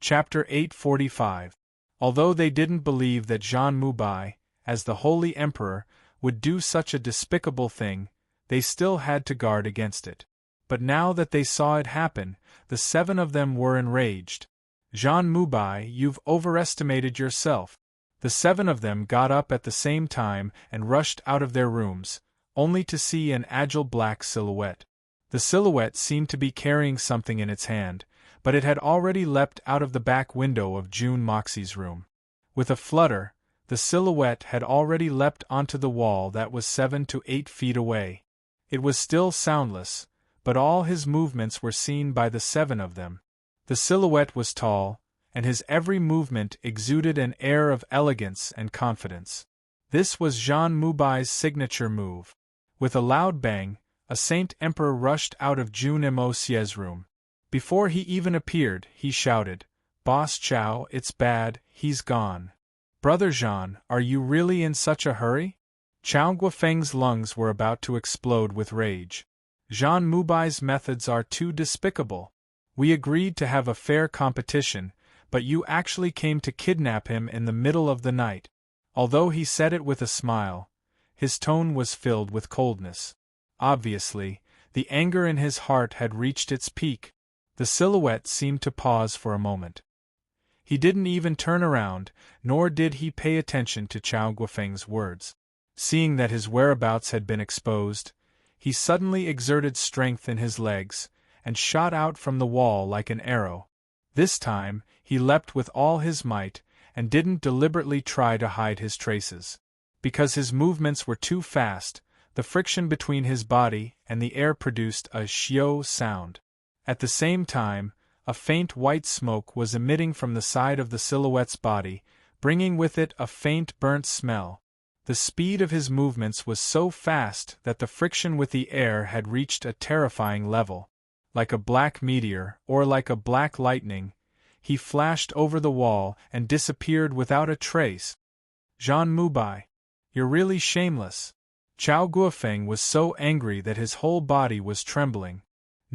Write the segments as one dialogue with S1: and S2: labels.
S1: Chapter 845. Although they didn't believe that Jean Mubai, as the Holy Emperor, would do such a despicable thing, they still had to guard against it. But now that they saw it happen, the 7 of them were enraged. Jean Mubai, you've overestimated yourself. The 7 of them got up at the same time and rushed out of their rooms, only to see an agile black silhouette. The silhouette seemed to be carrying something in its hand, but it had already leapt out of the back window of June Moxie's room. With a flutter, the silhouette had already leapt onto the wall that was 7 to 8 feet away. It was still soundless, but all his movements were seen by the 7 of them. The silhouette was tall, and his every movement exuded an air of elegance and confidence. This was Jean Mubai's signature move. With a loud bang, a Saint Emperor rushed out of June Moxie's room. Before he even appeared, he shouted, "Boss Chow, it's bad, he's gone." "Brother Jean, are you really in such a hurry?" Chow Guofeng's lungs were about to explode with rage. Jean Mubai's methods are too despicable. We agreed to have a fair competition, but you actually came to kidnap him in the middle of the night. Although he said it with a smile, his tone was filled with coldness. Obviously, the anger in his heart had reached its peak. The silhouette seemed to pause for a moment. He didn't even turn around, nor did he pay attention to Chow Guofeng's words. Seeing that his whereabouts had been exposed, he suddenly exerted strength in his legs, and shot out from the wall like an arrow. This time, he leapt with all his might, and didn't deliberately try to hide his traces. Because his movements were too fast, the friction between his body and the air produced a xiao sound. At the same time, a faint white smoke was emitting from the side of the silhouette's body, bringing with it a faint burnt smell. The speed of his movements was so fast that the friction with the air had reached a terrifying level. Like a black meteor, or like a black lightning, he flashed over the wall and disappeared without a trace. "Jean Mubai, you're really shameless." Chow Guofeng was so angry that his whole body was trembling.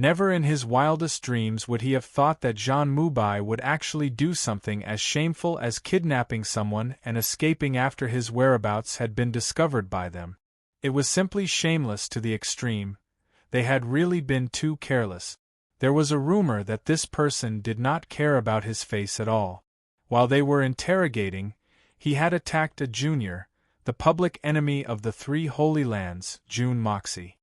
S1: Never in his wildest dreams would he have thought that Jean Mubai would actually do something as shameful as kidnapping someone and escaping after his whereabouts had been discovered by them. It was simply shameless to the extreme. They had really been too careless. There was a rumor that this person did not care about his face at all. While they were interrogating, he had attacked a junior, the public enemy of the 3 Holy Lands, June Moxie.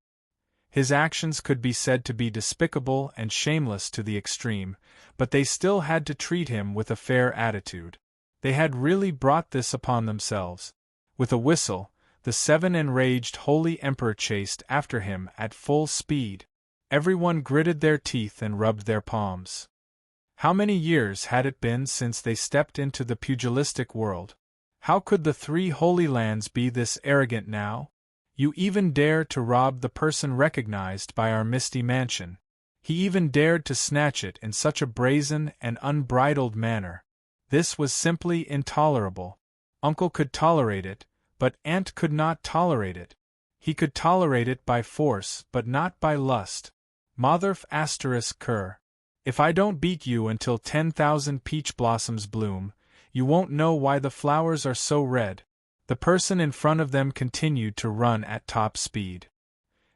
S1: His actions could be said to be despicable and shameless to the extreme, but they still had to treat him with a fair attitude. They had really brought this upon themselves. With a whistle, the 7 enraged Holy Emperor chased after him at full speed. Everyone gritted their teeth and rubbed their palms. How many years had it been since they stepped into the pugilistic world? How could the 3 Holy Lands be this arrogant now? You even dare to rob the person recognized by our misty mansion. He even dared to snatch it in such a brazen and unbridled manner. This was simply intolerable. Uncle could tolerate it, but Aunt could not tolerate it. He could tolerate it by force, but not by lust. Motherf ** cur. If I don't beat you until 10,000 peach blossoms bloom, you won't know why the flowers are so red. The person in front of them continued to run at top speed.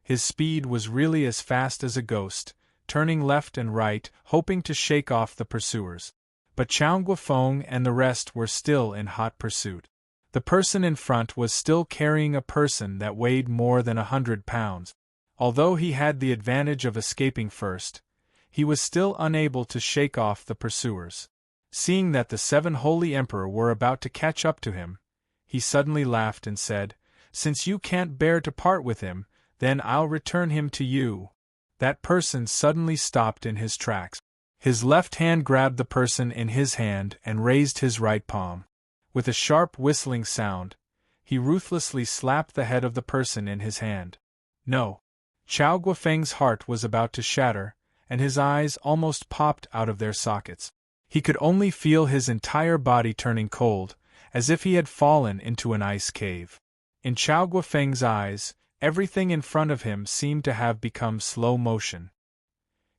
S1: His speed was really as fast as a ghost, turning left and right, hoping to shake off the pursuers. But Chow Guofeng and the rest were still in hot pursuit. The person in front was still carrying a person that weighed more than 100 pounds. Although he had the advantage of escaping first, he was still unable to shake off the pursuers. Seeing that the 7 Holy Emperor were about to catch up to him, he suddenly laughed and said, "Since you can't bear to part with him, then I'll return him to you." That person suddenly stopped in his tracks. His left hand grabbed the person in his hand and raised his right palm. With a sharp whistling sound, he ruthlessly slapped the head of the person in his hand. No. Chow Guofeng's heart was about to shatter, and his eyes almost popped out of their sockets. He could only feel his entire body turning cold, as if he had fallen into an ice cave. In Chow Guofeng's eyes, everything in front of him seemed to have become slow motion.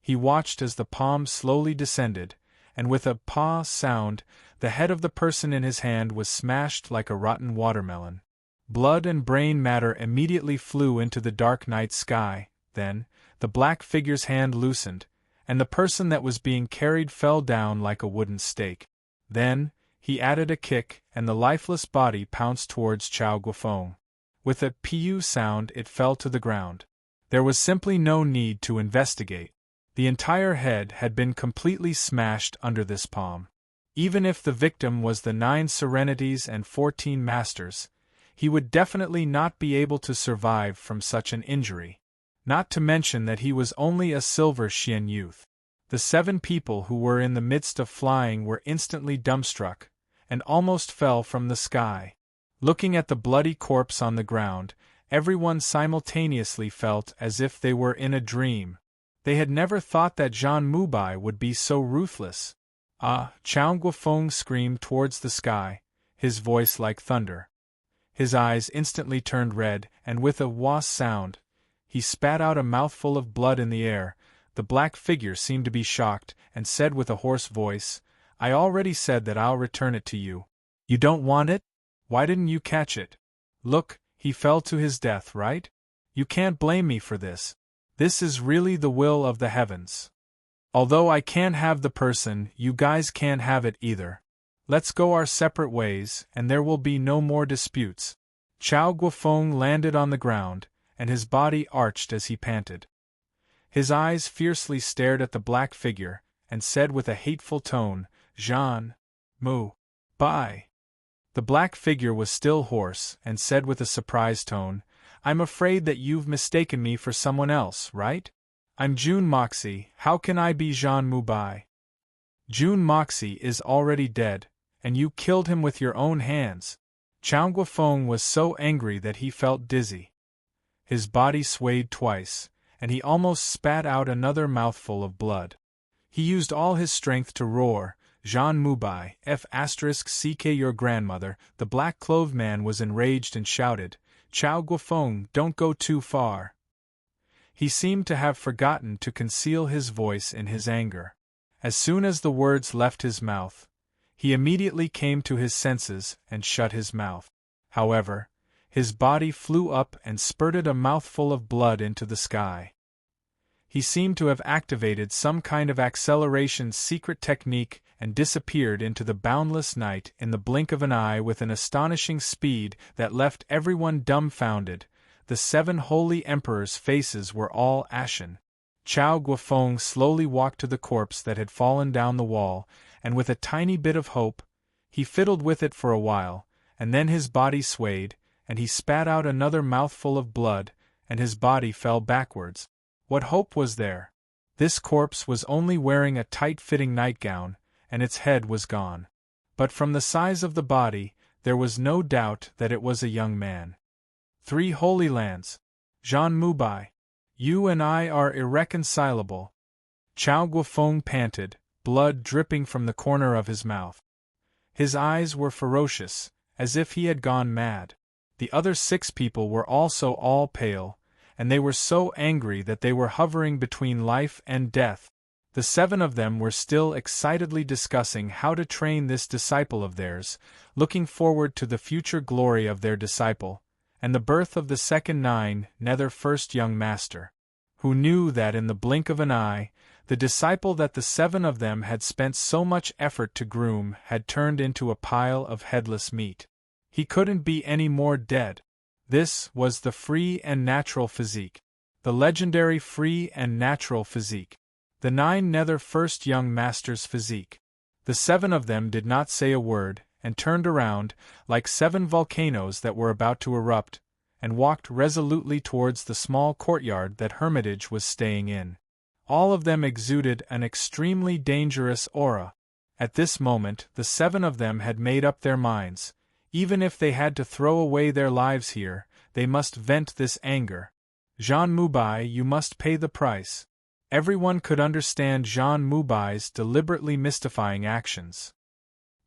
S1: He watched as the palm slowly descended, and with a "pah" sound, the head of the person in his hand was smashed like a rotten watermelon. Blood and brain matter immediately flew into the dark night sky. Then, the black figure's hand loosened, and the person that was being carried fell down like a wooden stake. Then, he added a kick, and the lifeless body pounced towards Chao Guofeng. With a "pu" sound, it fell to the ground. There was simply no need to investigate. The entire head had been completely smashed under this palm. Even if the victim was the 9 serenities and 14 masters, he would definitely not be able to survive from such an injury. Not to mention that he was only a silver Xian youth. The 7 people who were in the midst of flying were instantly dumbstruck, and almost fell from the sky. Looking at the bloody corpse on the ground, everyone simultaneously felt as if they were in a dream. They had never thought that Zhan Mubai would be so ruthless. "Ah!" Chao Guofeng screamed towards the sky, his voice like thunder. His eyes instantly turned red, and with a "was" sound, he spat out a mouthful of blood in the air. The black figure seemed to be shocked, and said with a hoarse voice, "I already said that I'll return it to you. You don't want it? Why didn't you catch it? Look, he fell to his death, right? You can't blame me for this. This is really the will of the heavens. Although I can't have the person, you guys can't have it either. Let's go our separate ways, and there will be no more disputes." Chao Guofeng landed on the ground, and his body arched as he panted. His eyes fiercely stared at the black figure, and said with a hateful tone, "Zhan Mubai." The black figure was still hoarse, and said with a surprised tone, "I'm afraid that you've mistaken me for someone else, right? I'm Jun Moxie, how can I be Zhan Mubai? Jun Moxie is already dead, and you killed him with your own hands." Chao Guofeng was so angry that he felt dizzy. His body swayed twice, and he almost spat out another mouthful of blood. He used all his strength to roar, "Zhan Mubai, *ck your grandmother." The black-clothed man was enraged and shouted, "Chao Guofeng, don't go too far." He seemed to have forgotten to conceal his voice in his anger. As soon as the words left his mouth, he immediately came to his senses and shut his mouth. However, his body flew up and spurted a mouthful of blood into the sky. He seemed to have activated some kind of acceleration secret technique and disappeared into the boundless night in the blink of an eye with an astonishing speed that left everyone dumbfounded. The 7 holy emperors' faces were all ashen. Chao Guofeng slowly walked to the corpse that had fallen down the wall, and with a tiny bit of hope, he fiddled with it for a while, and then his body swayed, and he spat out another mouthful of blood, and his body fell backwards. What hope was there? This corpse was only wearing a tight-fitting nightgown, and its head was gone. But from the size of the body, there was no doubt that it was a young man. 3 Holy Lands. Zhan Mubai. You and I are irreconcilable. Chao Guofeng panted, blood dripping from the corner of his mouth. His eyes were ferocious, as if he had gone mad. The other 6 people were also all pale, and they were so angry that they were hovering between life and death. The 7 of them were still excitedly discussing how to train this disciple of theirs, looking forward to the future glory of their disciple, and the birth of the second 9 nether first young master, who knew that in the blink of an eye, the disciple that the 7 of them had spent so much effort to groom had turned into a pile of headless meat. He couldn't be any more dead. This was the free and natural physique. The legendary free and natural physique. The 9 nether first young masters' physique. The 7 of them did not say a word, and turned around, like 7 volcanoes that were about to erupt, and walked resolutely towards the small courtyard that Hermitage was staying in. All of them exuded an extremely dangerous aura. At this moment, the 7 of them had made up their minds. Even if they had to throw away their lives here, they must vent this anger. Zhan Mubai, you must pay the price. Everyone could understand Zhan Mubai's deliberately mystifying actions.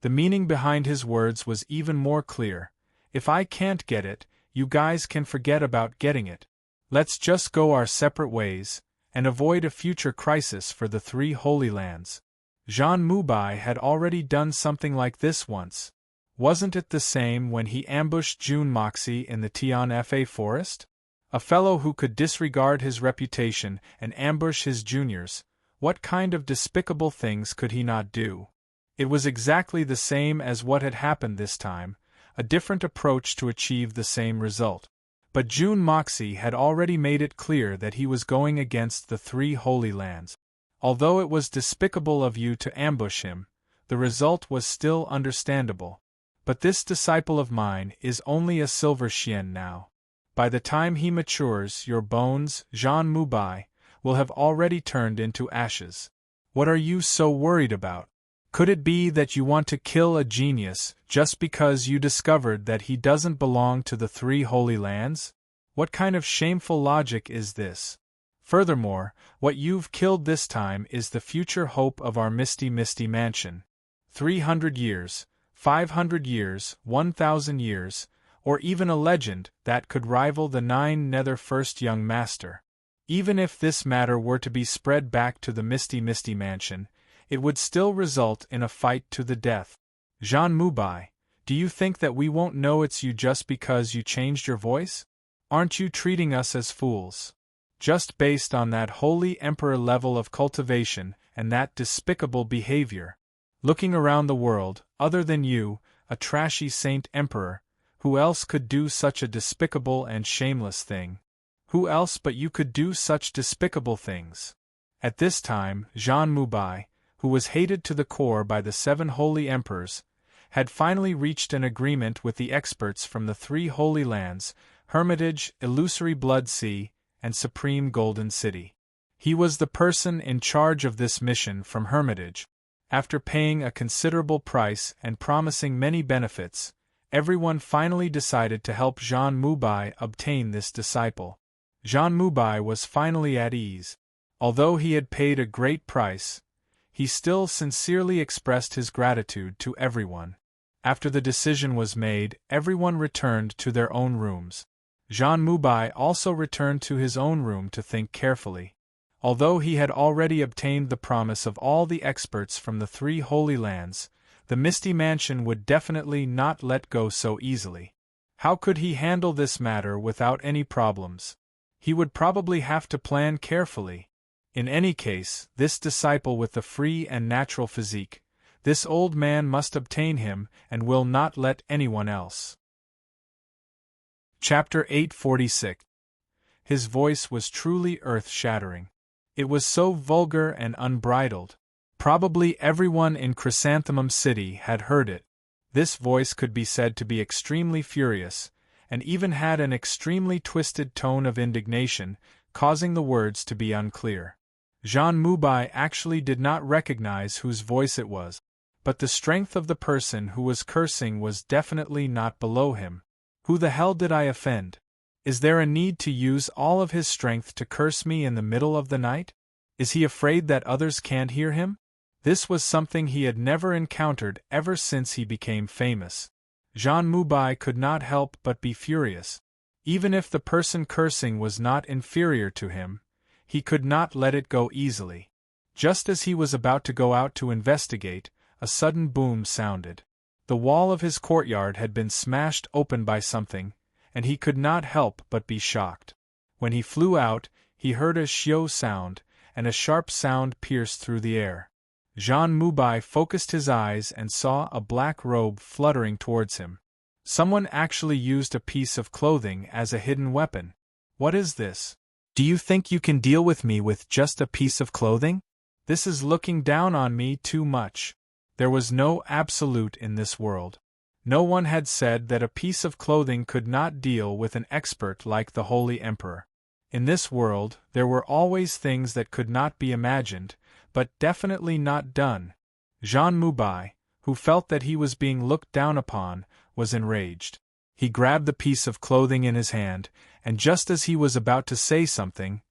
S1: The meaning behind his words was even more clear. If I can't get it, you guys can forget about getting it. Let's just go our separate ways, and avoid a future crisis for the 3 Holy Lands. Jean Mubai had already done something like this once. Wasn't it the same when he ambushed June Moxie in the Tian Fa forest? A fellow who could disregard his reputation and ambush his juniors, what kind of despicable things could he not do? It was exactly the same as what had happened this time, a different approach to achieve the same result. But June Moxie had already made it clear that he was going against the three Holy Lands. Although it was despicable of you to ambush him, the result was still understandable. But this disciple of mine is only a silver Xian now. By the time he matures, your bones, Jean Mubai, will have already turned into ashes. What are you so worried about? Could it be that you want to kill a genius just because you discovered that he doesn't belong to the three Holy Lands? What kind of shameful logic is this? Furthermore, what you've killed this time is the future hope of our misty mansion. 300 years, 500 years, 1,000 years, or even a legend that could rival the 9 Nether First Young Master. Even if this matter were to be spread back to the misty mansion, it would still result in a fight to the death. Jean Mubai, do you think that we won't know it's you just because you changed your voice? Aren't you treating us as fools? Just based on that holy emperor level of cultivation and that despicable behavior. Looking around the world, other than you, a trashy saint emperor, who else could do such a despicable and shameless thing? Who else but you could do such despicable things? At this time, Jean Mubai, who was hated to the core by the 7 holy emperors, had finally reached an agreement with the experts from the 3 Holy Lands, Hermitage, Illusory Blood Sea, and Supreme Golden City. He was the person in charge of this mission from Hermitage. After paying a considerable price and promising many benefits, everyone finally decided to help Jean Mubai obtain this disciple. Jean Mubai was finally at ease. Although he had paid a great price, he still sincerely expressed his gratitude to everyone. After the decision was made, everyone returned to their own rooms. Jean Mubai also returned to his own room to think carefully. Although he had already obtained the promise of all the experts from the 3 Holy Lands, the Misty Mansion would definitely not let go so easily. How could he handle this matter without any problems? He would probably have to plan carefully. In any case, this disciple with the free and natural physique, this old man must obtain him and will not let anyone else. Chapter 846. His voice was truly earth-shattering. It was so vulgar and unbridled. Probably everyone in Chrysanthemum City had heard it. This voice could be said to be extremely furious, and even had an extremely twisted tone of indignation, causing the words to be unclear. Jean Mubai actually did not recognize whose voice it was, but the strength of the person who was cursing was definitely not below him. Who the hell did I offend? Is there a need to use all of his strength to curse me in the middle of the night? Is he afraid that others can't hear him? This was something he had never encountered ever since he became famous. Jean Mubai could not help but be furious. Even if the person cursing was not inferior to him, he could not let it go easily. Just as he was about to go out to investigate, a sudden boom sounded. The wall of his courtyard had been smashed open by something, and he could not help but be shocked. When he flew out, he heard a xiao sound, and a sharp sound pierced through the air. Jean Mubai focused his eyes and saw a black robe fluttering towards him. Someone actually used a piece of clothing as a hidden weapon. What is this? Do you think you can deal with me with just a piece of clothing? This is looking down on me too much. There was no absolute in this world. No one had said that a piece of clothing could not deal with an expert like the Holy Emperor. In this world, there were always things that could not be imagined, but definitely not done. Jean Mubai, who felt that he was being looked down upon, was enraged. He grabbed the piece of clothing in his hand, and just as he was about to say something,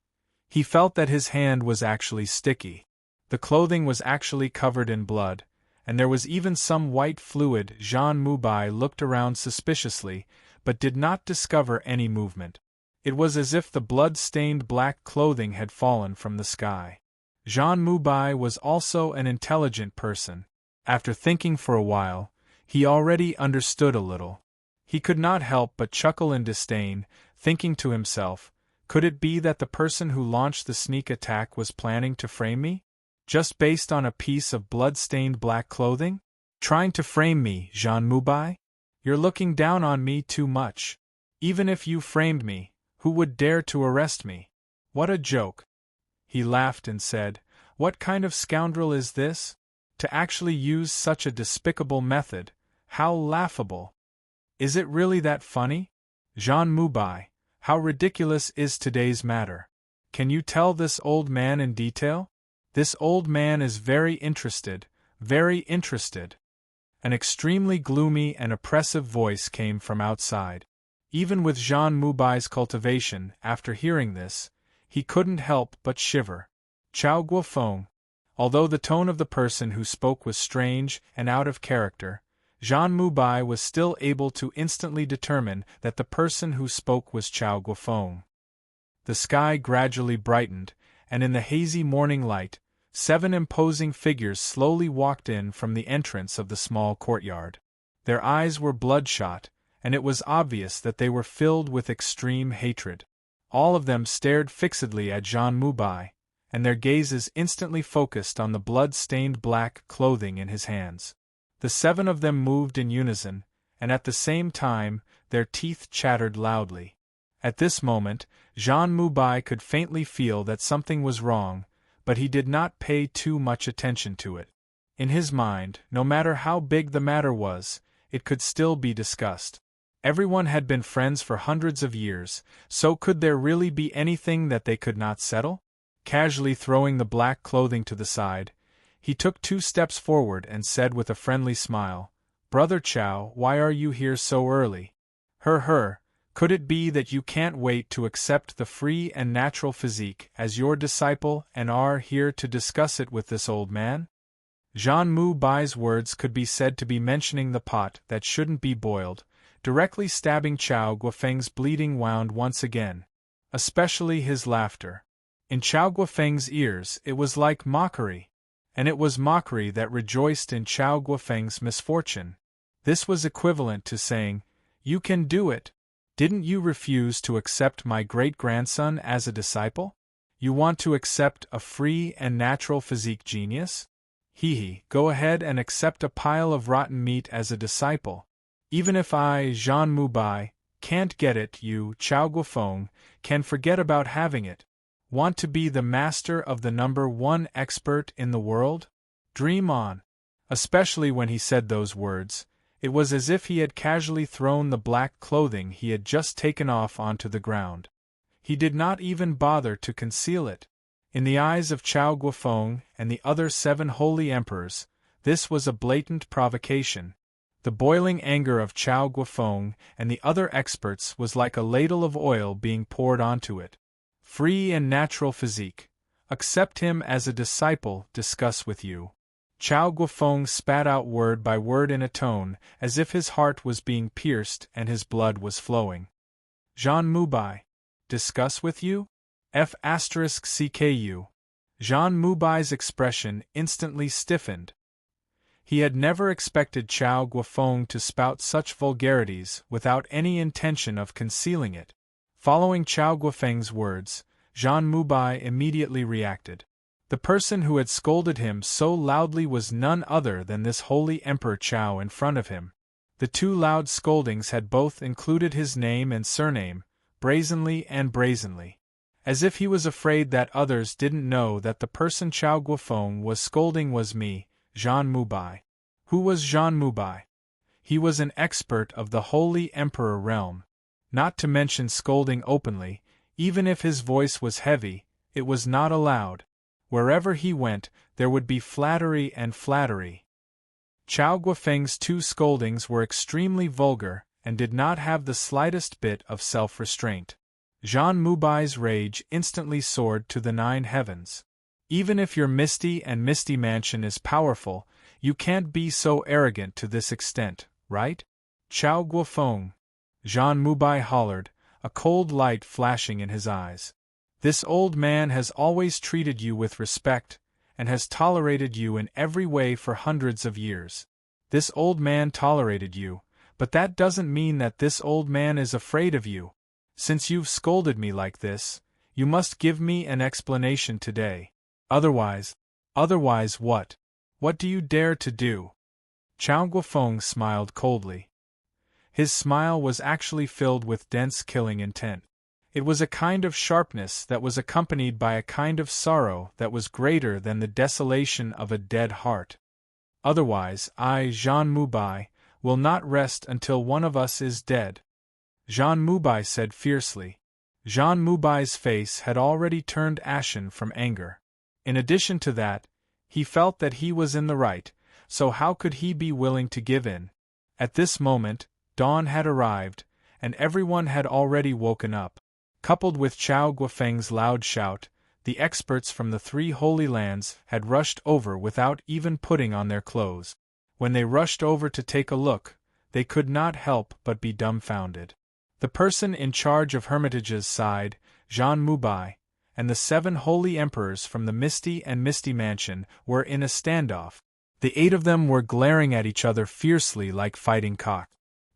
S1: he felt that his hand was actually sticky. The clothing was actually covered in blood, and there was even some white fluid. Jean Mubai looked around suspiciously, but did not discover any movement. It was as if the blood-stained black clothing had fallen from the sky. Jean Mubai was also an intelligent person. After thinking for a while, he already understood a little. He could not help but chuckle in disdain, thinking to himself, could it be that the person who launched the sneak attack was planning to frame me? Just based on a piece of blood-stained black clothing? Trying to frame me, Jean Mubai? You're looking down on me too much. Even if you framed me, who would dare to arrest me? What a joke. He laughed and said, what kind of scoundrel is this? To actually use such a despicable method, how laughable. Is it really that funny? Jean Mubai, how ridiculous is today's matter. Can you tell this old man in detail? This old man is very interested, very interested. An extremely gloomy and oppressive voice came from outside. Even with Jean Mubai's cultivation, after hearing this, he couldn't help but shiver. Chao Guofeng. Although the tone of the person who spoke was strange and out of character, Jean Mubai was still able to instantly determine that the person who spoke was Chao Guofeng. The sky gradually brightened, and in the hazy morning light, 7 imposing figures slowly walked in from the entrance of the small courtyard. Their eyes were bloodshot, and it was obvious that they were filled with extreme hatred. All of them stared fixedly at Jean Mubai, and their gazes instantly focused on the blood-stained black clothing in his hands. The 7 of them moved in unison, and at the same time, their teeth chattered loudly. At this moment, Jean Mubai could faintly feel that something was wrong, but he did not pay too much attention to it. In his mind, no matter how big the matter was, it could still be discussed. Everyone had been friends for hundreds of years, so could there really be anything that they could not settle? Casually throwing the black clothing to the side, he took 2 steps forward and said with a friendly smile, Brother Chao, why are you here so early? Could it be that you can't wait to accept the free and natural physique as your disciple and are here to discuss it with this old man? Jean Mubai's words could be said to be mentioning the pot that shouldn't be boiled, directly stabbing Chao Guofeng's bleeding wound once again. Especially his laughter. In Chao Guofeng's ears it was like mockery. And it was mockery that rejoiced in Chao Guofeng's misfortune. This was equivalent to saying, you can do it. Didn't you refuse to accept my great-grandson as a disciple? You want to accept a free and natural physique genius? Go ahead and accept a pile of rotten meat as a disciple. Even if I, Jean Mubai, can't get it, you, Chao Guofeng, can forget about having it. Want to be the master of the #1 expert in the world? Dream on. Especially when he said those words, it was as if he had casually thrown the black clothing he had just taken off onto the ground. He did not even bother to conceal it. In the eyes of Chao Guofeng and the other 7 holy emperors, this was a blatant provocation. The boiling anger of Chao Guofeng and the other experts was like a ladle of oil being poured onto it. Free and natural physique. Accept him as a disciple, discuss with you. Chao Guofeng spat out word by word in a tone as if his heart was being pierced and his blood was flowing. Jean Mubai. Discuss with you? F*CKU. Jean Mubai's expression instantly stiffened. He had never expected Chao Guofeng to spout such vulgarities without any intention of concealing it. Following Chao Guofeng's words, Jean Mubai immediately reacted. The person who had scolded him so loudly was none other than this holy Emperor Chao in front of him. The 2 loud scoldings had both included his name and surname, brazenly and brazenly. As if he was afraid that others didn't know that the person Chao Guofeng was scolding was me, Jean Mubai. Who was Jean Mubai? He was an expert of the Holy Emperor realm. Not to mention scolding openly, even if his voice was heavy, it was not allowed. Wherever he went, there would be flattery and flattery. Chao Guofeng's 2 scoldings were extremely vulgar and did not have the slightest bit of self-restraint. Jean Mubai's rage instantly soared to the 9 heavens. Even if your Misty and Misty Mansion is powerful, you can't be so arrogant to this extent, right? Chao Guofeng. Jean Mubai hollered, a cold light flashing in his eyes. This old man has always treated you with respect, and has tolerated you in every way for hundreds of years. This old man tolerated you, but that doesn't mean that this old man is afraid of you. Since you've scolded me like this, you must give me an explanation today. Otherwise what? What do you dare to do? Chao Guofeng smiled coldly. His smile was actually filled with dense killing intent. It was a kind of sharpness that was accompanied by a kind of sorrow that was greater than the desolation of a dead heart. Otherwise, I, Jean Mubai, will not rest until one of us is dead, Jean Mubai said fiercely. Jean Mubai's face had already turned ashen from anger. In addition to that, he felt that he was in the right, so how could he be willing to give in? At this moment, dawn had arrived, and everyone had already woken up. Coupled with Chao Guofeng's loud shout, the experts from the 3 Holy Lands had rushed over without even putting on their clothes. When they rushed over to take a look, they could not help but be dumbfounded. The person in charge of Hermitages sighed, Jean Mubai, and the 7 holy emperors from the Misty and Misty Mansion were in a standoff. The 8 of them were glaring at each other fiercely like fighting cock.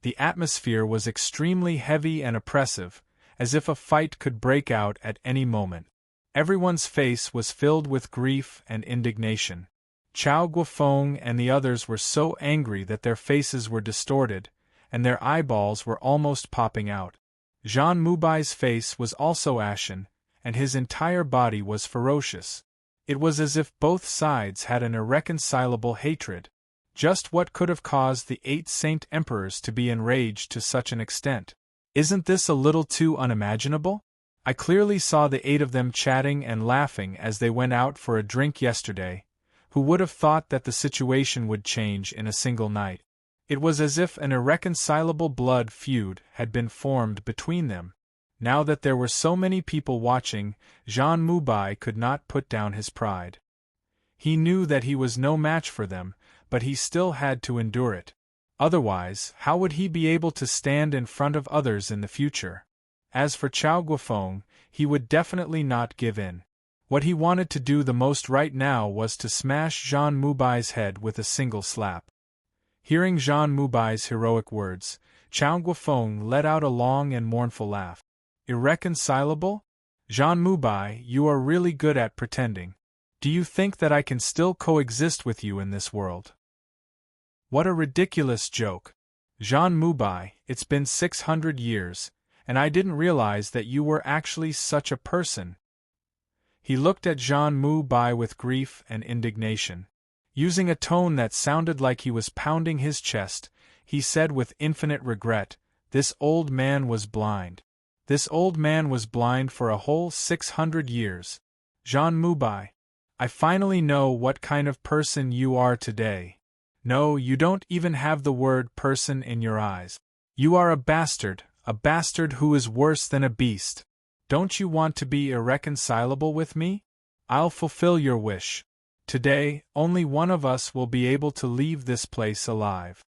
S1: The atmosphere was extremely heavy and oppressive, as if a fight could break out at any moment. Everyone's face was filled with grief and indignation. Chao Guofeng and the others were so angry that their faces were distorted, and their eyeballs were almost popping out. Jean Mubai's face was also ashen, and his entire body was ferocious. It was as if both sides had an irreconcilable hatred. Just what could have caused the 8 Saint Emperors to be enraged to such an extent? Isn't this a little too unimaginable? I clearly saw the 8 of them chatting and laughing as they went out for a drink yesterday. Who would have thought that the situation would change in a single night? It was as if an irreconcilable blood feud had been formed between them. Now that there were so many people watching, Jean Mubai could not put down his pride. He knew that he was no match for them, but he still had to endure it. Otherwise, how would he be able to stand in front of others in the future? As for Chao Guofeng, he would definitely not give in. What he wanted to do the most right now was to smash Jean Mubai's head with a single slap. Hearing Jean Mubai's heroic words, Chao Guofeng let out a long and mournful laugh. Irreconcilable? Jean Mubai, you are really good at pretending. Do you think that I can still coexist with you in this world? What a ridiculous joke. Jean Mubai, it's been 600 years, and I didn't realize that you were actually such a person. He looked at Jean Mubai with grief and indignation. Using a tone that sounded like he was pounding his chest, he said with infinite regret, "This old man was blind. This old man was blind for a whole 600 years. Jean Mubai, I finally know what kind of person you are today. No, you don't even have the word person in your eyes. You are a bastard who is worse than a beast. Don't you want to be irreconcilable with me? I'll fulfill your wish. Today, only one of us will be able to leave this place alive."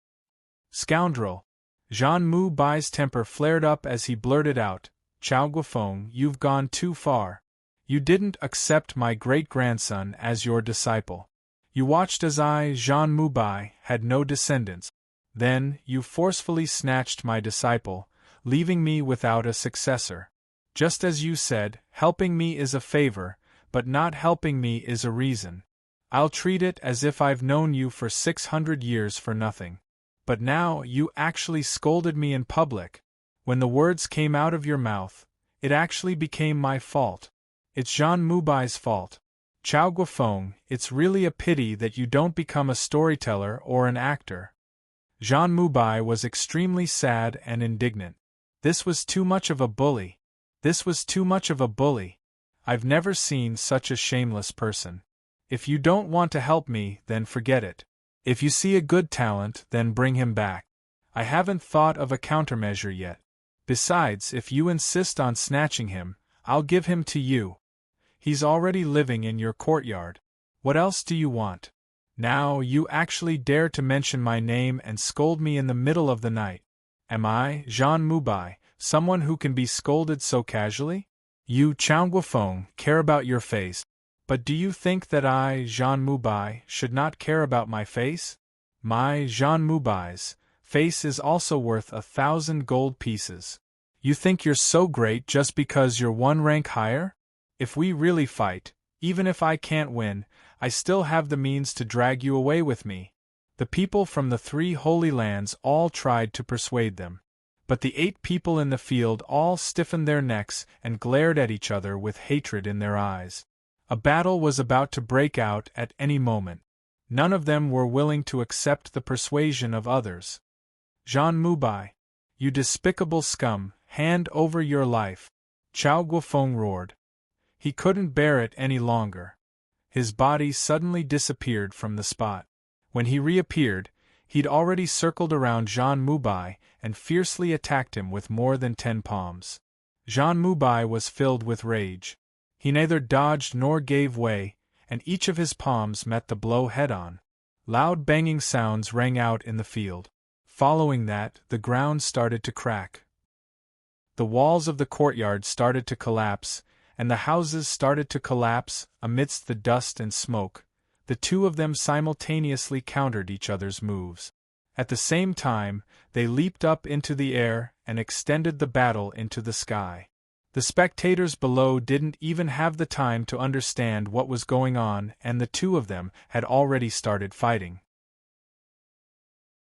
S1: Scoundrel! Jean Mubai's temper flared up as he blurted out, "Chao Guofeng, you've gone too far. You didn't accept my great-grandson as your disciple. You watched as I, Jean Mubai, had no descendants. Then, you forcefully snatched my disciple, leaving me without a successor. Just as you said, helping me is a favor, but not helping me is a reason. I'll treat it as if I've known you for 600 years for nothing. But now, you actually scolded me in public. When the words came out of your mouth, it actually became my fault. It's Jean Mubai's fault. Chao Guofeng, it's really a pity that you don't become a storyteller or an actor." Jean Mubai was extremely sad and indignant. This was too much of a bully. This was too much of a bully. I've never seen such a shameless person. If you don't want to help me, then forget it. If you see a good talent, then bring him back. I haven't thought of a countermeasure yet. Besides, if you insist on snatching him, I'll give him to you. He's already living in your courtyard. What else do you want? Now, you actually dare to mention my name and scold me in the middle of the night. Am I, Jean Mubai, someone who can be scolded so casually? You, Chao Guofeng, care about your face. But do you think that I, Zhan Mubai, should not care about my face? My, Zhan Mubai's, face is also worth 1,000 gold pieces. You think you're so great just because you're one rank higher? If we really fight, even if I can't win, I still have the means to drag you away with me. The people from the 3 Holy Lands all tried to persuade them. But the 8 people in the field all stiffened their necks and glared at each other with hatred in their eyes. A battle was about to break out at any moment. None of them were willing to accept the persuasion of others. Zhan Mubai, you despicable scum, hand over your life, Chao Guofeng roared. He couldn't bear it any longer. His body suddenly disappeared from the spot. When he reappeared, he'd already circled around Zhan Mubai and fiercely attacked him with more than 10 palms. Zhan Mubai was filled with rage. He neither dodged nor gave way, and each of his palms met the blow head-on. Loud banging sounds rang out in the field. Following that, the ground started to crack. The walls of the courtyard started to collapse, and the houses started to collapse amidst the dust and smoke. The 2 of them simultaneously countered each other's moves. At the same time, they leaped up into the air and extended the battle into the sky. The spectators below didn't even have the time to understand what was going on, and the 2 of them had already started fighting.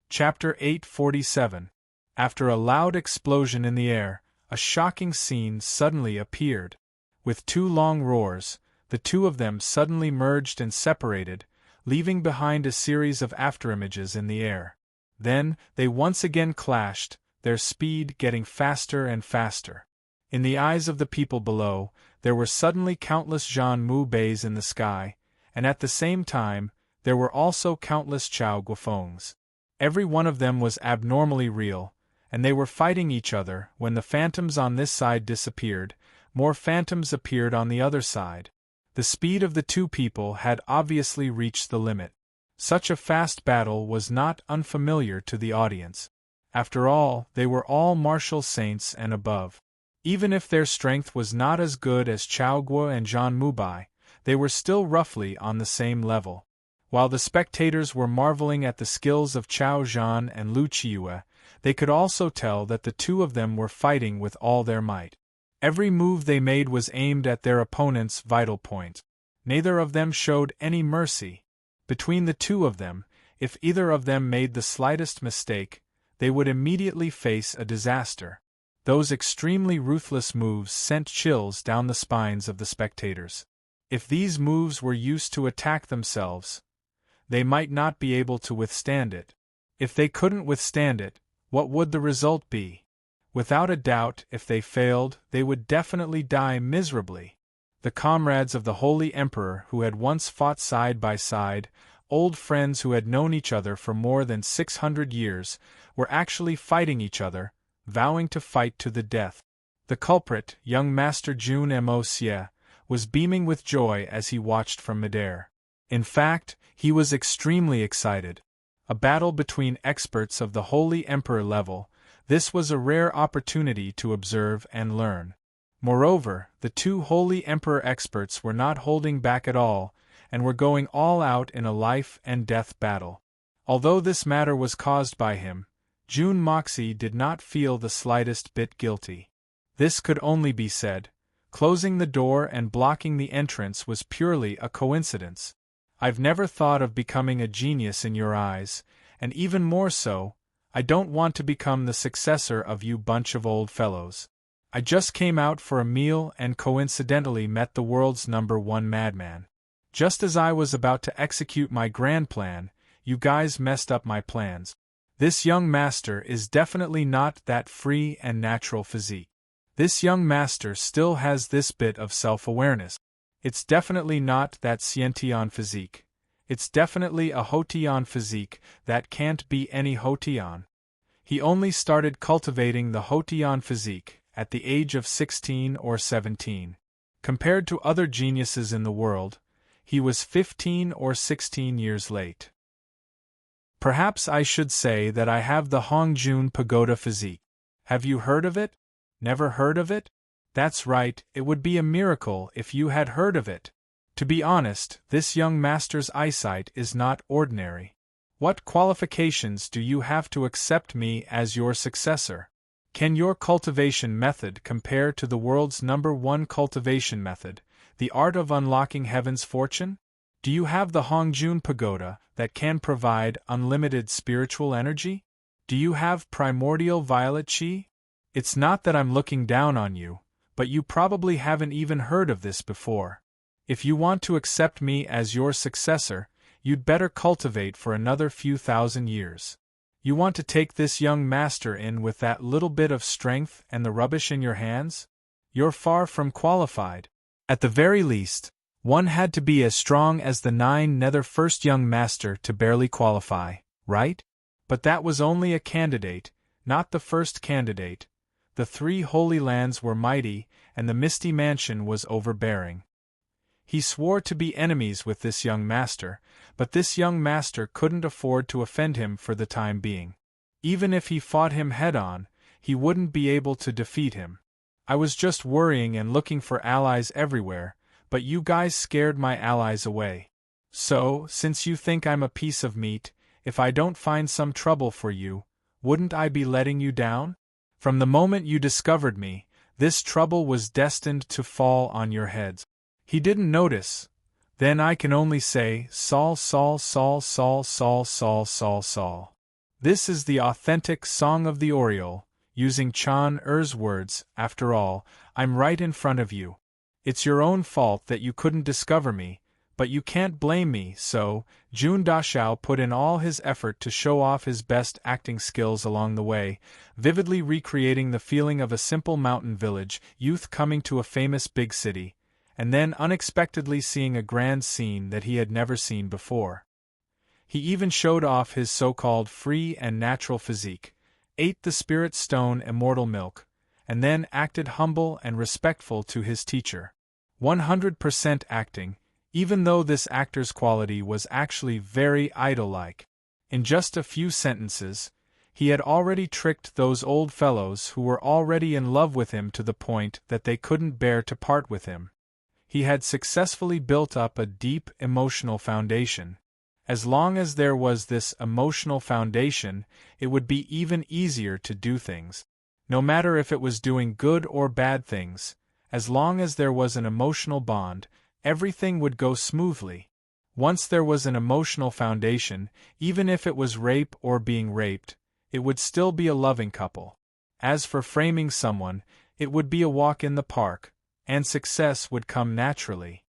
S1: Chapter 847. After a loud explosion in the air, a shocking scene suddenly appeared. With 2 long roars, the 2 of them suddenly merged and separated, leaving behind a series of afterimages in the air. Then, they once again clashed, their speed getting faster and faster. In the eyes of the people below, there were suddenly countless Zhan Mubais in the sky, and at the same time, there were also countless Chao Guofengs. Every one of them was abnormally real, and they were fighting each other. When the phantoms on this side disappeared, more phantoms appeared on the other side. The speed of the 2 people had obviously reached the limit. Such a fast battle was not unfamiliar to the audience. After all, they were all martial saints and above. Even if their strength was not as good as Chao Guo and Zhan Mubai, they were still roughly on the same level. While the spectators were marveling at the skills of Chao Zhan and Lu Qiue, they could also tell that the 2 of them were fighting with all their might. Every move they made was aimed at their opponent's vital point. Neither of them showed any mercy. Between the 2 of them, if either of them made the slightest mistake, they would immediately face a disaster. Those extremely ruthless moves sent chills down the spines of the spectators. If these moves were used to attack themselves, they might not be able to withstand it. If they couldn't withstand it, what would the result be? Without a doubt, if they failed, they would definitely die miserably. The comrades of the Holy Emperor who had once fought side by side, old friends who had known each other for more than 600 years, were actually fighting each other, vowing to fight to the death. The culprit, young Master Jun Mo Xie, was beaming with joy as he watched from midair. In fact, he was extremely excited. A battle between experts of the Holy Emperor level, this was a rare opportunity to observe and learn. Moreover, the 2 Holy Emperor experts were not holding back at all, and were going all out in a life-and-death battle. Although this matter was caused by him, Jun Moxie did not feel the slightest bit guilty. This could only be said. Closing the door and blocking the entrance was purely a coincidence. I've never thought of becoming a genius in your eyes, and even more so, I don't want to become the successor of you bunch of old fellows. I just came out for a meal and coincidentally met the world's #1 madman. Just as I was about to execute my grand plan, you guys messed up my plans. This young master is definitely not that free and natural physique. This young master still has this bit of self-awareness. It's definitely not that Xiantian physique. It's definitely a Hotian physique that can't be any Hotian. He only started cultivating the Hotian physique at the age of 16 or 17. Compared to other geniuses in the world, he was 15 or 16 years late. Perhaps I should say that I have the Hongjun Pagoda physique. Have you heard of it? Never heard of it? That's right, it would be a miracle if you had heard of it. To be honest, this young master's eyesight is not ordinary. What qualifications do you have to accept me as your successor? Can your cultivation method compare to the world's #1 cultivation method, the art of unlocking heaven's fortune? Do you have the Hongjun Pagoda that can provide unlimited spiritual energy? Do you have primordial violet chi? It's not that I'm looking down on you, but you probably haven't even heard of this before. If you want to accept me as your successor, you'd better cultivate for another few thousand years. You want to take this young master in with that little bit of strength and the rubbish in your hands? You're far from qualified. At the very least, one had to be as strong as the 9 nether first young master to barely qualify, right? But that was only a candidate, not the first candidate. The 3 holy lands were mighty, and the misty mansion was overbearing. He swore to be enemies with this young master, but this young master couldn't afford to offend him for the time being. Even if he fought him head-on, he wouldn't be able to defeat him. I was just worrying and looking for allies everywhere, but you guys scared my allies away. So, since you think I'm a piece of meat, if I don't find some trouble for you, wouldn't I be letting you down? From the moment you discovered me, this trouble was destined to fall on your heads. He didn't notice. Then I can only say, Saul, Saul, Saul, Saul, Saul, Saul, Saul, Saul. This is the authentic Song of the Oriole, using Chan Er's words. After all, I'm right in front of you. It's your own fault that you couldn't discover me, but you can't blame me. So, Jun Dashao put in all his effort to show off his best acting skills along the way, vividly recreating the feeling of a simple mountain village youth coming to a famous big city, and then unexpectedly seeing a grand scene that he had never seen before. He even showed off his so-called free and natural physique, ate the spirit stone immortal milk, and then acted humble and respectful to his teacher. 100% acting, even though this actor's quality was actually very idol-like. In just a few sentences, he had already tricked those old fellows who were already in love with him to the point that they couldn't bear to part with him. He had successfully built up a deep emotional foundation. As long as there was this emotional foundation, it would be even easier to do things. No matter if it was doing good or bad things, as long as there was an emotional bond, everything would go smoothly. Once there was an emotional foundation, even if it was rape or being raped, it would still be a loving couple. As for framing someone, it would be a walk in the park, and success would come naturally.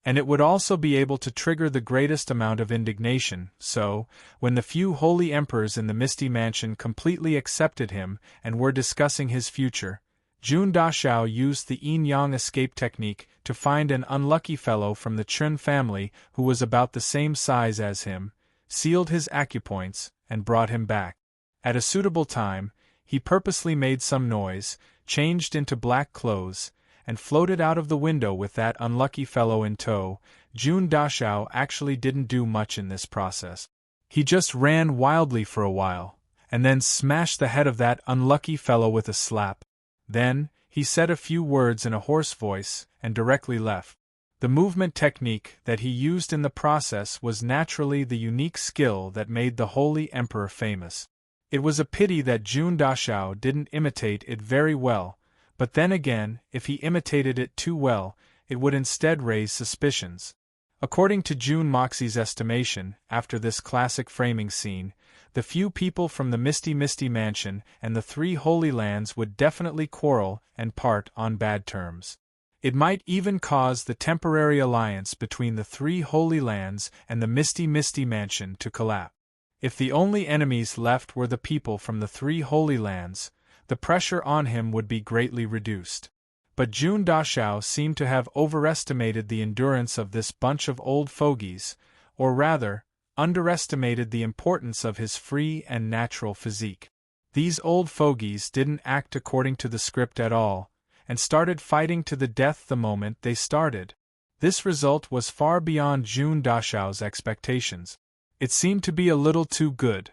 S1: And it would also be able to trigger the greatest amount of indignation. So, when the few holy emperors in the Misty Mansion completely accepted him and were discussing his future, Jun Dashao used the yin-yang escape technique to find an unlucky fellow from the Chun family who was about the same size as him, sealed his acupoints, and brought him back. At a suitable time, he purposely made some noise, changed into black clothes, and floated out of the window with that unlucky fellow in tow. Jun Dashao actually didn't do much in this process. He just ran wildly for a while, and then smashed the head of that unlucky fellow with a slap. Then, he said a few words in a hoarse voice, and directly left. The movement technique that he used in the process was naturally the unique skill that made the Holy Emperor famous. It was a pity that Jun Dashao didn't imitate it very well, but then again, if he imitated it too well, it would instead raise suspicions. According to Jun Moxie's estimation, after this classic framing scene, the few people from the Misty Mansion and the 3 Holy Lands would definitely quarrel and part on bad terms. It might even cause the temporary alliance between the 3 Holy Lands and the Misty Mansion to collapse. If the only enemies left were the people from the 3 Holy Lands, the pressure on him would be greatly reduced. But Jun Dashao seemed to have overestimated the endurance of this bunch of old fogies, or rather, underestimated the importance of his free and natural physique. These old fogies didn't act according to the script at all, and started fighting to the death the moment they started. This result was far beyond Jun Dashao's expectations. It seemed to be a little too good.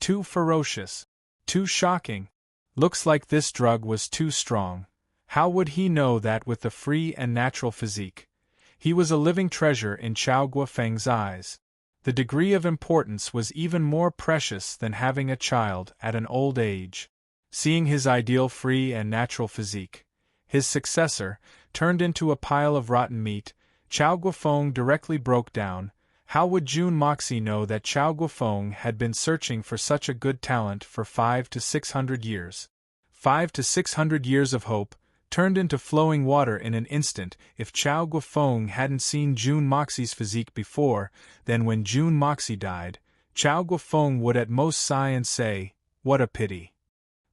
S1: Too ferocious. Too shocking. Looks like this drug was too strong. How would he know that with the free and natural physique, he was a living treasure in Chao Guofeng's eyes? The degree of importance was even more precious than having a child at an old age. Seeing his ideal free and natural physique, his successor, turned into a pile of rotten meat, Chao Guofeng directly broke down. How would Jun Moxie know that Chao Guofeng had been searching for such a good talent for 500 to 600 years? 500 to 600 years of hope, turned into flowing water in an instant. If Chao Guofeng hadn't seen Jun Moxie's physique before, then when Jun Moxie died, Chao Guofeng would at most sigh and say, "What a pity."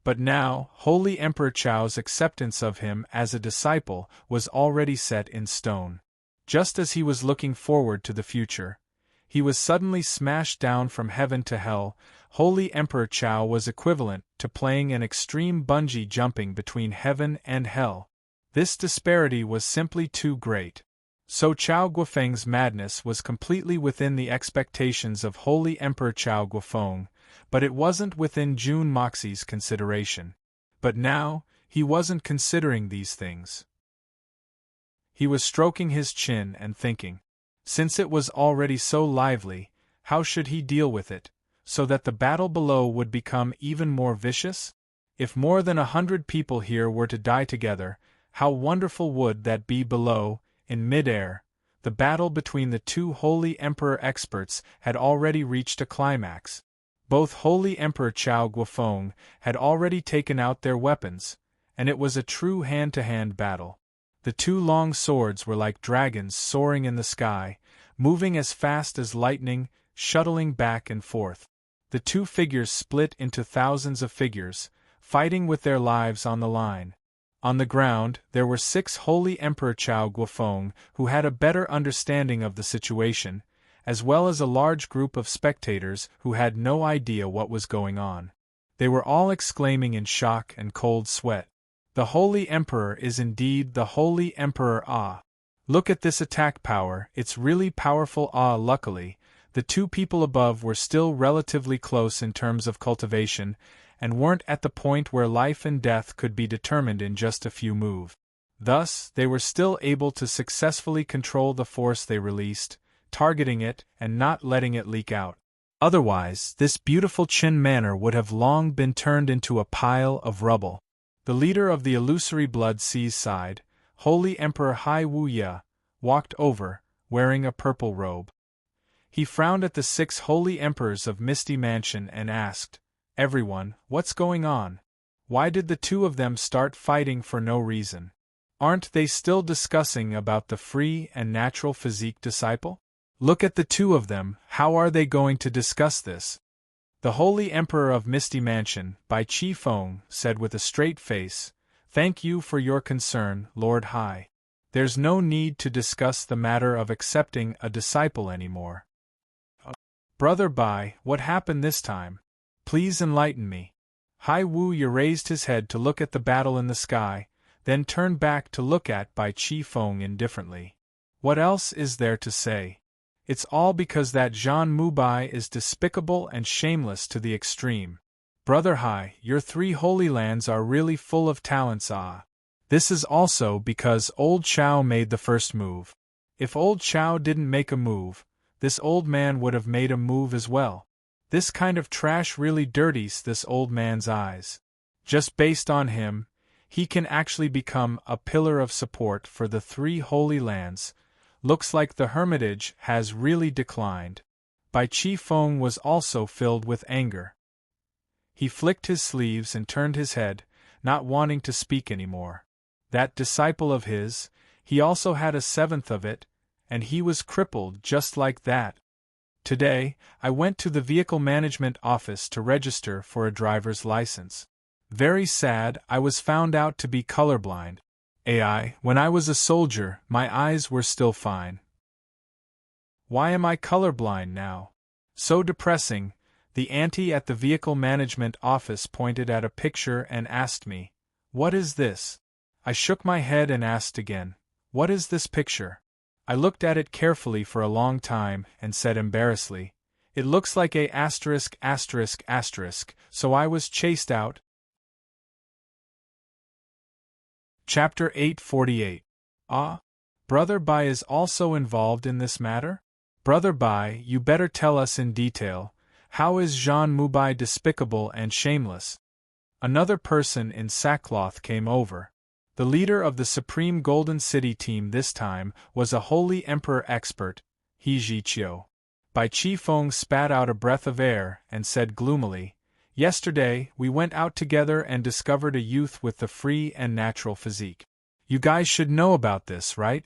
S1: But now, Holy Emperor Chao's acceptance of him as a disciple was already set in stone. Just as he was looking forward to the future, he was suddenly smashed down from heaven to hell. Holy Emperor Chao was equivalent to playing an extreme bungee jumping between heaven and hell. This disparity was simply too great. So Chao Guofeng's madness was completely within the expectations of Holy Emperor Chao Guofeng, but it wasn't within Jun Moxie's consideration. But now, he wasn't considering these things. He was stroking his chin and thinking. Since it was already so lively, how should he deal with it, so that the battle below would become even more vicious? If more than 100 people here were to die together, how wonderful would that be below, in mid-air? The battle between the two Holy Emperor experts had already reached a climax. Both Holy Emperor Chao Guofeng had already taken out their weapons, and it was a true hand-to-hand battle. The two long swords were like dragons soaring in the sky, moving as fast as lightning, shuttling back and forth. The two figures split into thousands of figures, fighting with their lives on the line. On the ground, there were 6 Holy Emperor Chao Guofeng who had a better understanding of the situation, as well as a large group of spectators who had no idea what was going on. They were all exclaiming in shock and cold sweat. The Holy Emperor is indeed the Holy Emperor. Ah! Look at this attack power, it's really powerful. Ah! Luckily, the two people above were still relatively close in terms of cultivation, and weren't at the point where life and death could be determined in just a few moves. Thus, they were still able to successfully control the force they released, targeting it and not letting it leak out. Otherwise, this beautiful Qin manor would have long been turned into a pile of rubble. The leader of the illusory Blood Seas side, Holy Emperor Hai Wu-ya, walked over, wearing a purple robe. He frowned at the 6 Holy Emperors of Misty Mansion and asked, "Everyone, what's going on? Why did the two of them start fighting for no reason? Aren't they still discussing about the free and natural physique disciple? Look at the two of them, how are they going to discuss this?" The Holy Emperor of Misty Mansion, Bai Chi Feng, said with a straight face, "Thank you for your concern, Lord Hai. There's no need to discuss the matter of accepting a disciple anymore." "Brother Bai, what happened this time? Please enlighten me." Hai Wu-ya raised his head to look at the battle in the sky, then turned back to look at Bai Chi Feng indifferently. "What else is there to say? It's all because that Zhan Mubai is despicable and shameless to the extreme. Brother Hai, your 3 holy lands are really full of talents. Ah. This is also because old Chao made the first move. If old Chao didn't make a move, this old man would have made a move as well. This kind of trash really dirties this old man's eyes. Just based on him, he can actually become a pillar of support for the 3 holy lands. Looks like the hermitage has really declined." Bai Chi Feng was also filled with anger. He flicked his sleeves and turned his head, not wanting to speak anymore. That disciple of his, he also had a 7th of it, and he was crippled just like that. Today, I went to the vehicle management office to register for a driver's license. Very sad, I was found out to be colorblind. When I was a soldier, my eyes were still fine. Why am I colorblind now? So depressing. The auntie at the vehicle management office pointed at a picture and asked me, "What is this?" I shook my head and asked again, "What is this picture?" I looked at it carefully for a long time and said embarrassedly, "It looks like a asterisk asterisk asterisk, so I was chased out." Chapter 848. Ah? Brother Bai is also involved in this matter? Brother Bai, you better tell us in detail, how is Jean Mubai despicable and shameless? Another person in sackcloth came over. The leader of the Supreme Golden City team this time was a holy emperor expert, He Jiqiu. Bai Qifeng spat out a breath of air and said gloomily, "Yesterday, we went out together and discovered a youth with the free and natural physique. You guys should know about this, right?"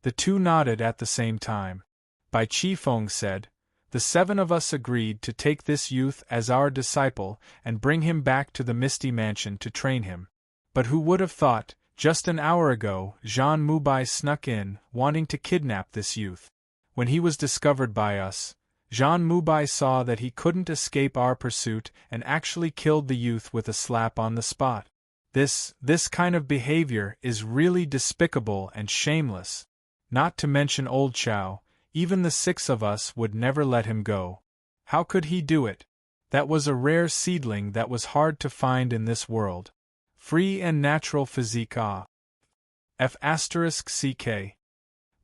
S1: The two nodded at the same time. Bai Qifeng said, "The 7 of us agreed to take this youth as our disciple and bring him back to the Misty Mansion to train him. But who would have thought, just an hour ago, Jean Mubai snuck in, wanting to kidnap this youth. When he was discovered by us, Jean Mubai saw that he couldn't escape our pursuit and actually killed the youth with a slap on the spot. This kind of behavior is really despicable and shameless. Not to mention old Chow, even the 6 of us would never let him go. How could he do it? That was a rare seedling that was hard to find in this world. Free and natural physique F***ck.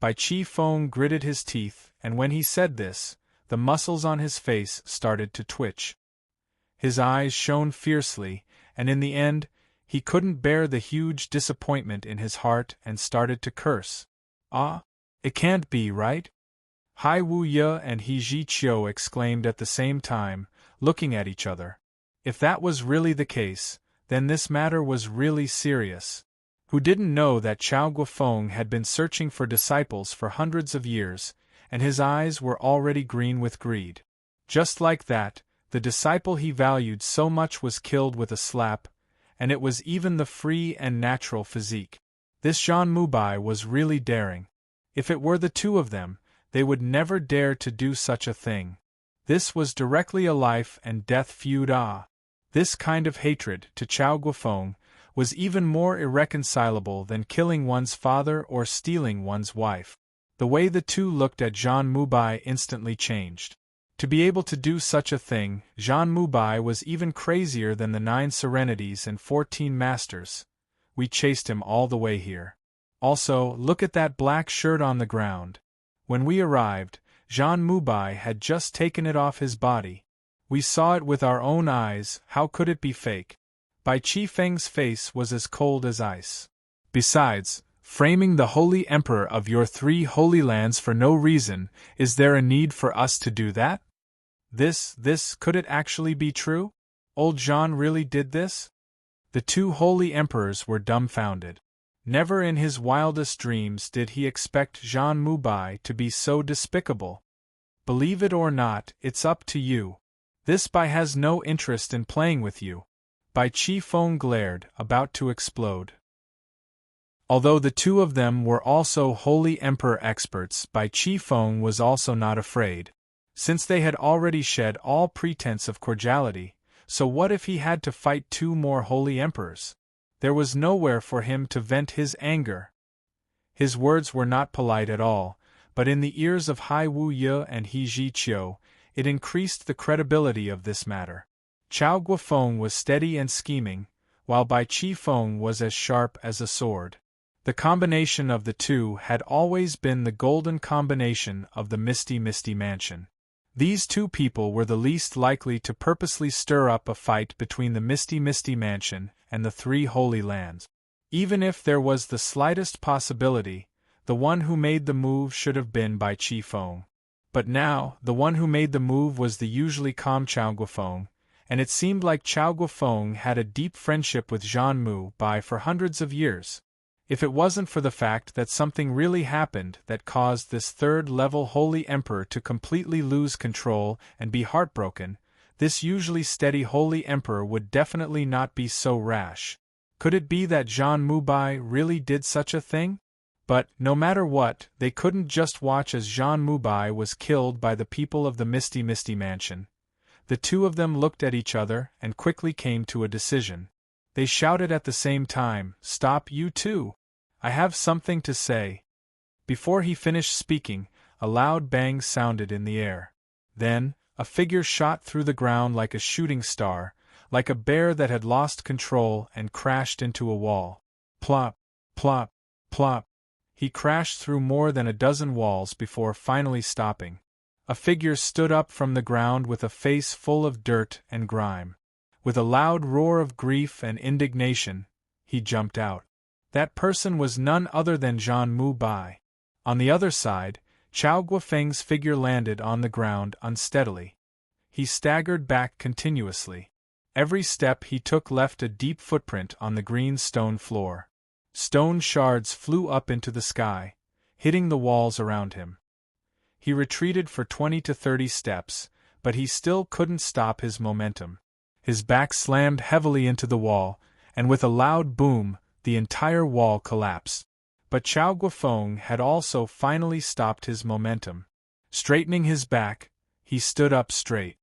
S1: Bai Qifeng gritted his teeth, and when he said this, the muscles on his face started to twitch. His eyes shone fiercely, and in the end, he couldn't bear the huge disappointment in his heart and started to curse. "Ah? It can't be, right?" Hai Wu Ye and He Jiqiu exclaimed at the same time, looking at each other. If that was really the case, then this matter was really serious. Who didn't know that Chao Guofeng had been searching for disciples for hundreds of years, and his eyes were already green with greed. Just like that, the disciple he valued so much was killed with a slap, and it was even the free and natural physique. This Jean Mubai was really daring. If it were the 2 of them, they would never dare to do such a thing. This was directly a life and death feud. This kind of hatred to Chao Guofeng was even more irreconcilable than killing one's father or stealing one's wife. The way the two looked at Jean Mubai instantly changed. To be able to do such a thing, Jean Mubai was even crazier than the 9 Serenities and 14 Masters. We chased him all the way here. Also, look at that black shirt on the ground. When we arrived, Jean Mubai had just taken it off his body. We saw it with our own eyes, how could it be fake? Bai Qifeng's face was as cold as ice. Besides, framing the Holy Emperor of your 3 Holy Lands for no reason, is there a need for us to do that? Could it actually be true? Old Jean really did this? The 2 Holy Emperors were dumbfounded. Never in his wildest dreams did he expect Jean Mubai to be so despicable. Believe it or not, it's up to you. This Bai has no interest in playing with you. Bai Qifeng glared, about to explode. Although the 2 of them were also Holy Emperor experts, Bai Qifeng was also not afraid. Since they had already shed all pretense of cordiality, so what if he had to fight 2 more Holy Emperors? There was nowhere for him to vent his anger. His words were not polite at all, but in the ears of Hai Wu Ye and He Jiqiu, it increased the credibility of this matter. Chao Guofeng was steady and scheming, while Bai Qifeng was as sharp as a sword. The combination of the 2 had always been the golden combination of the Misty Mansion. These 2 people were the least likely to purposely stir up a fight between the Misty Mansion and the 3 Holy Lands. Even if there was the slightest possibility, the one who made the move should have been Bai Qifeng. But now, the one who made the move was the usually calm Chao Guofeng, and it seemed like Chao Guofeng had a deep friendship with Jean Mubai for hundreds of years. If it wasn't for the fact that something really happened that caused this 3rd-level Holy Emperor to completely lose control and be heartbroken, this usually steady Holy Emperor would definitely not be so rash. Could it be that Jean Mubai really did such a thing? But, no matter what, they couldn't just watch as Jean Mubai was killed by the people of the Misty Mansion. The 2 of them looked at each other and quickly came to a decision. They shouted at the same time, "Stop, you 2! I have something to say." Before he finished speaking, a loud bang sounded in the air. Then, a figure shot through the ground like a shooting star, like a bear that had lost control and crashed into a wall. Plop! Plop, plop. He crashed through more than a dozen walls before finally stopping. A figure stood up from the ground with a face full of dirt and grime. With a loud roar of grief and indignation, he jumped out. That person was none other than Zhan Mu-bai. On the other side, Chao Guofeng's figure landed on the ground unsteadily. He staggered back continuously. Every step he took left a deep footprint on the green stone floor. Stone shards flew up into the sky, hitting the walls around him. He retreated for 20 to 30 steps, but he still couldn't stop his momentum. His back slammed heavily into the wall, and with a loud boom, the entire wall collapsed. But Chao Guofeng had also finally stopped his momentum. Straightening his back, he stood up straight.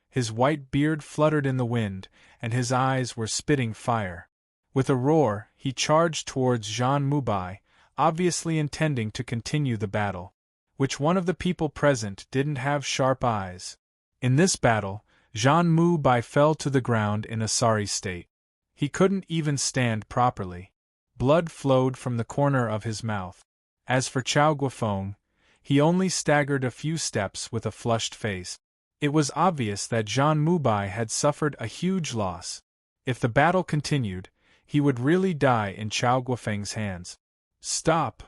S1: His white beard fluttered in the wind, and his eyes were spitting fire. With a roar, he charged towards Zhan Mu-bai, obviously intending to continue the battle. Which one of the people present didn't have sharp eyes? In this battle, Zhan Mu-bai fell to the ground in a sorry state. He couldn't even stand properly. Blood flowed from the corner of his mouth. As for Chao Guofeng, he only staggered a few steps with a flushed face. It was obvious that Zhan Mu-bai had suffered a huge loss. If the battle continued, he would really die in Chao Guofeng's hands. Stop!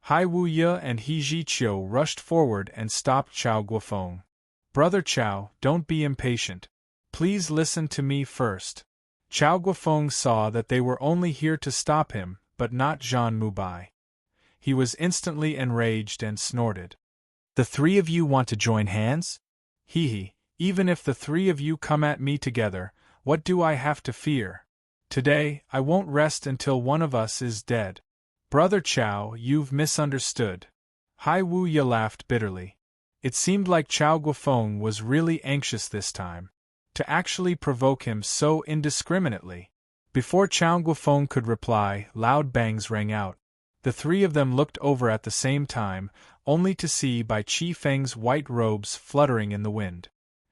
S1: Hai Wu-ye and He Ji-chiu rushed forward and stopped Chao Guofeng. Brother Chao, don't be impatient. Please listen to me first. Chao Guofeng saw that they were only here to stop him, but not Zhan Mu-bai. He was instantly enraged and snorted. The three of you want to join hands? Hee, even if the three of you come at me together, what do I have to fear? Today, I won't rest until one of us is dead. Brother Chao, you've misunderstood. Hai Wu-ye laughed bitterly. It seemed like Chao Guofeng was really anxious this time. To actually provoke him so indiscriminately. Before Chao Guofeng could reply, loud bangs rang out. The three of them looked over at the same time, only to see Bai Chi Feng's white robes fluttering in the wind.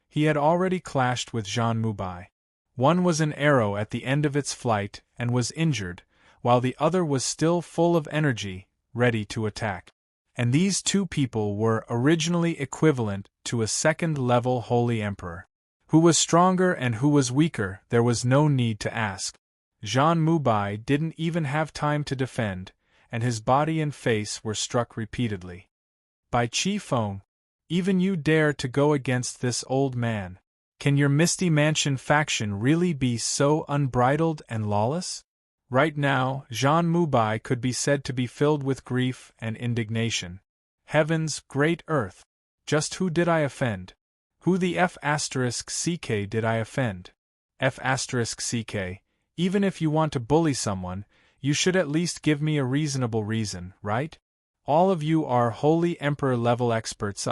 S1: He had already clashed with Zhan Mu-bai. One was an arrow at the end of its flight and was injured, while the other was still full of energy, ready to attack. And these two people were originally equivalent to a second-level Holy Emperor. Who was stronger and who was weaker, there was no need to ask. Zhan Mu-bai didn't even have time to defend, and his body and face were struck repeatedly. Bai Chi Feng, even you dare to go against this old man? Can your Misty Mansion faction really be so unbridled and lawless? Right now, Zhan Mu-bai could be said to be filled with grief and indignation. Heavens, great earth! Just who did I offend? Who the F***ck did I offend? F***ck, even if you want to bully someone, you should at least give me a reasonable reason, right? All of you are Holy Emperor-level experts.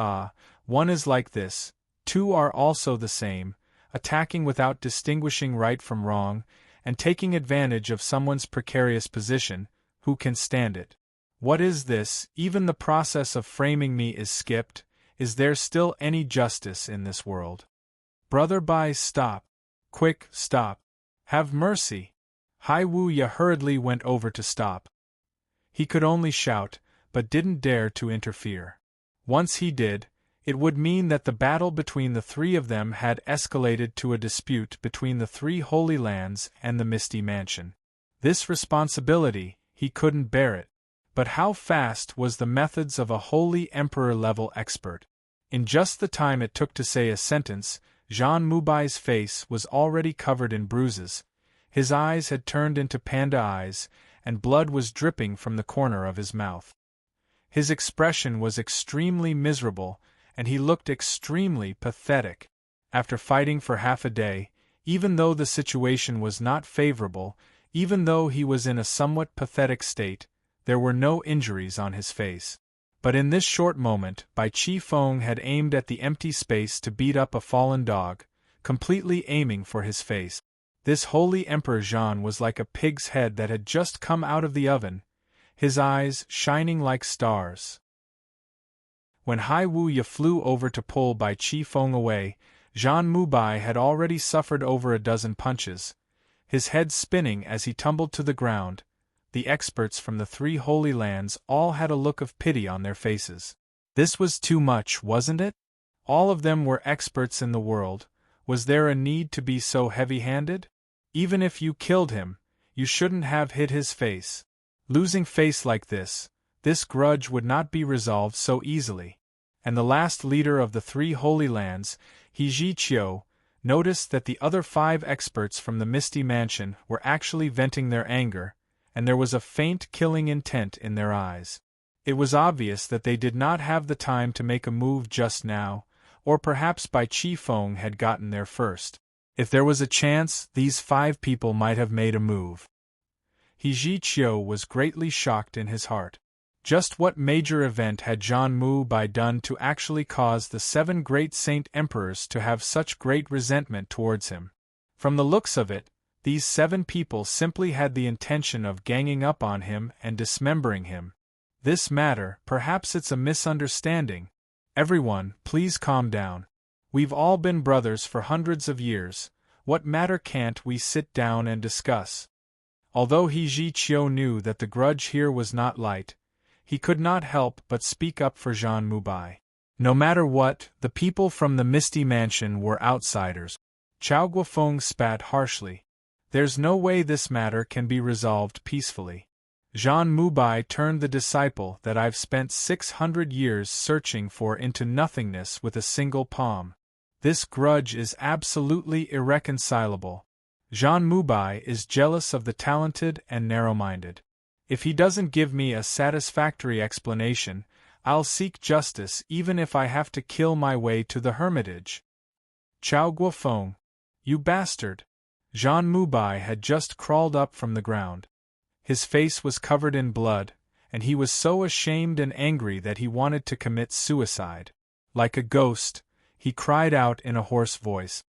S1: One is like this, two are also the same, attacking without distinguishing right from wrong, and taking advantage of someone's precarious position. Who can stand it? What is this? Even the process of framing me is skipped. Is there still any justice in this world? Brother Bai, stop. Quick, stop. Have mercy. Hai Wu-ye hurriedly went over to stop. He could only shout, but didn't dare to interfere. Once he did, it would mean that the battle between the three of them had escalated to a dispute between the three Holy Lands and the Misty Mansion. This responsibility, he couldn't bear it. But how fast was the methods of a Holy Emperor-level expert? In just the time it took to say a sentence, Zhan Mu-bai's face was already covered in bruises, his eyes had turned into panda eyes, and blood was dripping from the corner of his mouth. His expression was extremely miserable, and he looked extremely pathetic. After fighting for half a day, even though the situation was not favorable, even though he was in a somewhat pathetic state, there were no injuries on his face. But in this short moment, Bai Chi Feng had aimed at the empty space to beat up a fallen dog, completely aiming for his face. This Holy Emperor Zhan was like a pig's head that had just come out of the oven, his eyes shining like stars. When Hai Wu-ye flew over to pull Bai Chi Feng away, Zhan Mu-bai had already suffered over a dozen punches, his head spinning as he tumbled to the ground, the experts from the 3 Holy Lands all had a look of pity on their faces. This was too much, wasn't it? All of them were experts in the world. Was there a need to be so heavy-handed? Even if you killed him, you shouldn't have hit his face. Losing face like this grudge would not be resolved so easily. And the last leader of the 3 Holy Lands, He noticed that the other 5 experts from the Misty Mansion were actually venting their anger, and there was a faint killing intent in their eyes. It was obvious that they did not have the time to make a move just now, or perhaps Bai Chi Feng had gotten there first. If there was a chance, these 5 people might have made a move. He was greatly shocked in his heart. Just what major event had Zhan Mu Bai done to actually cause the 7 great saint emperors to have such great resentment towards him? From the looks of it, these 7 people simply had the intention of ganging up on him and dismembering him. This matter, perhaps it's a misunderstanding. Everyone, please calm down. We've all been brothers for hundreds of years. What matter can't we sit down and discuss? Although He knew that the grudge here was not light, he could not help but speak up for Zhan Mu Bai. No matter what, the people from the Misty Mansion were outsiders. Chao Guofeng spat harshly. There's no way this matter can be resolved peacefully. Zhan Mu Bai turned the disciple that I've spent 600 years searching for into nothingness with a single palm. This grudge is absolutely irreconcilable. Zhan Mu Bai is jealous of the talented and narrow-minded. If he doesn't give me a satisfactory explanation, I'll seek justice even if I have to kill my way to the hermitage. Chao Guofeng, you bastard! Zhan Mu Bai had just crawled up from the ground. His face was covered in blood, and he was so ashamed and angry that he wanted to commit suicide. Like a ghost, he cried out in a hoarse voice.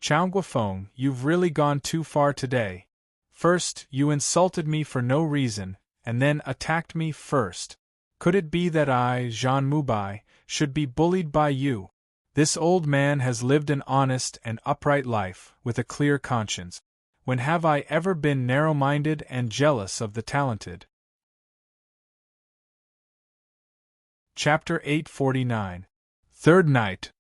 S1: Chao Guofeng, you've really gone too far today. First, you insulted me for no reason, and then attacked me first. Could it be that I, Zhan Mu Bai, should be bullied by you? This old man has lived an honest and upright life, with a clear conscience. When have I ever been narrow-minded and jealous of the talented? Chapter 849. Third Night.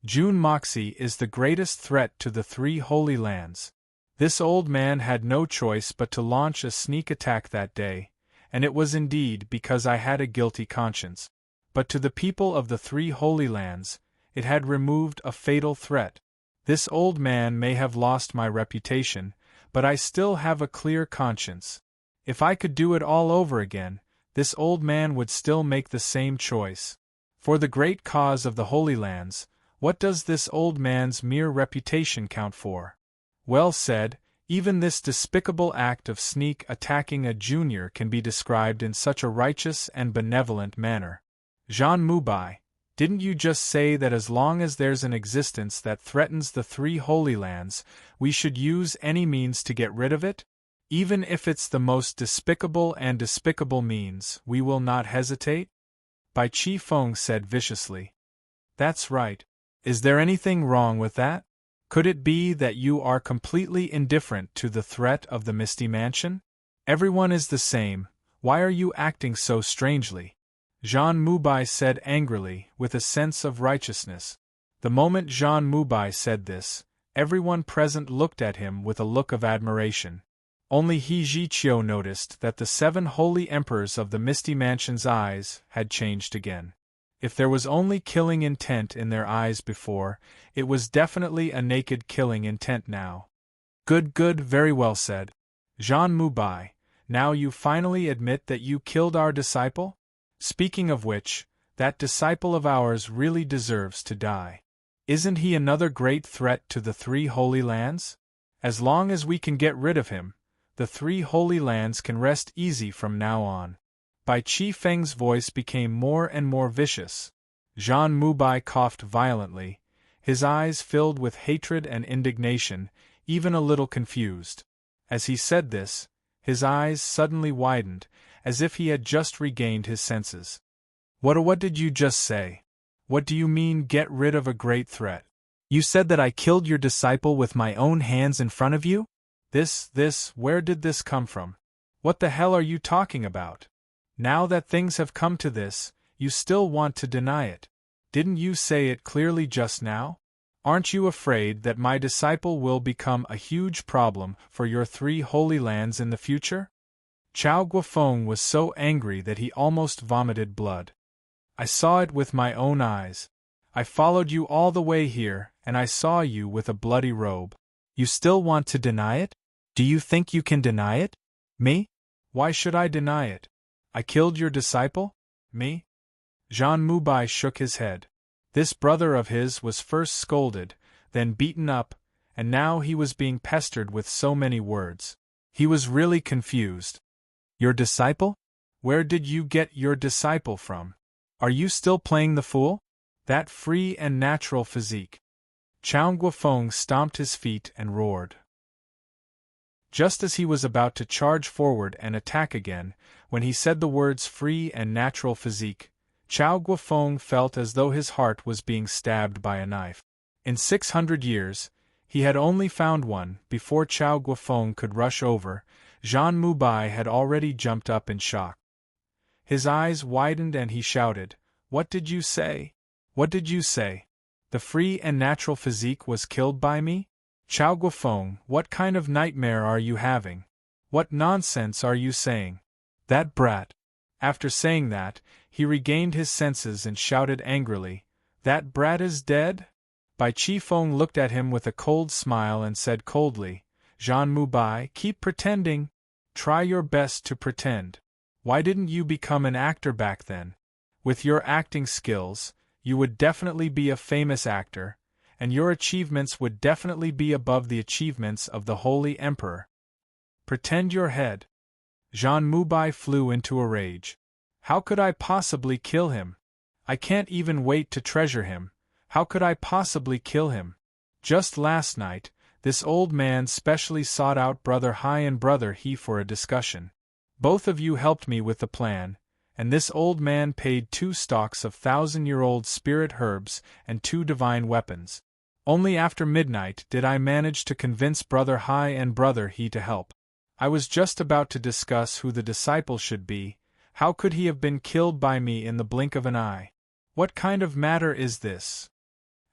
S1: Jun Moxie is the greatest threat to the 3 Holy Lands. This old man had no choice but to launch a sneak attack that day, and it was indeed because I had a guilty conscience. But to the people of the 3 Holy Lands, it had removed a fatal threat. This old man may have lost my reputation, but I still have a clear conscience. If I could do it all over again, this old man would still make the same choice. For the great cause of the Holy Lands, what does this old man's mere reputation count for? Well said, even this despicable act of sneak attacking a junior can be described in such a righteous and benevolent manner. Zhan Mu Bai, didn't you just say that as long as there's an existence that threatens the 3 Holy Lands, we should use any means to get rid of it? Even if it's the most despicable and despicable means, we will not hesitate? Bai Chi Feng said viciously. That's right. Is there anything wrong with that? Could it be that you are completely indifferent to the threat of the Misty Mansion? Everyone is the same, why are you acting so strangely? Zhan Mu Bai said angrily, with a sense of righteousness. The moment Zhan Mu Bai said this, everyone present looked at him with a look of admiration. Only He noticed that the 7 holy emperors of the Misty Mansion's eyes had changed again. If there was only killing intent in their eyes before, it was definitely a naked killing intent now. Good, very well said. Zhan Mu Bai, now you finally admit that you killed our disciple? Speaking of which, that disciple of ours really deserves to die. Isn't he another great threat to the 3 Holy Lands? As long as we can get rid of him, the 3 Holy Lands can rest easy from now on. Bai Chi Feng's voice became more and more vicious. Zhan Mu Bai coughed violently, his eyes filled with hatred and indignation, even a little confused. As he said this, his eyes suddenly widened, as if he had just regained his senses. What did you just say? What do you mean get rid of a great threat? You said that I killed your disciple with my own hands in front of you? Where did this come from? What the hell are you talking about? Now that things have come to this, you still want to deny it. Didn't you say it clearly just now? Aren't you afraid that my disciple will become a huge problem for your 3 holy lands in the future? Chao Guofeng was so angry that he almost vomited blood. I saw it with my own eyes. I followed you all the way here, and I saw you with a bloody robe. You still want to deny it? Do you think you can deny it? Me? Why should I deny it? I killed your disciple? Me? Zhan Mubai shook his head. This brother of his was first scolded, then beaten up, and now he was being pestered with so many words. He was really confused. Your disciple? Where did you get your disciple from? Are you still playing the fool? That free and natural physique. Chao Guofeng stomped his feet and roared. Just as he was about to charge forward and attack again, when he said the words free and natural physique, Chao Guofeng felt as though his heart was being stabbed by a knife. In 600 years, he had only found one. Before Chao Guofeng could rush over, Zhan Mubai had already jumped up in shock. His eyes widened and he shouted, "What did you say? What did you say? The free and natural physique was killed by me? Chao Guofeng, what kind of nightmare are you having? What nonsense are you saying? That brat!" After saying that, he regained his senses and shouted angrily, "That brat is dead?" Bai Qifeng looked at him with a cold smile and said coldly, "Zhan Mubai, keep pretending. Try your best to pretend. Why didn't you become an actor back then? With your acting skills, you would definitely be a famous actor, and your achievements would definitely be above the achievements of the Holy Emperor. Pretend your head." Zhan Mubai flew into a rage. "How could I possibly kill him? I can't even wait to treasure him. How could I possibly kill him? Just last night, this old man specially sought out Brother Hai and Brother He for a discussion. Both of you helped me with the plan, and this old man paid 2 stalks of 1,000-year-old spirit herbs and 2 divine weapons. Only after midnight did I manage to convince Brother Hai and Brother He to help. I was just about to discuss who the disciple should be. How could he have been killed by me in the blink of an eye? What kind of matter is this?"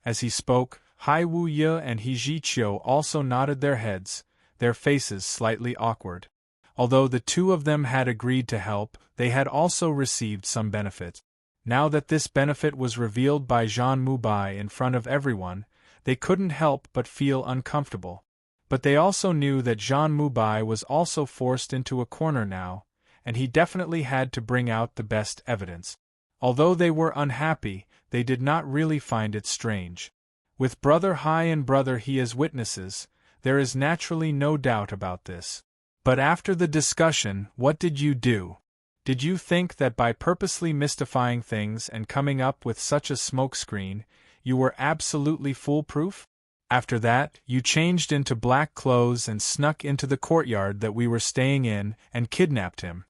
S1: As he spoke, Hai Wu Ye and He Zhiqiu also nodded their heads, their faces slightly awkward. Although the 2 of them had agreed to help, they had also received some benefit. Now that this benefit was revealed by Zhan Mubai in front of everyone, they couldn't help but feel uncomfortable. But they also knew that Zhan Mubai was also forced into a corner now, and he definitely had to bring out the best evidence. Although they were unhappy, they did not really find it strange. With Brother Hai and Brother He as witnesses, there is naturally no doubt about this. But after the discussion, what did you do? Did you think that by purposely mystifying things and coming up with such a smokescreen, you were absolutely foolproof? After that, you changed into black clothes and snuck into the courtyard that we were staying in and kidnapped him.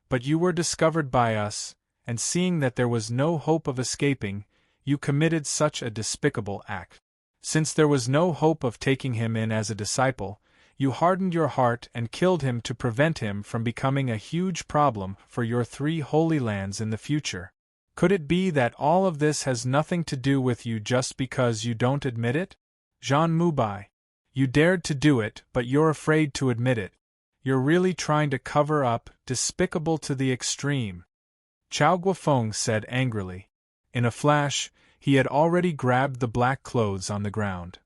S1: But you were discovered by us, and seeing that there was no hope of escaping, you committed such a despicable act. Since there was no hope of taking him in as a disciple, you hardened your heart and killed him to prevent him from becoming a huge problem for your 3 holy lands in the future. Could it be that all of this has nothing to do with you just because you don't admit it? Zhan Mubai, you dared to do it, but you're afraid to admit it. You're really trying to cover up, despicable to the extreme. Chao Guofeng said angrily. In a flash, he had already grabbed the black clothes on the ground.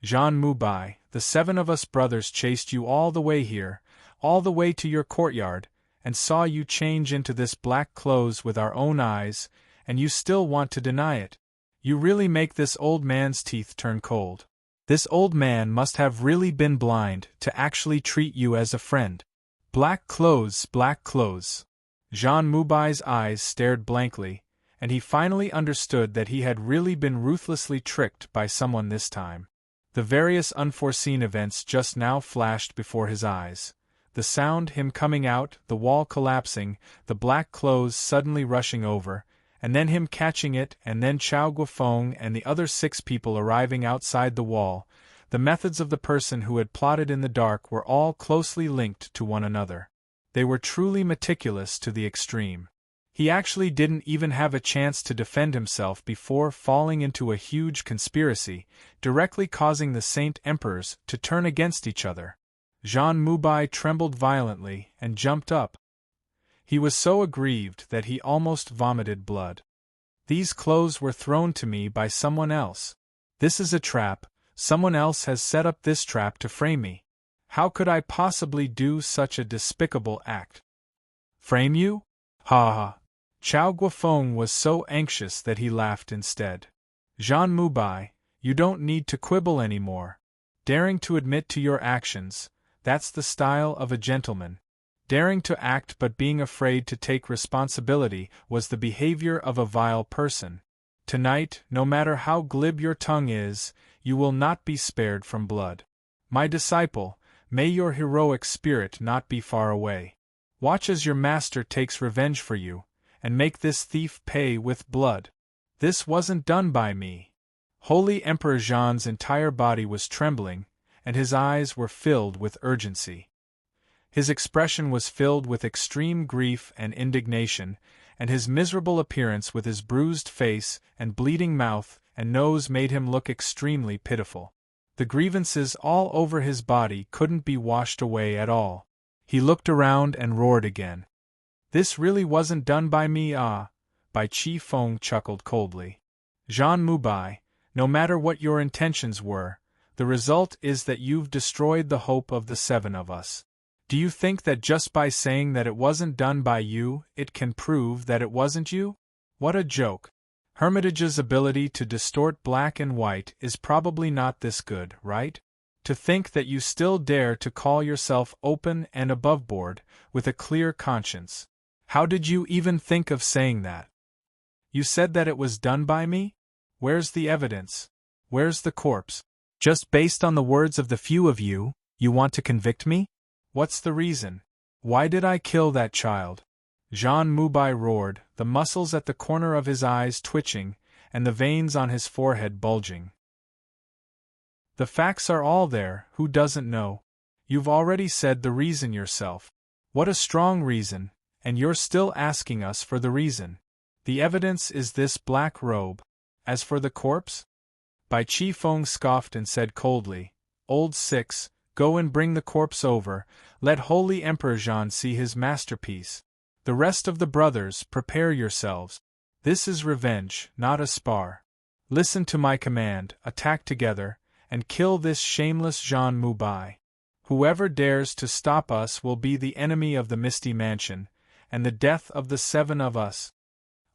S1: Zhan Mubai, the 7 of us brothers chased you all the way here, all the way to your courtyard, and saw you change into this black clothes with our own eyes, and you still want to deny it. You really make this old man's teeth turn cold. This old man must have really been blind to actually treat you as a friend. Black clothes, black clothes. Zhan Mubai's eyes stared blankly, and he finally understood that he had really been ruthlessly tricked by someone this time. The various unforeseen events just now flashed before his eyes. The sound, him coming out, the wall collapsing, the black clothes suddenly rushing over, and then him catching it, and then Chao Guofeng and the other 6 people arriving outside the wall. The methods of the person who had plotted in the dark were all closely linked to one another. They were truly meticulous to the extreme. He actually didn't even have a chance to defend himself before falling into a huge conspiracy, directly causing the Saint Emperors to turn against each other. Jean Moubai trembled violently and jumped up. He was so aggrieved that he almost vomited blood. These clothes were thrown to me by someone else. This is a trap. Someone else has set up this trap to frame me. How could I possibly do such a despicable act? Frame you? Ha ha. Chao Guofeng was so anxious that he laughed instead. Jean Moubai, you don't need to quibble anymore. Daring to admit to your actions, that's the style of a gentleman. Daring to act but being afraid to take responsibility was the behavior of a vile person. Tonight, no matter how glib your tongue is, you will not be spared from blood. My disciple, may your heroic spirit not be far away. Watch as your master takes revenge for you, and make this thief pay with blood. This wasn't done by me. Holy Emperor Jean's entire body was trembling, and his eyes were filled with urgency. His expression was filled with extreme grief and indignation, and his miserable appearance with his bruised face and bleeding mouth and nose made him look extremely pitiful. The grievances all over his body couldn't be washed away at all. He looked around and roared again. This really wasn't done by me, ah. Bai Chi Feng chuckled coldly. Jean Moubai, no matter what your intentions were, the result is that you've destroyed the hope of the seven of us. Do you think that just by saying that it wasn't done by you, it can prove that it wasn't you? What a joke. Hermitage's ability to distort black and white is probably not this good, right? To think that you still dare to call yourself open and aboveboard, with a clear conscience. How did you even think of saying that? You said that it was done by me? Where's the evidence? Where's the corpse? Just based on the words of the few of you, you want to convict me? What's the reason? Why did I kill that child? Jean Moubai roared, the muscles at the corner of his eyes twitching, and the veins on his forehead bulging. The facts are all there, who doesn't know? You've already said the reason yourself. What a strong reason, and you're still asking us for the reason. The evidence is this black robe. As for the corpse? Bai Chi Feng scoffed and said coldly, Old Six, go and bring the corpse over, let Holy Emperor Jean see his masterpiece. The rest of the brothers, prepare yourselves. This is revenge, not a spar. Listen to my command, attack together, and kill this shameless Jean Moubai. Whoever dares to stop us will be the enemy of the Misty Mansion, and the death of the seven of us.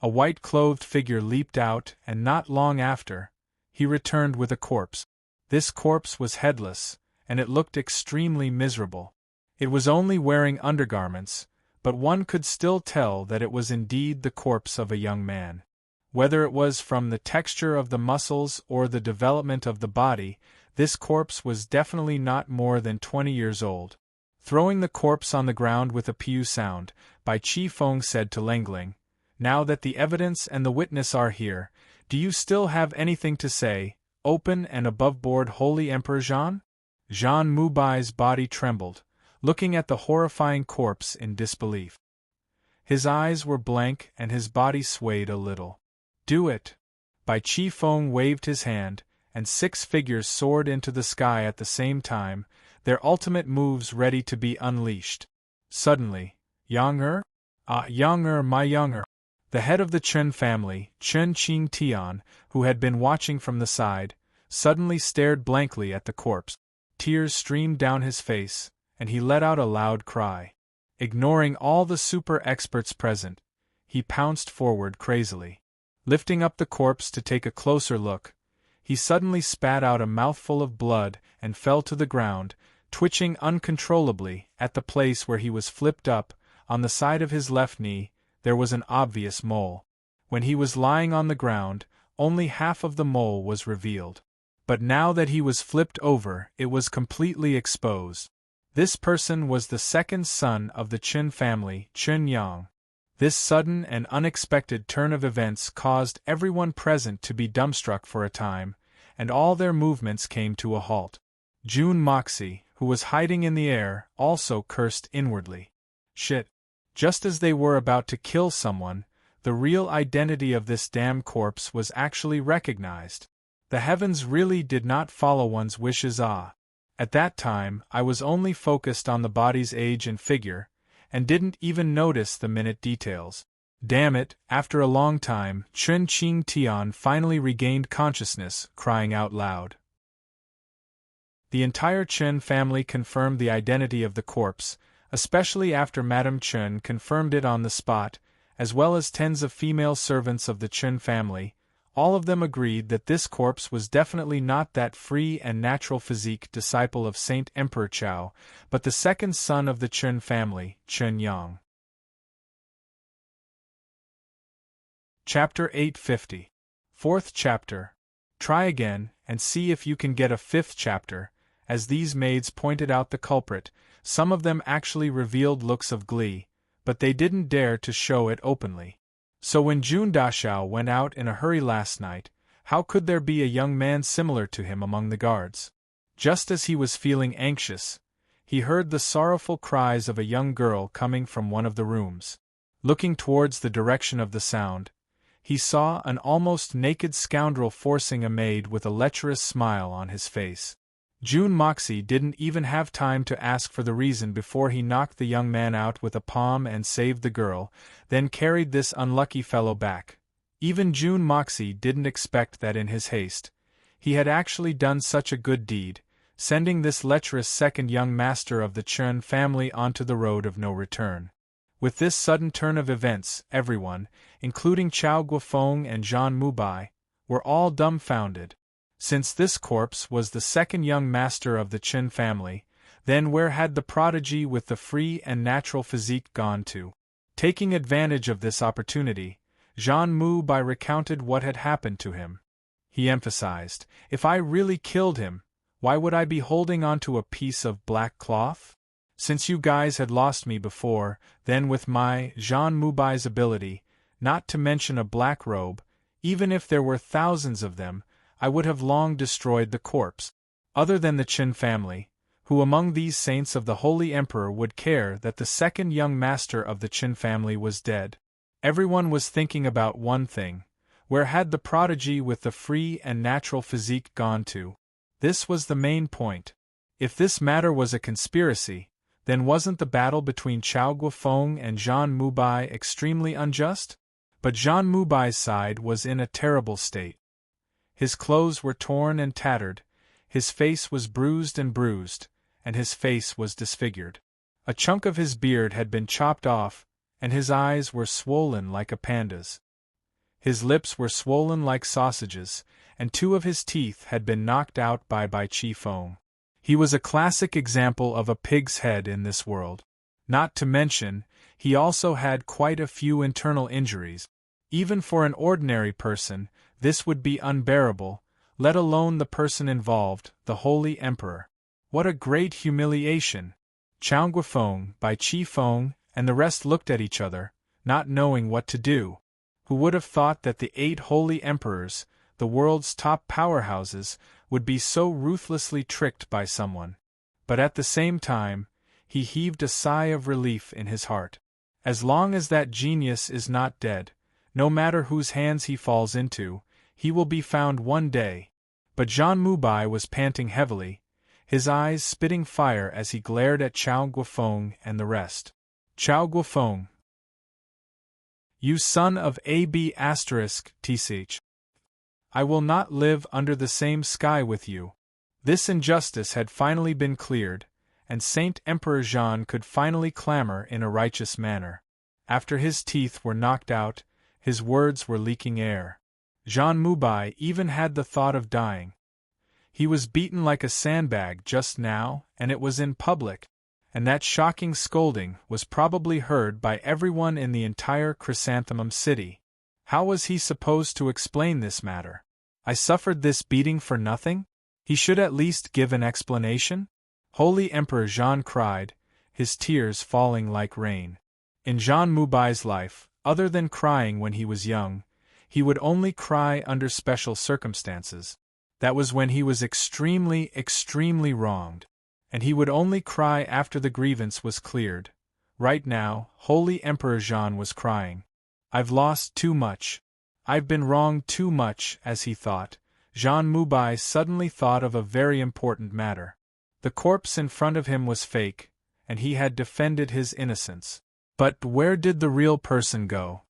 S1: A white-clothed figure leaped out, and not long after, he returned with a corpse. This corpse was headless, and it looked extremely miserable. It was only wearing undergarments, but one could still tell that it was indeed the corpse of a young man. Whether it was from the texture of the muscles or the development of the body, this corpse was definitely not more than 20 years old. Throwing the corpse on the ground with a pew sound, Bai Chi Feng said to Lengling, Now that the evidence and the witness are here, do you still have anything to say, open and above-board Holy Emperor Jean? Jean Moubai's body trembled, looking at the horrifying corpse in disbelief. His eyes were blank and his body swayed a little. Do it! Bai Chi Feng waved his hand, and 6 figures soared into the sky at the same time, their ultimate moves ready to be unleashed. Suddenly, Yang-er? Ah, Yang-er, my Yang-er! The head of the Chen family, Chen Qing Tian, who had been watching from the side, suddenly stared blankly at the corpse. Tears streamed down his face, and he let out a loud cry. Ignoring all the super-experts present, he pounced forward crazily. Lifting up the corpse to take a closer look, he suddenly spat out a mouthful of blood and fell to the ground, twitching uncontrollably. At the place where he was flipped up, on the side of his left knee, there was an obvious mole. When he was lying on the ground, only half of the mole was revealed. But now that he was flipped over, it was completely exposed. This person was the second son of the Qin family, Qin Yang. This sudden and unexpected turn of events caused everyone present to be dumbstruck for a time, and all their movements came to a halt. June Moxie, who was hiding in the air, also cursed inwardly. Shit. Just as they were about to kill someone, the real identity of this damn corpse was actually recognized. The heavens really did not follow one's wishes. At that time, I was only focused on the body's age and figure, and didn't even notice the minute details. Damn it, after a long time, Chen Qing Tian finally regained consciousness, crying out loud. The entire Chen family confirmed the identity of the corpse, especially after Madame Chen confirmed it on the spot, as well as tens of female servants of the Chen family. All of them agreed that this corpse was definitely not that free and natural physique disciple of Saint Emperor Chao, but the second son of the Chen family, Chen Yang. Chapter 850. Fourth chapter. Try again, and see if you can get a fifth chapter. As these maids pointed out the culprit, some of them actually revealed looks of glee, but they didn't dare to show it openly. So when Jun Dashao went out in a hurry last night, how could there be a young man similar to him among the guards? Just as he was feeling anxious, he heard the sorrowful cries of a young girl coming from one of the rooms. Looking towards the direction of the sound, he saw an almost naked scoundrel forcing a maid with a lecherous smile on his face. June Moxie didn't even have time to ask for the reason before he knocked the young man out with a palm and saved the girl, then carried this unlucky fellow back. Even June Moxie didn't expect that in his haste, he had actually done such a good deed, sending this lecherous second young master of the Chen family onto the road of no return. With this sudden turn of events, everyone, including Chao Guofeng and Zhan Mubai, were all dumbfounded. Since this corpse was the second young master of the Chen family, then where had the prodigy with the free and natural physique gone to? Taking advantage of this opportunity, Zhan Mubai recounted what had happened to him. He emphasized, "If I really killed him, why would I be holding onto a piece of black cloth? Since you guys had lost me before, then with my, Zhan Mubai's ability, not to mention a black robe, even if there were thousands of them, I would have long destroyed the corpse. Other than the Qin family, who among these saints of the Holy Emperor would care that the second young master of the Qin family was dead? Everyone was thinking about one thing: where had the prodigy with the free and natural physique gone to? This was the main point. If this matter was a conspiracy, then wasn't the battle between Chao Guofeng and Zhan Mubai extremely unjust? But Zhan Mubai's side was in a terrible state. His clothes were torn and tattered, his face was bruised, and his face was disfigured. A chunk of his beard had been chopped off, and his eyes were swollen like a panda's. His lips were swollen like sausages, and 2 of his teeth had been knocked out by Bai Chi Feng. He was a classic example of a pig's head in this world. Not to mention, he also had quite a few internal injuries. Even for an ordinary person, this would be unbearable, let alone the person involved, the Holy Emperor. What a great humiliation! Chao Guofeng, Bai Chi Feng, and the rest looked at each other, not knowing what to do. Who would have thought that the 8 holy emperors, the world's top powerhouses, would be so ruthlessly tricked by someone? But at the same time, he heaved a sigh of relief in his heart. As long as that genius is not dead, no matter whose hands he falls into, he will be found one day. But Zhan Mubai was panting heavily, his eyes spitting fire as he glared at Chao Guofeng and the rest. Chao Guofeng, you son of **tch. I will not live under the same sky with you. This injustice had finally been cleared, and Saint Emperor Zhan could finally clamor in a righteous manner. After his teeth were knocked out, his words were leaking air. Zhan Mubai even had the thought of dying. He was beaten like a sandbag just now, and it was in public, and that shocking scolding was probably heard by everyone in the entire Chrysanthemum City. How was he supposed to explain this matter? I suffered this beating for nothing? He should at least give an explanation? Holy Emperor Zhan cried, his tears falling like rain. In Zhan Mubai's life, other than crying when he was young, he would only cry under special circumstances. That was when he was extremely, extremely wronged. And he would only cry after the grievance was cleared. Right now, Holy Emperor Jean was crying. I've lost too much. I've been wronged too much, as he thought. Jean Moubai suddenly thought of a very important matter. The corpse in front of him was fake, and he had defended his innocence. But where did the real person go?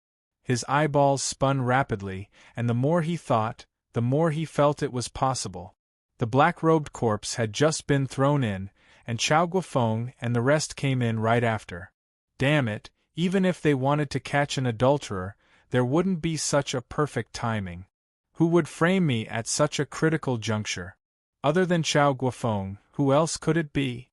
S1: His eyeballs spun rapidly, and the more he thought, the more he felt it was possible. The black-robed corpse had just been thrown in, and Chao Guofeng and the rest came in right after. Damn it, even if they wanted to catch an adulterer, there wouldn't be such a perfect timing. Who would frame me at such a critical juncture? Other than Chao Guofeng, who else could it be?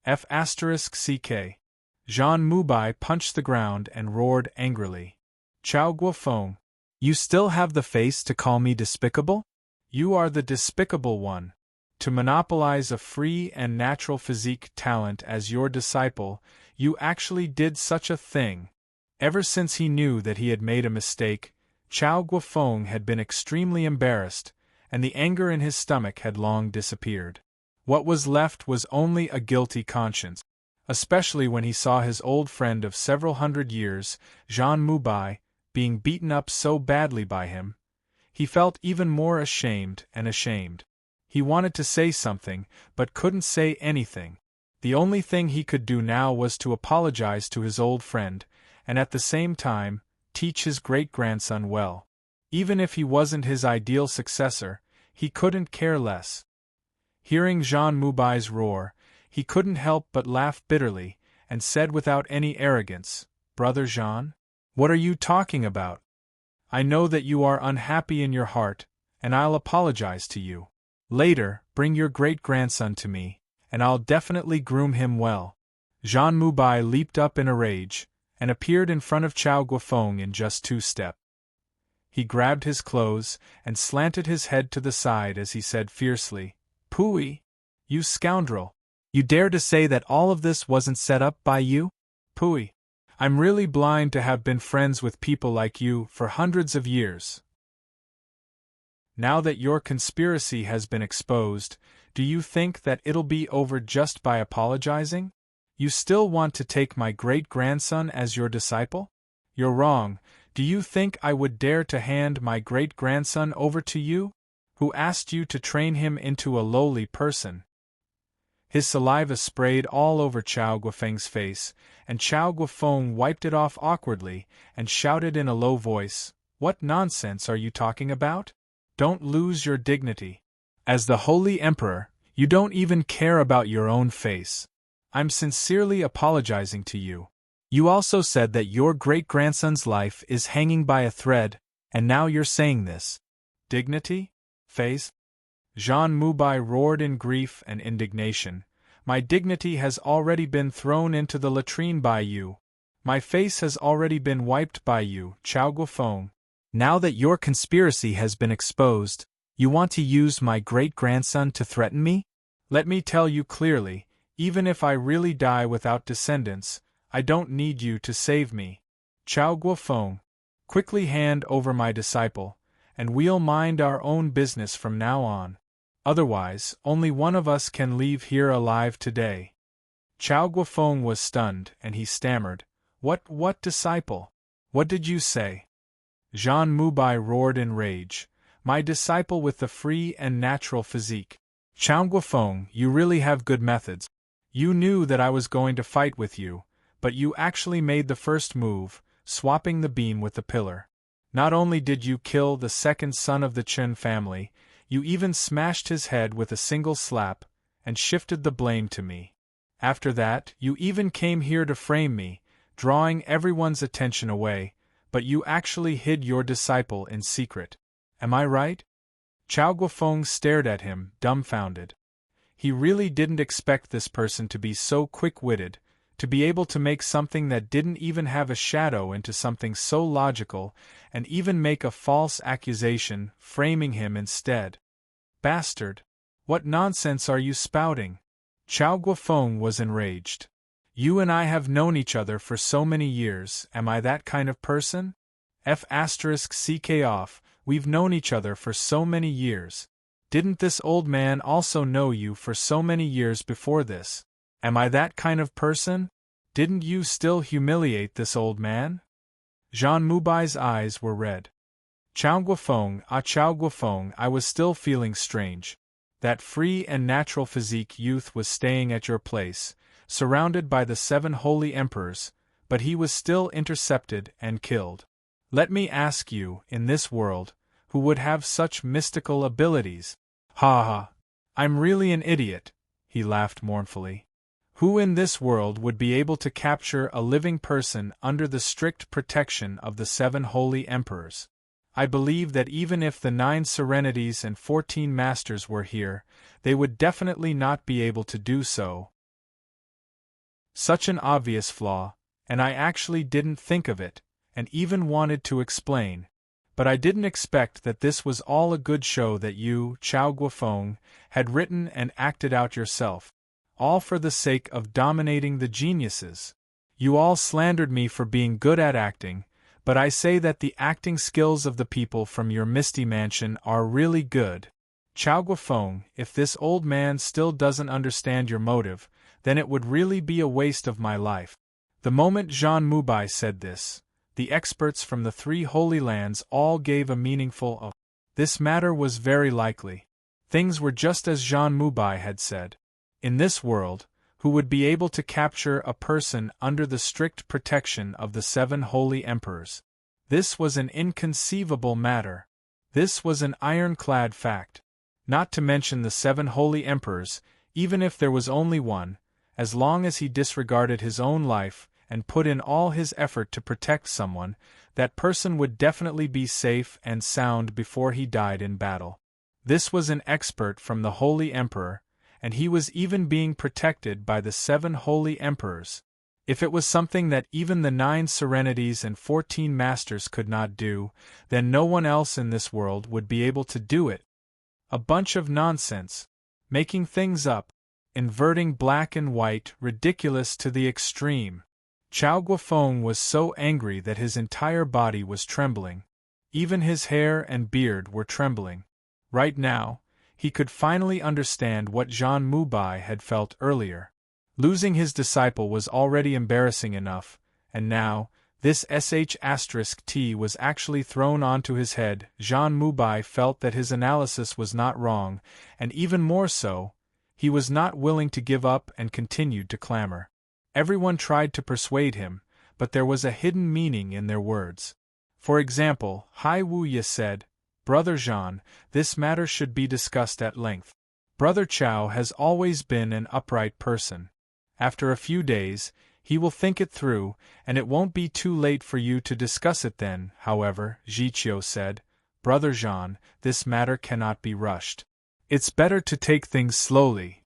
S1: F***ck. Jean Moubai punched the ground and roared angrily. Chao Guofeng, you still have the face to call me despicable? You are the despicable one. To monopolize a free and natural physique talent as your disciple, you actually did such a thing. Ever since he knew that he had made a mistake, Chao Guofeng had been extremely embarrassed, and the anger in his stomach had long disappeared. What was left was only a guilty conscience, especially when he saw his old friend of several hundred years, Jean Moubai, being beaten up so badly by him. He felt even more ashamed and ashamed. He wanted to say something, but couldn't say anything. The only thing he could do now was to apologize to his old friend, and at the same time, teach his great-grandson well. Even if he wasn't his ideal successor, he couldn't care less. Hearing Jean Moubai's roar, he couldn't help but laugh bitterly, and said without any arrogance, "Brother Jean? What are you talking about? I know that you are unhappy in your heart, and I'll apologize to you. Later, bring your great-grandson to me, and I'll definitely groom him well." Jean Moubai leaped up in a rage, and appeared in front of Chao Guofeng in just 2 steps. He grabbed his clothes, and slanted his head to the side as he said fiercely, "Pooey! You scoundrel! You dare to say that all of this wasn't set up by you? Pooey! I'm really blind to have been friends with people like you for hundreds of years. Now that your conspiracy has been exposed, do you think that it'll be over just by apologizing? You still want to take my great-grandson as your disciple? You're wrong. Do you think I would dare to hand my great-grandson over to you? Who asked you to train him into a lowly person?" His saliva sprayed all over Chao Guofeng's face, and Chao Guofeng wiped it off awkwardly, and shouted in a low voice, "What nonsense are you talking about? Don't lose your dignity. As the Holy Emperor, you don't even care about your own face. I'm sincerely apologizing to you. You also said that your great-grandson's life is hanging by a thread, and now you're saying this. Dignity? Face?" Jean Moubai roared in grief and indignation. "My dignity has already been thrown into the latrine by you. My face has already been wiped by you, Chao Guofeng. Now that your conspiracy has been exposed, you want to use my great-grandson to threaten me? Let me tell you clearly, even if I really die without descendants, I don't need you to save me. Chao Guofeng, quickly hand over my disciple, and we'll mind our own business from now on. Otherwise, only one of us can leave here alive today." Chao Guofeng was stunned, and he stammered, What disciple? What did you say?" Jean Moubai roared in rage, "My disciple with the free and natural physique. Chao Guofeng, you really have good methods. You knew that I was going to fight with you, but you actually made the first move, swapping the beam with the pillar. Not only did you kill the second son of the Chen family, you even smashed his head with a single slap, and shifted the blame to me. After that, you even came here to frame me, drawing everyone's attention away, but you actually hid your disciple in secret. Am I right?" Chao Guofeng stared at him, dumbfounded. He really didn't expect this person to be so quick-witted, to be able to make something that didn't even have a shadow into something so logical, and even make a false accusation, framing him instead. "Bastard! What nonsense are you spouting?" Chao Guofeng was enraged. "You and I have known each other for so many years, am I that kind of person? F***ck off, we've known each other for so many years. Didn't this old man also know you for so many years before this? Am I that kind of person? Didn't you still humiliate this old man? Jean Mubai's eyes were red. Chao Guofeng, I was still feeling strange. That free and natural physique youth was staying at your place, surrounded by the 7 holy emperors, but he was still intercepted and killed. Let me ask you, in this world, who would have such mystical abilities? Ha ha! I'm really an idiot, he laughed mournfully. Who in this world would be able to capture a living person under the strict protection of the 7 holy emperors? I believe that even if the 9 serenities and 14 masters were here, they would definitely not be able to do so. Such an obvious flaw, and I actually didn't think of it, and even wanted to explain. But I didn't expect that this was all a good show that you, Chao Guofeng, had written and acted out yourself, all for the sake of dominating the geniuses. You all slandered me for being good at acting, but I say that the acting skills of the people from your Misty Mansion are really good. Chao Guofeng, if this old man still doesn't understand your motive, then it would really be a waste of my life. The moment Jean Mubai said this, the experts from the 3 Holy Lands all gave a meaningful "oh." This matter was very likely. Things were just as Jean Mubai had said. In this world, who would be able to capture a person under the strict protection of the 7 holy emperors? This was an inconceivable matter. This was an ironclad fact. Not to mention the 7 holy emperors, even if there was only one, as long as he disregarded his own life and put in all his effort to protect someone, that person would definitely be safe and sound before he died in battle. This was an expert from the Holy Emperor, and he was even being protected by the 7 holy emperors. If it was something that even the 9 serenities and 14 masters could not do, then no one else in this world would be able to do it. A bunch of nonsense. Making things up. Inverting black and white, ridiculous to the extreme. Chao Guofeng was so angry that his entire body was trembling. Even his hair and beard were trembling. Right now, he could finally understand what Jean Mubai had felt earlier. Losing his disciple was already embarrassing enough, and now, this sh*t was actually thrown onto his head. Jean Mubai felt that his analysis was not wrong, and even more so, he was not willing to give up and continued to clamor. Everyone tried to persuade him, but there was a hidden meaning in their words. For example, Hai Wuye said, "Brother Jean, this matter should be discussed at length. Brother Chao has always been an upright person. After a few days, he will think it through, and it won't be too late for you to discuss it then." However, Jiqiu said, "Brother Jean, this matter cannot be rushed. It's better to take things slowly."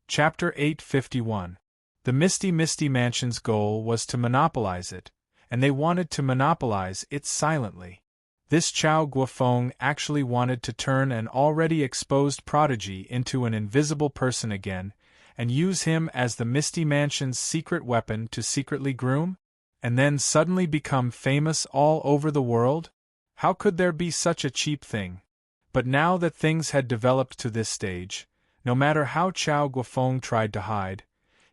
S1: Chapter 851. The Misty Mansion's goal was to monopolize it, and they wanted to monopolize it silently. This Chao Guofeng actually wanted to turn an already exposed prodigy into an invisible person again, and use him as the Misty Mansion's secret weapon to secretly groom, and then suddenly become famous all over the world? How could there be such a cheap thing? But now that things had developed to this stage, no matter how Chao Guofeng tried to hide,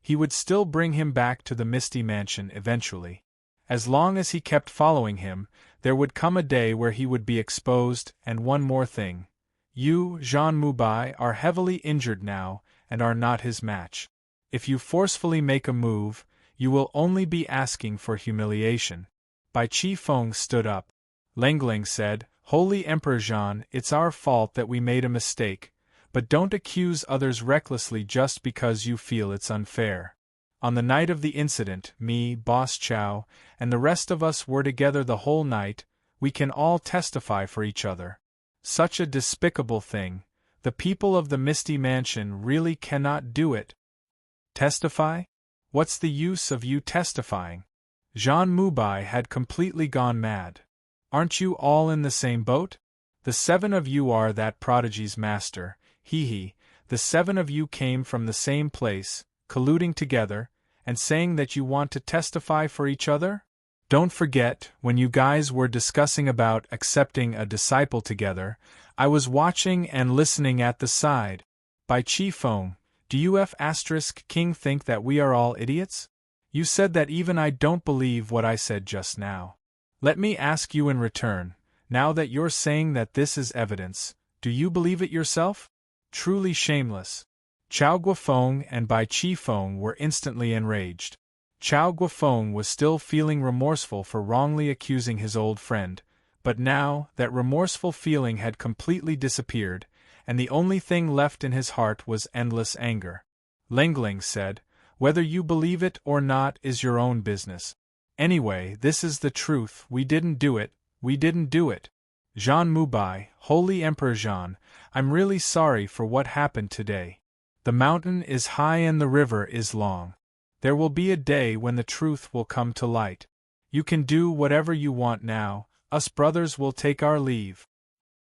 S1: he would still bring him back to the Misty Mansion eventually. As long as he kept following him, there would come a day where he would be exposed. And one more thing. You, Jean Mubai, are heavily injured now, and are not his match. If you forcefully make a move, you will only be asking for humiliation. Bai Qifeng stood up. Lengling said, "Holy Emperor Jean, it's our fault that we made a mistake, but don't accuse others recklessly just because you feel it's unfair. On the night of the incident, me, Boss Chao, and the rest of us were together the whole night. We can all testify for each other. Such a despicable thing. The people of the Misty Mansion really cannot do it." Testify? What's the use of you testifying? Jean Mubai had completely gone mad. Aren't you all in the same boat? The 7 of you are that prodigy's master, he. The 7 of you came from the same place, colluding together, and saying that you want to testify for each other? Don't forget, when you guys were discussing about accepting a disciple together, I was watching and listening at the side. By Chi Feng, do you King think that we are all idiots? You said that even I don't believe what I said just now. Let me ask you in return, now that you're saying that this is evidence, do you believe it yourself? Truly shameless. Chao Guofeng and Bai Chi Feng were instantly enraged. Chao Guofeng was still feeling remorseful for wrongly accusing his old friend, but now that remorseful feeling had completely disappeared, and the only thing left in his heart was endless anger. Lengling said, "Whether you believe it or not is your own business. Anyway, this is the truth, we didn't do it. Jean Mubai, Holy Emperor Jean, I'm really sorry for what happened today. The mountain is high and the river is long. There will be a day when the truth will come to light. You can do whatever you want now, us brothers will take our leave.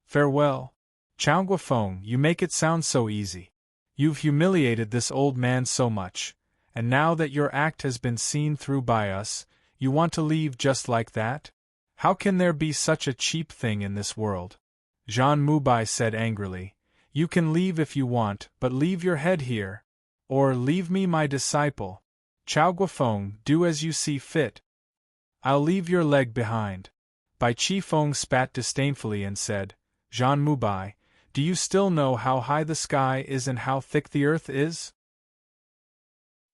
S1: Farewell." Chao Guofeng, you make it sound so easy. You've humiliated this old man so much, and now that your act has been seen through by us, you want to leave just like that? How can there be such a cheap thing in this world? Jean Mubai said angrily, "You can leave if you want, but leave your head here. Or leave me my disciple. Chao Guofeng, do as you see fit." "I'll leave your leg behind." Bai Chi Feng spat disdainfully and said, "Jean Mubai, do you still know how high the sky is and how thick the earth is?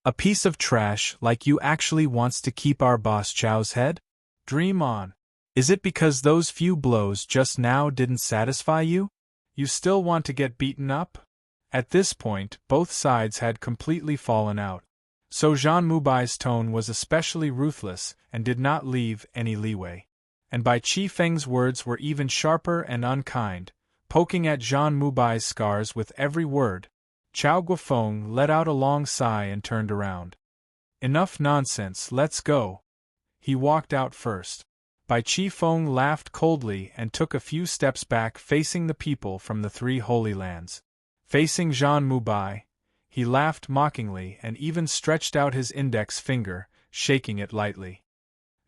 S1: A piece of trash like you actually wants to keep our boss Chao's head? Dream on. Is it because those few blows just now didn't satisfy you? You still want to get beaten up?" At this point, both sides had completely fallen out. So Jean Mubai's tone was especially ruthless and did not leave any leeway. And Bai Chi Feng's words were even sharper and unkind, poking at Jean Mubai's scars with every word. Chao Guofeng let out a long sigh and turned around. "Enough nonsense, let's go." He walked out first. Bai Chi Feng laughed coldly and took a few steps back, facing the people from the three holy lands. Facing Jean Mubai, he laughed mockingly and even stretched out his index finger, shaking it lightly.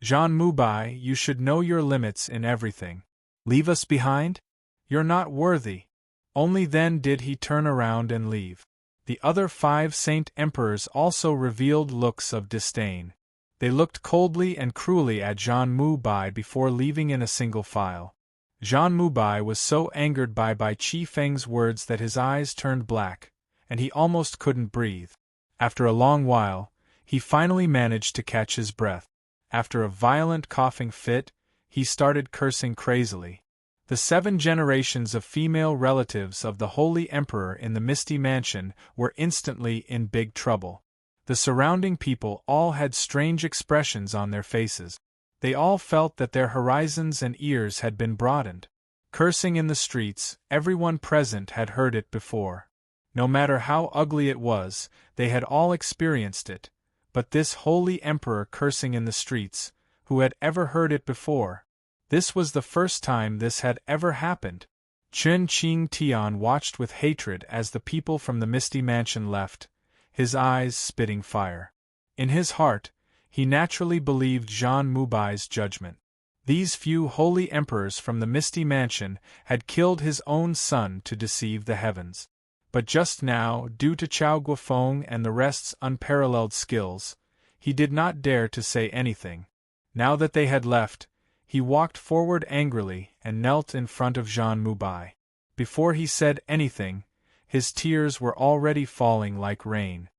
S1: "Jean Mubai, you should know your limits in everything. Leave us behind? You're not worthy." Only then did he turn around and leave. The other 5 Saint Emperors also revealed looks of disdain. They looked coldly and cruelly at Jean Mubai before leaving in a single file. Jean Mubai was so angered by Bai Chi Feng's words that his eyes turned black, and he almost couldn't breathe. After a long while, he finally managed to catch his breath. After a violent coughing fit, he started cursing crazily. The 7 generations of female relatives of the Holy Emperor in the Misty Mansion were instantly in big trouble. The surrounding people all had strange expressions on their faces. They all felt that their horizons and ears had been broadened. Cursing in the streets, everyone present had heard it before. No matter how ugly it was, they had all experienced it. But this Holy Emperor cursing in the streets, who had ever heard it before? This was the first time this had ever happened. Chen Qing Tian watched with hatred as the people from the Misty Mansion left, his eyes spitting fire. In his heart, he naturally believed Jean Mubai's judgment. These few holy emperors from the Misty Mansion had killed his own son to deceive the heavens. But just now, due to Chao Guofeng and the rest's unparalleled skills, he did not dare to say anything. Now that they had left, he walked forward angrily and knelt in front of Jean Mubai. Before he said anything, his tears were already falling like rain.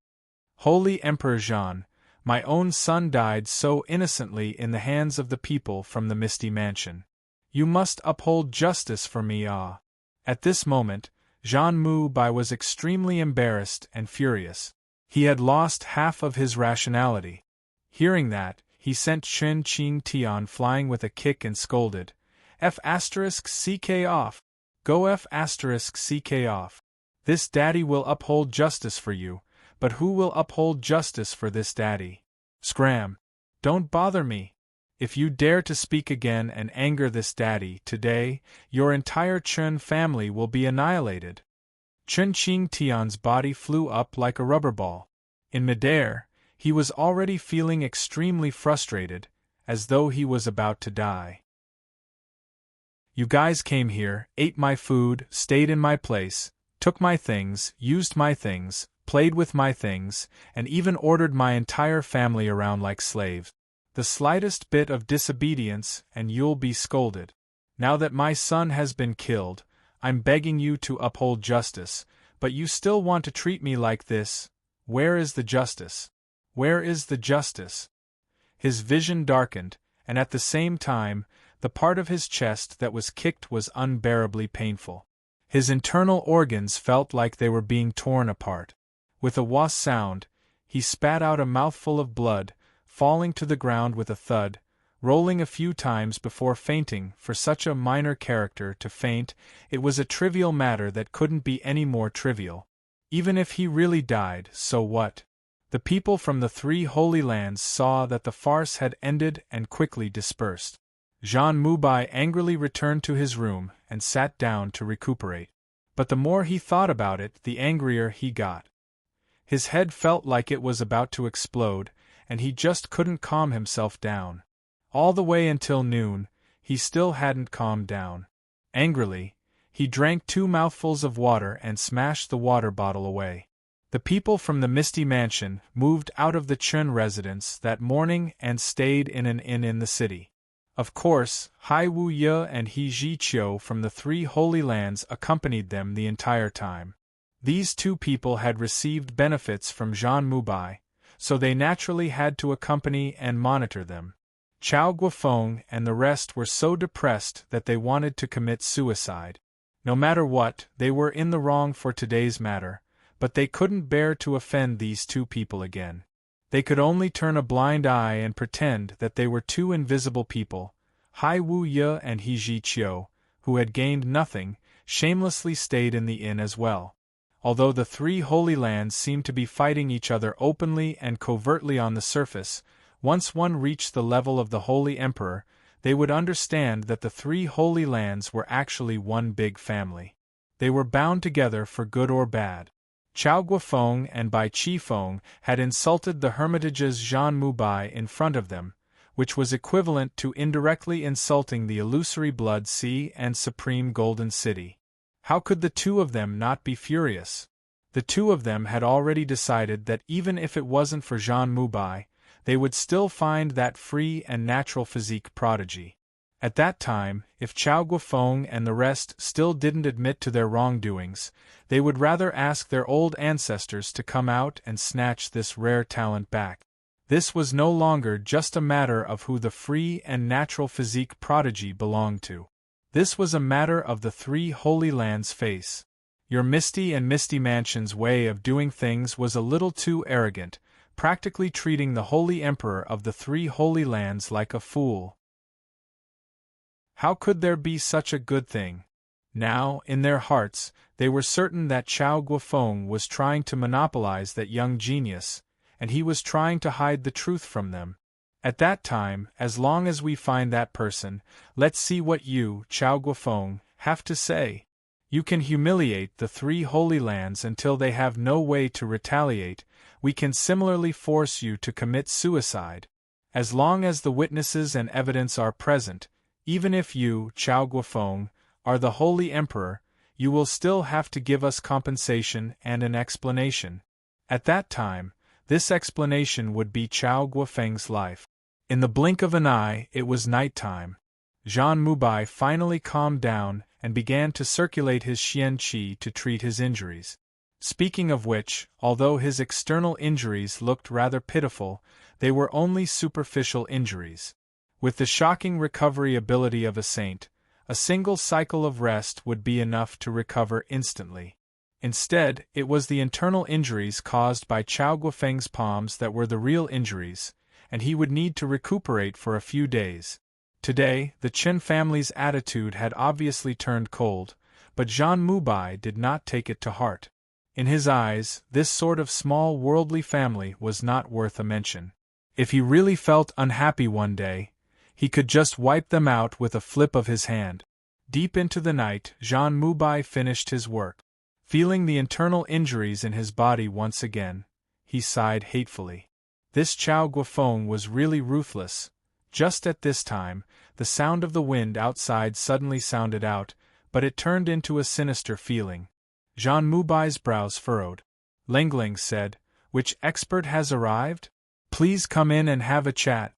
S1: "Holy Emperor Jean, my own son died so innocently in the hands of the people from the Misty Mansion. You must uphold justice for me, ah." At this moment, Jean Mubai was extremely embarrassed and furious. He had lost half of his rationality. Hearing that, he sent Chen Qing Tian flying with a kick and scolded, "F***ck off! Go F***ck off! This daddy will uphold justice for you, but who will uphold justice for this daddy? Scram! Don't bother me! If you dare to speak again and anger this daddy today, your entire Chen family will be annihilated." Chen Qing Tian's body flew up like a rubber ball. In midair, he was already feeling extremely frustrated, as though he was about to die. You guys came here, ate my food, stayed in my place, took my things, used my things, played with my things, and even ordered my entire family around like slaves. The slightest bit of disobedience and you'll be scolded. Now that my son has been killed, I'm begging you to uphold justice, but you still want to treat me like this. Where is the justice? Where is the justice? His vision darkened, and at the same time, the part of his chest that was kicked was unbearably painful. His internal organs felt like they were being torn apart. With a whoosh sound, he spat out a mouthful of blood, falling to the ground with a thud, rolling a few times before fainting. For such a minor character to faint, it was a trivial matter that couldn't be any more trivial. Even if he really died, so what? The people from the 3 Holy Lands saw that the farce had ended and quickly dispersed. Jean Mubai angrily returned to his room and sat down to recuperate. But the more he thought about it, the angrier he got. His head felt like it was about to explode, and he just couldn't calm himself down. All the way until noon, he still hadn't calmed down. Angrily, he drank 2 mouthfuls of water and smashed the water bottle away. The people from the Misty Mansion moved out of the Chun residence that morning and stayed in an inn in the city. Of course, Hai Wu Ye and He Ji Qiu from the 3 Holy Lands accompanied them the entire time. These 2 people had received benefits from Jean Mubai, so they naturally had to accompany and monitor them. Chao Guofeng and the rest were so depressed that they wanted to commit suicide. No matter what, they were in the wrong for today's matter, but they couldn't bear to offend these 2 people again. They could only turn a blind eye and pretend that they were 2 invisible people. Hai Wu Ye and He Ji Qiu, who had gained nothing, shamelessly stayed in the inn as well. Although the 3 Holy Lands seemed to be fighting each other openly and covertly on the surface, once one reached the level of the Holy Emperor, they would understand that the 3 Holy Lands were actually one big family. They were bound together for good or bad. Chao Guofeng and Bai Qifeng had insulted the Hermitage's Jean Mubai in front of them, which was equivalent to indirectly insulting the illusory Blood Sea and Supreme Golden City. How could the 2 of them not be furious? The 2 of them had already decided that even if it wasn't for Jean Mubai, they would still find that free and natural physique prodigy. At that time, if Chao Guofeng and the rest still didn't admit to their wrongdoings, they would rather ask their old ancestors to come out and snatch this rare talent back. This was no longer just a matter of who the free and natural physique prodigy belonged to. This was a matter of the 3 Holy Lands' face. Your Misty and Misty Mansion's way of doing things was a little too arrogant, practically treating the Holy Emperor of the 3 Holy Lands like a fool. How could there be such a good thing? Now, in their hearts, they were certain that Chao Guofeng was trying to monopolize that young genius, and he was trying to hide the truth from them. At that time, as long as we find that person, let's see what you, Chao Guofeng, have to say. You can humiliate the 3 Holy Lands until they have no way to retaliate. We can similarly force you to commit suicide. As long as the witnesses and evidence are present, even if you, Chao Guofeng, are the Holy Emperor, you will still have to give us compensation and an explanation. At that time, this explanation would be Chao Guofeng's life. In the blink of an eye, it was night time. Jean Mubai finally calmed down and began to circulate his Xian Qi to treat his injuries. Speaking of which, although his external injuries looked rather pitiful, they were only superficial injuries. With the shocking recovery ability of a saint, a single cycle of rest would be enough to recover instantly. Instead, it was the internal injuries caused by Chao Guofeng's palms that were the real injuries, and he would need to recuperate for a few days. Today, the Chen family's attitude had obviously turned cold, but Jean Mubai did not take it to heart. In his eyes, this sort of small worldly family was not worth a mention. If he really felt unhappy one day, he could just wipe them out with a flip of his hand. Deep into the night, Jean Mubai finished his work. Feeling the internal injuries in his body once again, he sighed hatefully. This Chao Guofeng was really ruthless. Just at this time, the sound of the wind outside suddenly sounded out, but it turned into a sinister feeling. Jean Moubai's brows furrowed. Lengling said, "Which expert has arrived? Please come in and have a chat."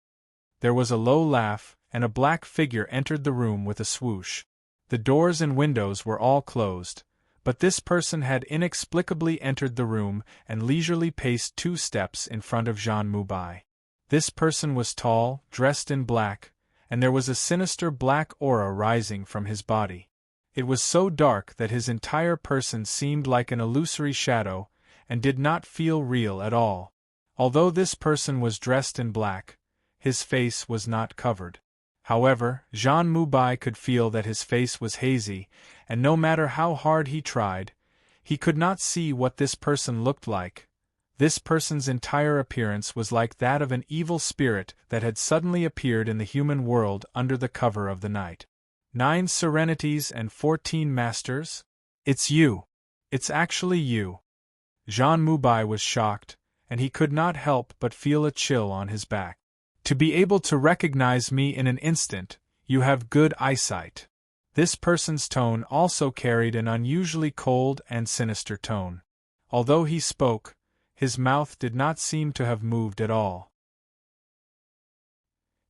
S1: There was a low laugh, and a black figure entered the room with a swoosh. The doors and windows were all closed, but this person had inexplicably entered the room and leisurely paced 2 steps in front of Jean Moubai. This person was tall, dressed in black, and there was a sinister black aura rising from his body. It was so dark that his entire person seemed like an illusory shadow, and did not feel real at all. Although this person was dressed in black, his face was not covered. However, Jean Moubai could feel that his face was hazy, and no matter how hard he tried, he could not see what this person looked like. This person's entire appearance was like that of an evil spirit that had suddenly appeared in the human world under the cover of the night. 9 serenities and 14 masters? It's you. It's actually you. Jean Moubai was shocked, and he could not help but feel a chill on his back. To be able to recognize me in an instant, you have good eyesight. This person's tone also carried an unusually cold and sinister tone. Although he spoke, his mouth did not seem to have moved at all.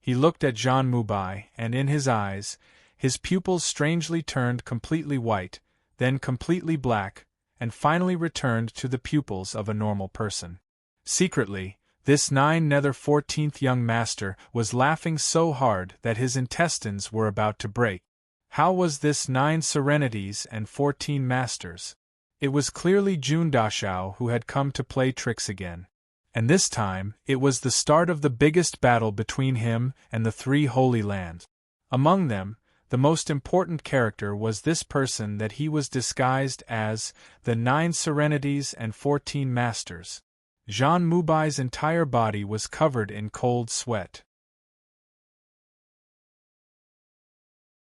S1: He looked at Jean Moubai, and in his eyes, his pupils strangely turned completely white, then completely black, and finally returned to the pupils of a normal person. Secretly, this 9 nether 14th young master was laughing so hard that his intestines were about to break. How was this 9 serenities and 14 masters? It was clearly Jun Dashao who had come to play tricks again. And this time, it was the start of the biggest battle between him and the 3 Holy Lands. Among them, the most important character was this person that he was disguised as the 9 serenities and 14 masters. Jean Moubai's entire body was covered in cold sweat.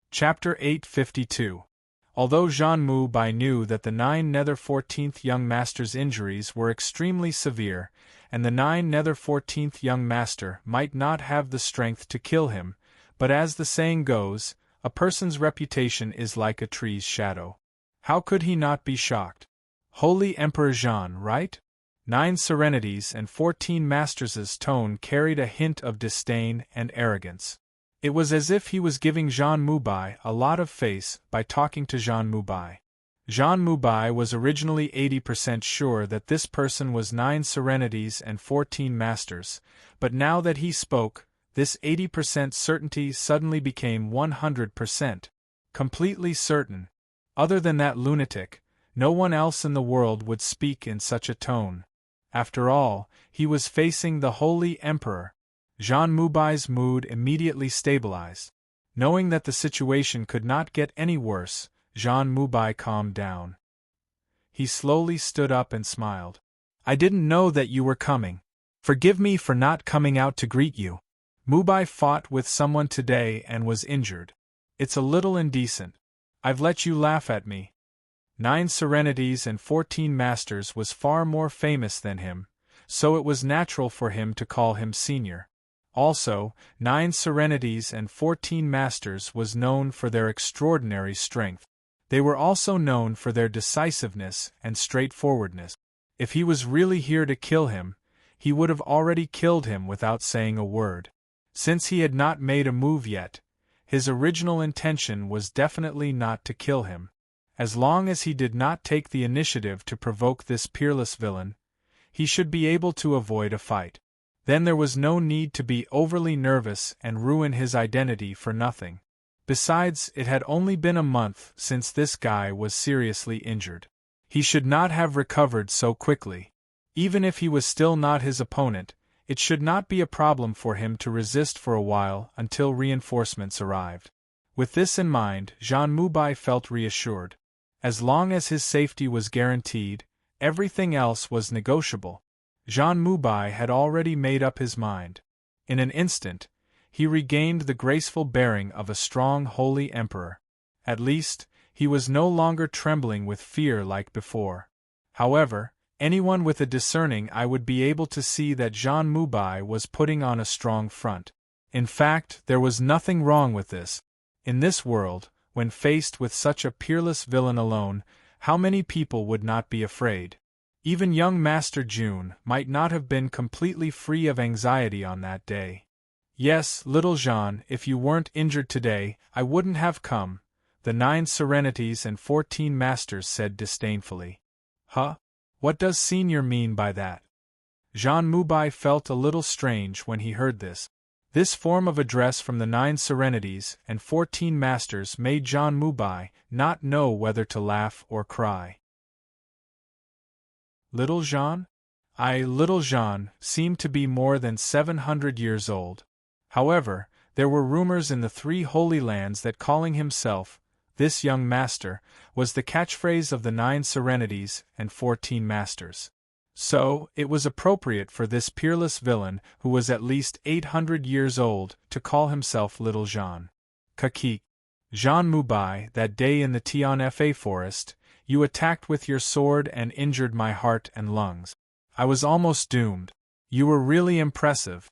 S1: Chapter 852. Although Jean Moubai knew that the 9 nether 14th young master's injuries were extremely severe, and the 9 nether 14th young master might not have the strength to kill him, but as the saying goes, a person's reputation is like a tree's shadow. How could he not be shocked? Holy Emperor Jean, right? 9 serenities and 14 masters' tone carried a hint of disdain and arrogance. It was as if he was giving Jean Moubai a lot of face by talking to Jean Moubai. Jean Moubai was originally 80% sure that this person was 9 serenities and 14 masters, but now that he spoke, this 80% certainty suddenly became 100%. Completely certain. Other than that lunatic, no one else in the world would speak in such a tone. After all, he was facing the Holy Emperor. Jean Moubai's mood immediately stabilized. Knowing that the situation could not get any worse, Jean Moubai calmed down. He slowly stood up and smiled. "I didn't know that you were coming. Forgive me for not coming out to greet you. Moubai fought with someone today and was injured. It's a little indecent. I've let you laugh at me." 9 serenities and 14 masters was far more famous than him, so it was natural for him to call him senior. Also, 9 serenities and 14 masters was known for their extraordinary strength. They were also known for their decisiveness and straightforwardness. If he was really here to kill him, he would have already killed him without saying a word. Since he had not made a move yet, his original intention was definitely not to kill him. As long as he did not take the initiative to provoke this peerless villain, he should be able to avoid a fight. Then there was no need to be overly nervous and ruin his identity for nothing. Besides, it had only been a month since this guy was seriously injured. He should not have recovered so quickly. Even if he was still not his opponent, it should not be a problem for him to resist for a while until reinforcements arrived. With this in mind, Jean Moubai felt reassured. As long as his safety was guaranteed, everything else was negotiable. Jean Moubai had already made up his mind. In an instant, he regained the graceful bearing of a strong holy emperor. At least, he was no longer trembling with fear like before. However, anyone with a discerning eye would be able to see that Jean Moubai was putting on a strong front. In fact, there was nothing wrong with this. In this world, when faced with such a peerless villain alone, how many people would not be afraid? Even young Master June might not have been completely free of anxiety on that day. Yes, little Jean, if you weren't injured today, I wouldn't have come, the 9 serenities and 14 masters said disdainfully. Huh? What does Senior mean by that? Jean Moubai felt a little strange when he heard this. This form of address from the 9 serenities and 14 masters made Jean Moubai not know whether to laugh or cry. Little Jean? Little Jean seemed to be more than 700 years old. However, there were rumors in the 3 Holy Lands that calling himself, this young master, was the catchphrase of the 9 serenities and 14 masters. So, it was appropriate for this peerless villain, who was at least 800 years old, to call himself Little Jean. Kakik. Jean Moubai, that day in the Tionfa forest, you attacked with your sword and injured my heart and lungs. I was almost doomed. You were really impressive.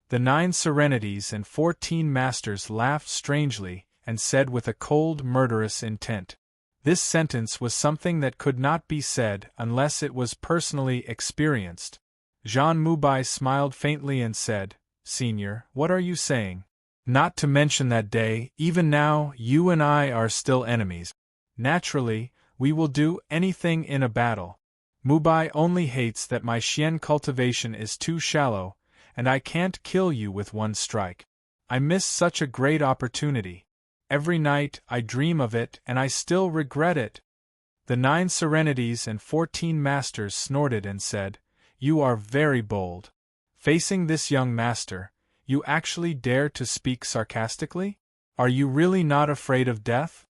S1: The 9 serenities and 14 masters laughed strangely, and said with a cold, murderous intent. This sentence was something that could not be said unless it was personally experienced. Jean Moubai smiled faintly and said, Senior, what are you saying? Not to mention that day, even now, you and I are still enemies. Naturally, we will do anything in a battle. Moubai only hates that my Xian cultivation is too shallow, and I can't kill you with one strike. I miss such a great opportunity. Every night I dream of it and I still regret it. The 9 serenities and 14 masters snorted and said, You are very bold. Facing this young master, you actually dare to speak sarcastically? Are you really not afraid of death?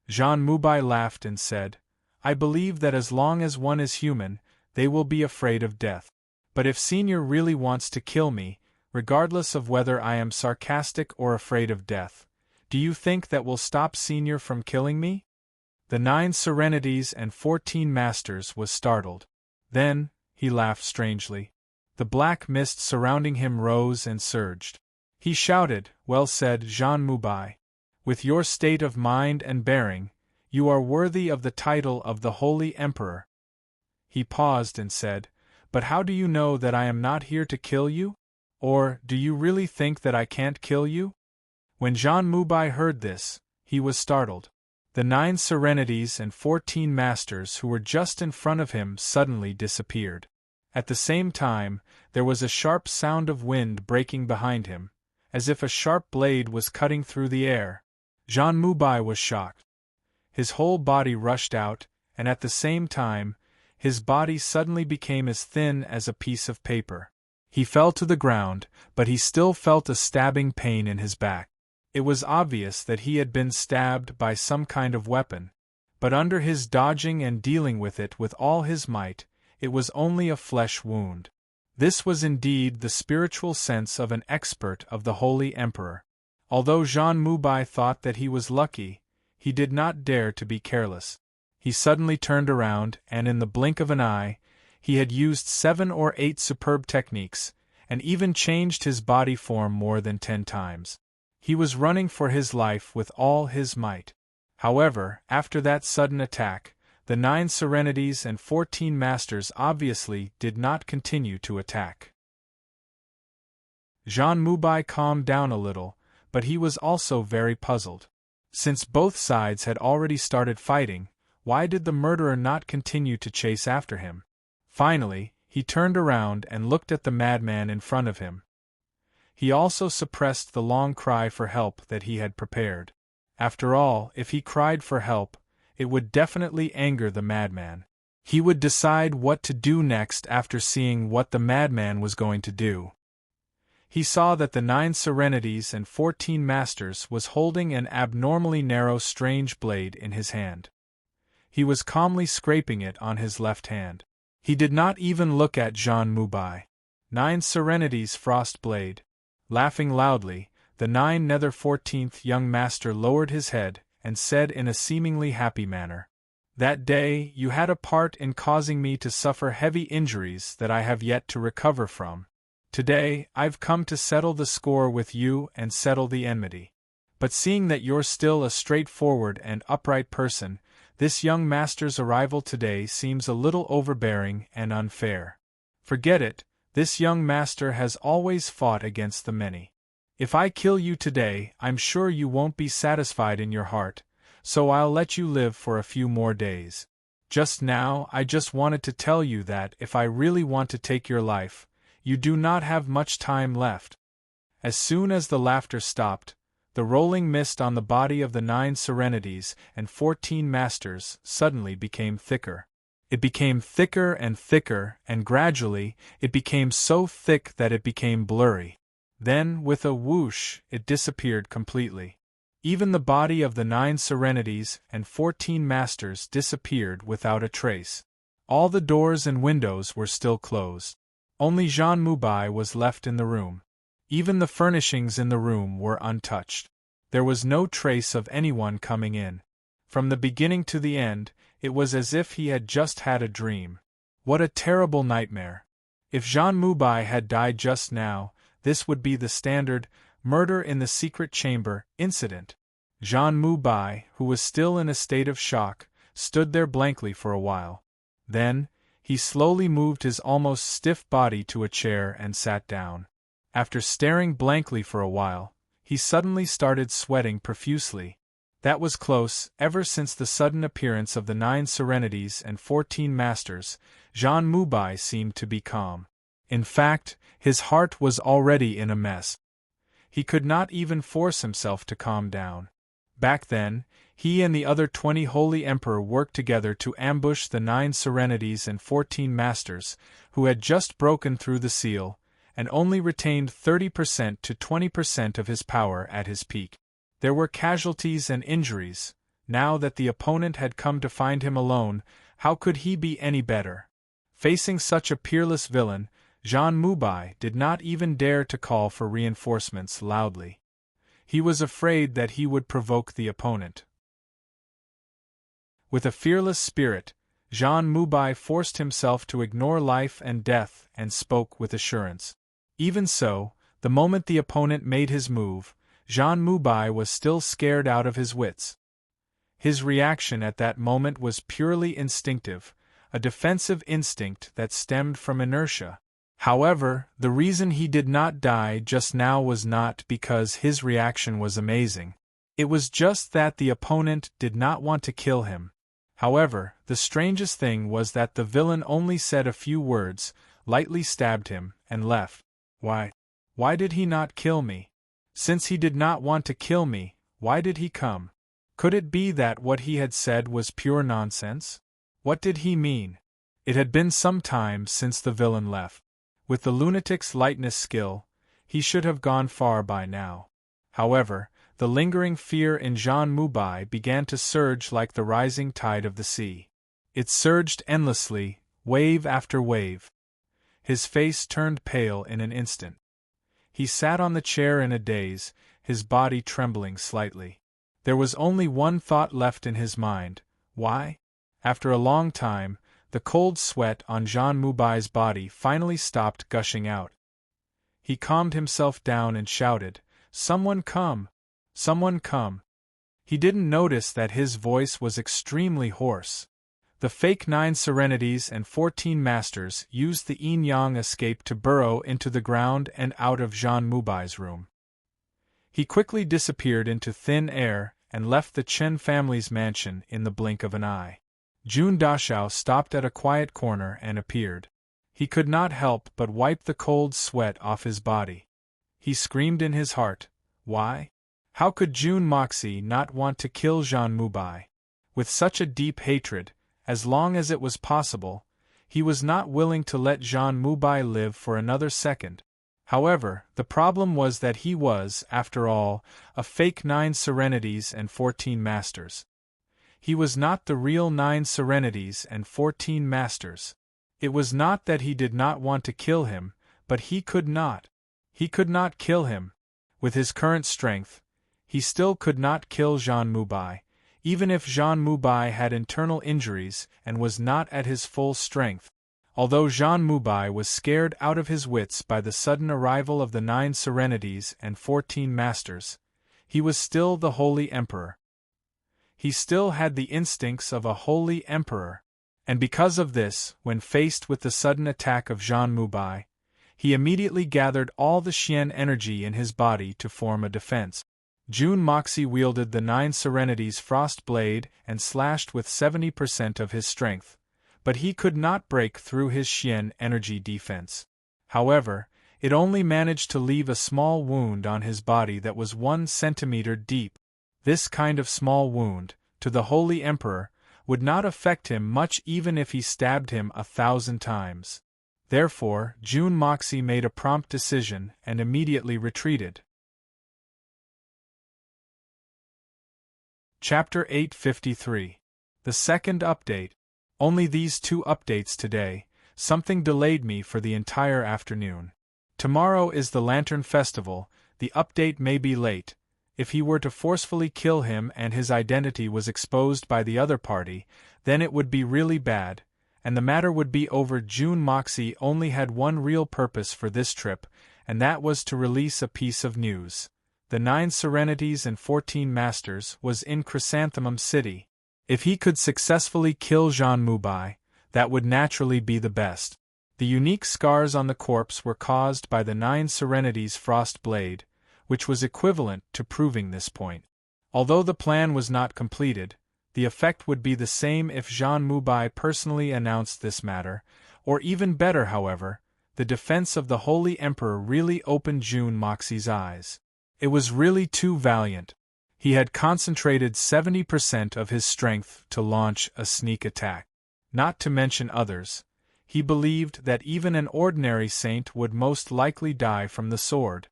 S1: Jean Moubai laughed and said, I believe that as long as one is human, they will be afraid of death. But if Senior really wants to kill me, regardless of whether I am sarcastic or afraid of death, do you think that will stop Senior from killing me? The 9 serenities and 14 masters was startled. Then, he laughed strangely. The black mist surrounding him rose and surged. He shouted, Well said, Jean Moubai. With your state of mind and bearing, you are worthy of the title of the Holy Emperor. He paused and said, But how do you know that I am not here to kill you? Or, do you really think that I can't kill you? When Jean Moubai heard this, he was startled. The 9 serenities and 14 masters who were just in front of him suddenly disappeared. At the same time, there was a sharp sound of wind breaking behind him, as if a sharp blade was cutting through the air. Jean Moubai was shocked. His whole body rushed out, and at the same time, his body suddenly became as thin as a piece of paper. He fell to the ground, but he still felt a stabbing pain in his back. It was obvious that he had been stabbed by some kind of weapon, but under his dodging and dealing with it with all his might, it was only a flesh wound. This was indeed the spiritual sense of an expert of the Holy Emperor. Although Jean Moubai thought that he was lucky, he did not dare to be careless. He suddenly turned around, and in the blink of an eye, he had used 7 or 8 superb techniques, and even changed his body form more than 10 times. He was running for his life with all his might. However, after that sudden attack, the 9 serenities and 14 masters obviously did not continue to attack. Jean Moubai calmed down a little, but he was also very puzzled. Since both sides had already started fighting, why did the murderer not continue to chase after him? Finally, he turned around and looked at the madman in front of him. He also suppressed the long cry for help that he had prepared. After all, if he cried for help, it would definitely anger the madman. He would decide what to do next after seeing what the madman was going to do. He saw that the 9 serenities and 14 masters was holding an abnormally narrow strange blade in his hand. He was calmly scraping it on his left hand. He did not even look at Jean Moubai. 9 serenities frost blade. Laughing loudly, the 9 nether 14th young master lowered his head and said in a seemingly happy manner, That day you had a part in causing me to suffer heavy injuries that I have yet to recover from. Today, I've come to settle the score with you and settle the enmity. But seeing that you're still a straightforward and upright person, this young master's arrival today seems a little overbearing and unfair. Forget it, this young master has always fought against the many. If I kill you today, I'm sure you won't be satisfied in your heart, so I'll let you live for a few more days. Just now, I just wanted to tell you that if I really want to take your life, you do not have much time left. As soon as the laughter stopped, the rolling mist on the body of the 9 serenities and 14 masters suddenly became thicker. It became thicker, and gradually, it became so thick that it became blurry. Then, with a whoosh, it disappeared completely. Even the body of the 9 serenities and 14 masters disappeared without a trace. All the doors and windows were still closed. Only Jean Moubai was left in the room. Even the furnishings in the room were untouched. There was no trace of anyone coming in. From the beginning to the end, it was as if he had just had a dream. What a terrible nightmare! If Jean Moubai had died just now, this would be the standard murder in the secret chamber incident. Jean Moubai, who was still in a state of shock, stood there blankly for a while. Then, he slowly moved his almost stiff body to a chair and sat down. After staring blankly for a while, he suddenly started sweating profusely. That was close. Ever since the sudden appearance of the 9 serenities and 14 masters, Jean Moubai seemed to be calm. In fact, his heart was already in a mess. He could not even force himself to calm down. Back then, he and the other 20 Holy Emperor worked together to ambush the 9 serenities and 14 masters, who had just broken through the seal, and only retained 30% to 20% of his power at his peak. There were casualties and injuries. Now that the opponent had come to find him alone, how could he be any better? Facing such a peerless villain, Jean Moubai did not even dare to call for reinforcements loudly. He was afraid that he would provoke the opponent. With a fearless spirit, Jean Moubai forced himself to ignore life and death and spoke with assurance. Even so, the moment the opponent made his move, Jean Moubai was still scared out of his wits. His reaction at that moment was purely instinctive, a defensive instinct that stemmed from inertia. However, the reason he did not die just now was not because his reaction was amazing. It was just that the opponent did not want to kill him. However, the strangest thing was that the villain only said a few words, lightly stabbed him, and left. Why did he not kill me? Since he did not want to kill me, why did he come? Could it be that what he had said was pure nonsense? What did he mean? It had been some time since the villain left. With the lunatic's lightness skill, he should have gone far by now. However, the lingering fear in Jean Moubai began to surge like the rising tide of the sea. It surged endlessly, wave after wave. His face turned pale in an instant. He sat on the chair in a daze, his body trembling slightly. There was only one thought left in his mind. Why? After a long time, the cold sweat on Jean Moubai's body finally stopped gushing out. He calmed himself down and shouted, "Someone come! Someone come!" He didn't notice that his voice was extremely hoarse. The fake 9 serenities and 14 masters used the yin-yang escape to burrow into the ground and out of Jean Moubai's room. He quickly disappeared into thin air and left the Chen family's mansion in the blink of an eye. Jun Dashao stopped at a quiet corner and appeared. He could not help but wipe the cold sweat off his body. He screamed in his heart, "Why? How could Jun Moxie not want to kill Jean Moubai? With such a deep hatred, as long as it was possible, he was not willing to let Jean Moubai live for another second. However, the problem was that he was, after all, a fake 9 serenities and 14 masters. He was not the real 9 serenities and 14 masters. It was not that he did not want to kill him, but he could not. He could not kill him. With his current strength, he still could not kill Jean Moubai, even if Jean Moubai had internal injuries and was not at his full strength. Although Jean Moubai was scared out of his wits by the sudden arrival of the 9 Serenities and 14 Masters, he was still the Holy Emperor. He still had the instincts of a Holy Emperor, and because of this, when faced with the sudden attack of Jean Moubai, he immediately gathered all the Xian energy in his body to form a defense. Jun Moxie wielded the 9 Serenities' frost blade and slashed with 70% of his strength, but he could not break through his Xian energy defense. However, it only managed to leave a small wound on his body that was 1 centimeter deep. This kind of small wound, to the Holy Emperor, would not affect him much even if he stabbed him 1,000 times. Therefore, Jun Moxie made a prompt decision and immediately retreated. Chapter 853. The second update. Only these 2 updates today. Something delayed me for the entire afternoon. Tomorrow is the Lantern Festival. The update may be late. If he were to forcefully kill him and his identity was exposed by the other party, then it would be really bad, and the matter would be over. Jun Moxie only had one real purpose for this trip, and that was to release a piece of news. The 9 Serenities and 14 Masters was in Chrysanthemum City. If he could successfully kill Jean Moubai, that would naturally be the best. The unique scars on the corpse were caused by the 9 Serenities' frost blade, which was equivalent to proving this point. Although the plan was not completed, the effect would be the same if Jean Moubai personally announced this matter, or even better. However, the defense of the Holy Emperor really opened Jun Moxie's eyes. It was really too valiant. He had concentrated 70% of his strength to launch a sneak attack. Not to mention others, he believed that even an ordinary saint would most likely die from the sword.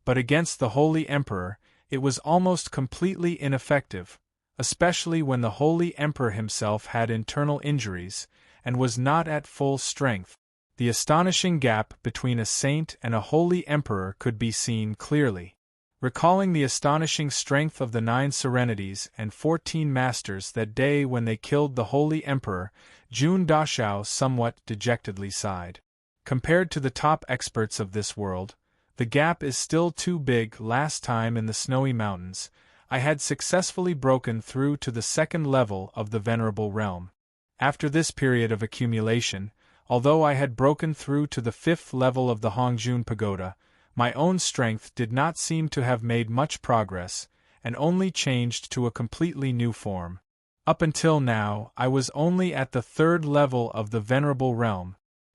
S1: But against the Holy Emperor, it was almost completely ineffective, especially when the Holy Emperor himself had internal injuries and was not at full strength. The astonishing gap between a saint and a Holy Emperor could be seen clearly. Recalling the astonishing strength of the 9 Serenities and 14 Masters that day when they killed the Holy Emperor, Jun Dashao somewhat dejectedly sighed. Compared to the top experts of this world, the gap is still too big. Last time in the Snowy Mountains, I had successfully broken through to the 2nd level of the Venerable Realm. After this period of accumulation, although I had broken through to the 5th level of the Hongjun Pagoda, my own strength did not seem to have made much progress, and only changed to a completely new form. Up until now, I was only at the 3rd level of the Venerable Realm,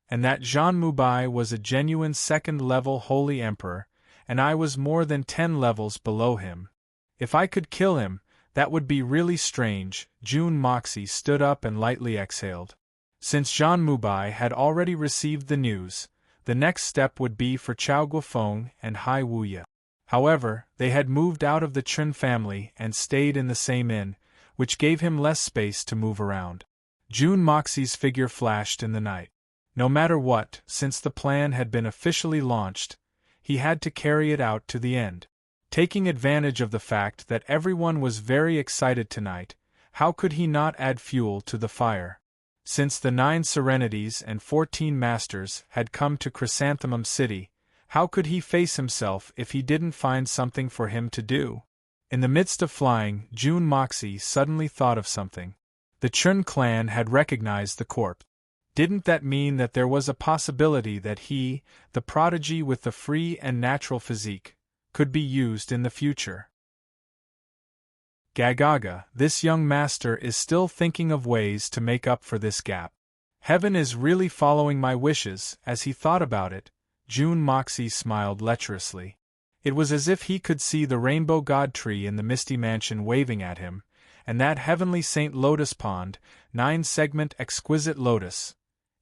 S1: and that Jean Moubai was a genuine 2nd-level Holy Emperor, and I was more than 10 levels below him. If I could kill him, that would be really strange. Jun Moxie stood up and lightly exhaled. Since Jean Moubai had already received the news, the next step would be for Chao Guofeng and Hai Wuya. However, they had moved out of the Chun family and stayed in the same inn, which gave him less space to move around. Jun Moxie's figure flashed in the night. No matter what, since the plan had been officially launched, he had to carry it out to the end. Taking advantage of the fact that everyone was very excited tonight, how could he not add fuel to the fire? Since the 9 Serenities and 14 Masters had come to Chrysanthemum City, how could he face himself if he didn't find something for him to do? In the midst of flying, Jun Moxie suddenly thought of something. The Chun clan had recognized the corpse. Didn't that mean that there was a possibility that he, the prodigy with the free and natural physique, could be used in the future? Gagaga, this young master is still thinking of ways to make up for this gap. Heaven is really following my wishes. As he thought about it, Jun Moxie smiled lecherously. It was as if he could see the rainbow god tree in the misty mansion waving at him, and that heavenly Saint Lotus Pond, 9-segment exquisite lotus.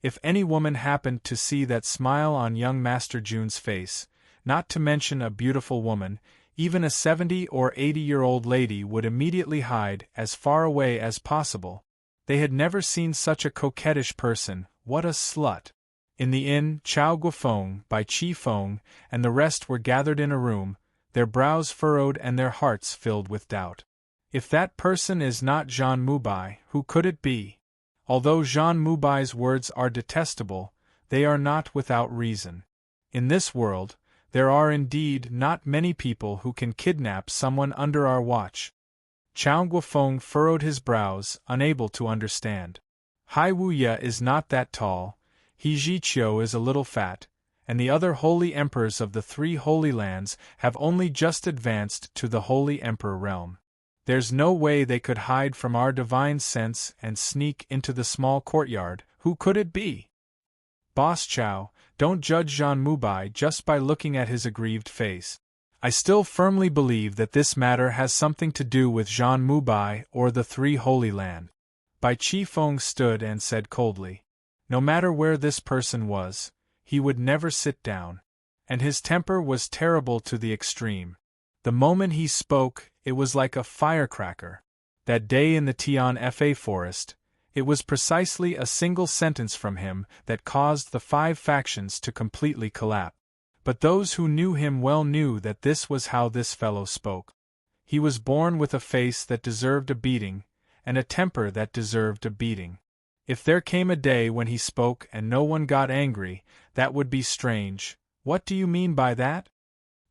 S1: If any woman happened to see that smile on young Master Jun's face, not to mention a beautiful woman, even a 70 or 80-year-old lady would immediately hide as far away as possible. They had never seen such a coquettish person. What a slut! In the inn, Chao Guofeng, Bai Chi Feng, and the rest were gathered in a room, their brows furrowed and their hearts filled with doubt. If that person is not Jean Moubai, who could it be? Although Jean Mubai's words are detestable, they are not without reason. In this world, there are indeed not many people who can kidnap someone under our watch. Chao Guofeng furrowed his brows, unable to understand. Hai Wuye is not that tall, He Zhiqiu is a little fat, and the other holy emperors of the 3 Holy Lands have only just advanced to the Holy Emperor realm. There's no way they could hide from our divine sense and sneak into the small courtyard. Who could it be? Boss Chow, don't judge Jean Mubai just by looking at his aggrieved face. I still firmly believe that this matter has something to do with Jean Mubai or the 3 Holy Land. Bai Qifeng stood and said coldly. No matter where this person was, he would never sit down. And his temper was terrible to the extreme. The moment he spoke, it was like a firecracker. That day in the Tian Fa forest, it was precisely a single sentence from him that caused the 5 factions to completely collapse. But those who knew him well knew that this was how this fellow spoke. He was born with a face that deserved a beating, and a temper that deserved a beating. If there came a day when he spoke and no one got angry, that would be strange. What do you mean by that?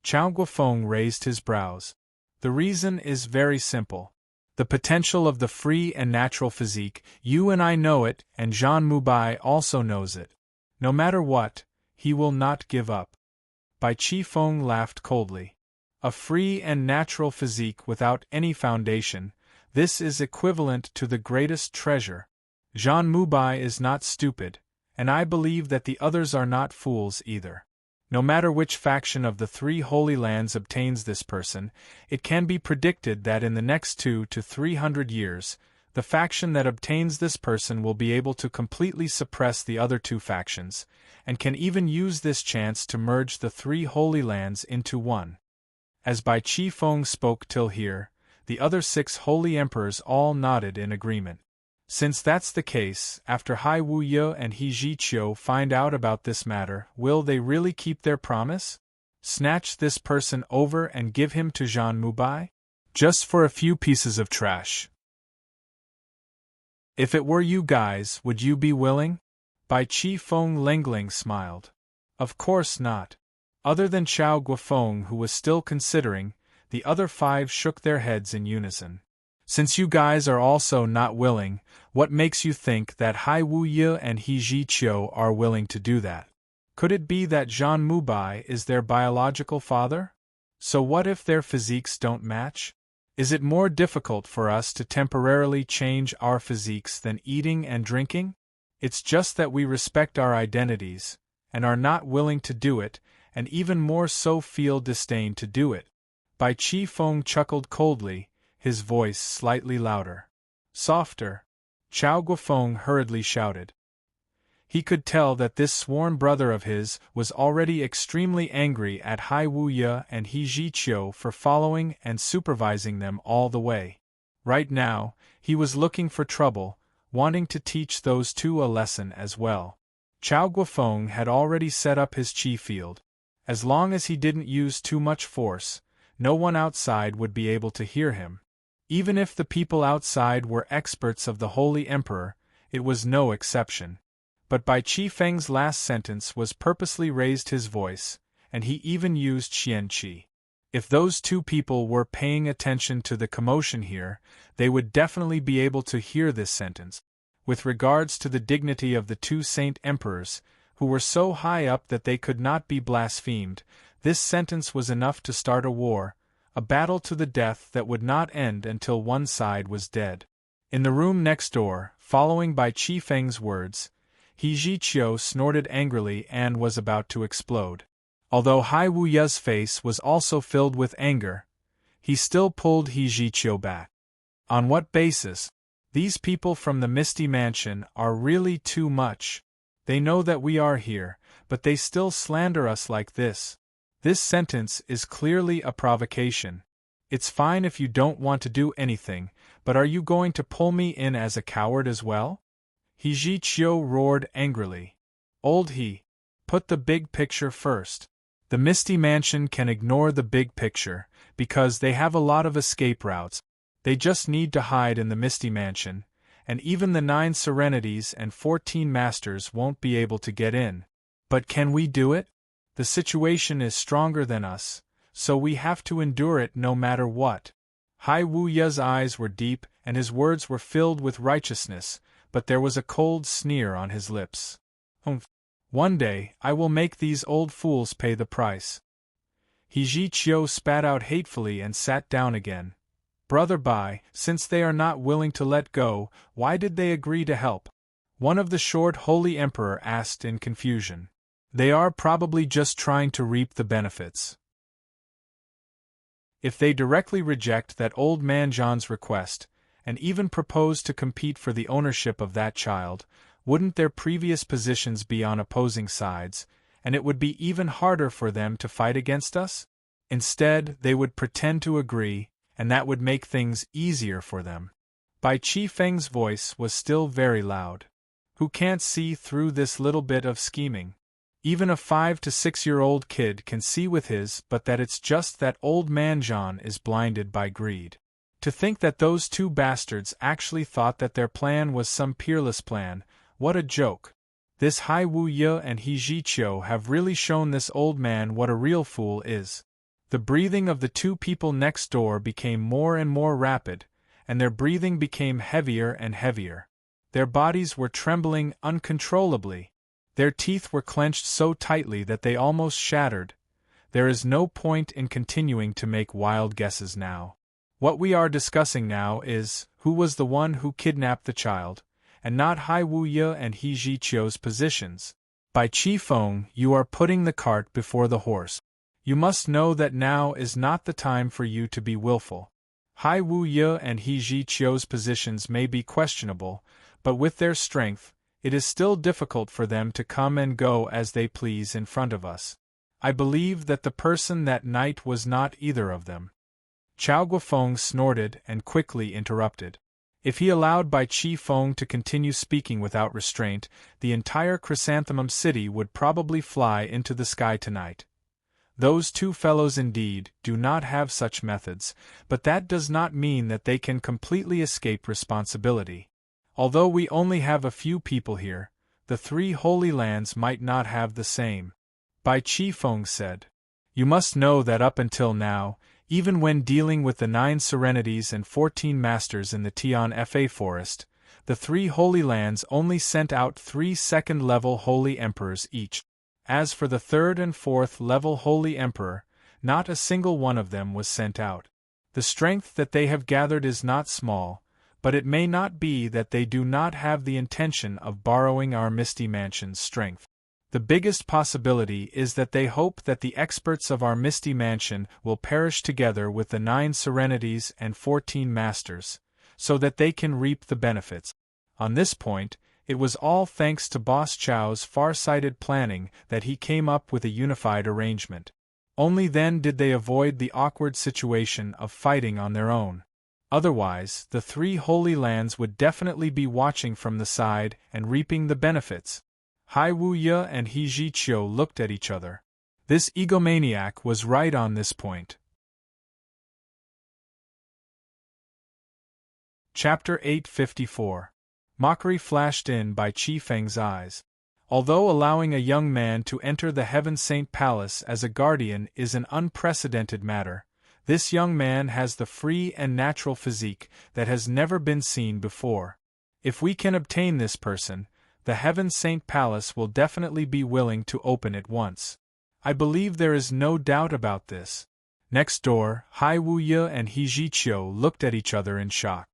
S1: Chao Guofeng raised his brows. The reason is very simple. The potential of the free and natural physique, you and I know it, and Jean Mubai also knows it. No matter what, he will not give up. Bai Qifeng laughed coldly. A free and natural physique without any foundation, this is equivalent to the greatest treasure. Jean Mubai is not stupid, and I believe that the others are not fools either. No matter which faction of the 3 Holy Lands obtains this person, it can be predicted that in the next 200 to 300 years, the faction that obtains this person will be able to completely suppress the other 2 factions, and can even use this chance to merge the 3 Holy Lands into one. As Bai Qifeng spoke till here, the other 6 Holy Emperors all nodded in agreement. Since that's the case, after Hai Wuye and He Zhiqiu find out about this matter, will they really keep their promise? Snatch this person over and give him to Jean Mubai? Just for a few pieces of trash. If it were you guys, would you be willing? Bai Qifeng Lengling smiled. Of course not. Other than Chao Guofeng, who was still considering, the other 5 shook their heads in unison. Since you guys are also not willing, what makes you think that Hai Wuye and He Zhiqiu are willing to do that? Could it be that Jean Mubai is their biological father? So what if their physiques don't match? Is it more difficult for us to temporarily change our physiques than eating and drinking? It's just that we respect our identities, and are not willing to do it, and even more so feel disdain to do it. Bai Qifeng chuckled coldly, his voice slightly louder. Softer. Chao Guofeng hurriedly shouted. He could tell that this sworn brother of his was already extremely angry at Hai Wuye and He Zhiqiu for following and supervising them all the way. Right now, he was looking for trouble, wanting to teach those 2 a lesson as well. Chao Guofeng had already set up his chi field. As long as he didn't use too much force, no one outside would be able to hear him. Even if the people outside were experts of the Holy Emperor, it was no exception. But Bai Qifeng's last sentence was purposely raised his voice, and he even used Xian Qi. If those 2 people were paying attention to the commotion here, they would definitely be able to hear this sentence. With regards to the dignity of the 2 Saint Emperors, who were so high up that they could not be blasphemed, this sentence was enough to start a war, a battle to the death that would not end until one side was dead. In the room next door, following Bai Qifeng's words, He Zhiqiu snorted angrily and was about to explode. Although Hai Wuye's face was also filled with anger, he still pulled He Zhiqiu back. On what basis? These people from the Misty Mansion are really too much. They know that we are here, but they still slander us like this. This sentence is clearly a provocation. It's fine if you don't want to do anything, but are you going to pull me in as a coward as well? He Zhiqiu roared angrily. Old He, put the big picture first. The Misty Mansion can ignore the big picture, because they have a lot of escape routes. They just need to hide in the Misty Mansion, and even the 9 serenities and 14 masters won't be able to get in. But can we do it? The situation is stronger than us, so we have to endure it no matter what. Hai Wu Ye's eyes were deep and his words were filled with righteousness, but there was a cold sneer on his lips. One day, I will make these old fools pay the price. He Ji Qiu spat out hatefully and sat down again. Brother Bai, since they are not willing to let go, why did they agree to help? One of the short holy emperor asked in confusion. They are probably just trying to reap the benefits. If they directly reject that old man Zhan's request, and even propose to compete for the ownership of that child, wouldn't their previous positions be on opposing sides, and it would be even harder for them to fight against us? Instead, they would pretend to agree, and that would make things easier for them. Bai Qi Feng's voice was still very loud. Who can't see through this little bit of scheming? Even a 5 to 6-year-old kid can see with his, but that it's just that old man Zhan is blinded by greed. To think that those two bastards actually thought that their plan was some peerless plan, what a joke. This Hai Wu Ye and He Ji Qiu have really shown this old man what a real fool is. The breathing of the two people next door became more and more rapid, and their breathing became heavier and heavier. Their bodies were trembling uncontrollably. Their teeth were clenched so tightly that they almost shattered. There is no point in continuing to make wild guesses now. What we are discussing now is, who was the one who kidnapped the child, and not Hai Wu Ye and He Ji Qiu's positions. By Qi Feng, you are putting the cart before the horse. You must know that now is not the time for you to be willful. Hai Wu Ye and He Ji Qiu's positions may be questionable, but with their strength, it is still difficult for them to come and go as they please in front of us. I believe that the person that night was not either of them. Chao Guofeng snorted and quickly interrupted. If he allowed Bai Qi Feng to continue speaking without restraint, the entire Chrysanthemum City would probably fly into the sky tonight. Those two fellows indeed do not have such methods, but that does not mean that they can completely escape responsibility. Although we only have a few people here, the 3 Holy Lands might not have the same. Bai Qi Feng said. You must know that up until now, even when dealing with the 9 Serenities and 14 Masters in the Tian Fa Forest, the 3 Holy Lands only sent out 3 second-level Holy Emperors each. As for the 3rd and 4th level Holy Emperor, not a single one of them was sent out. The strength that they have gathered is not small, but it may not be that they do not have the intention of borrowing our Misty Mansion's strength. The biggest possibility is that they hope that the experts of our Misty Mansion will perish together with the 9 Serenities and 14 Masters, so that they can reap the benefits. On this point, it was all thanks to Boss Chow's far-sighted planning that he came up with a unified arrangement. Only then did they avoid the awkward situation of fighting on their own. Otherwise, the 3 Holy Lands would definitely be watching from the side and reaping the benefits. Hai Wu Ye and He Ji Qiu looked at each other. This egomaniac was right on this point. Chapter 854. Mockery flashed in Bai Qi Feng's eyes. Although allowing a young man to enter the Heaven Saint Palace as a guardian is an unprecedented matter, this young man has the free and natural physique that has never been seen before. If we can obtain this person, the Heaven Saint Palace will definitely be willing to open it once. I believe there is no doubt about this. Next door, Hai Wu Ye and He Ji Qiu looked at each other in shock.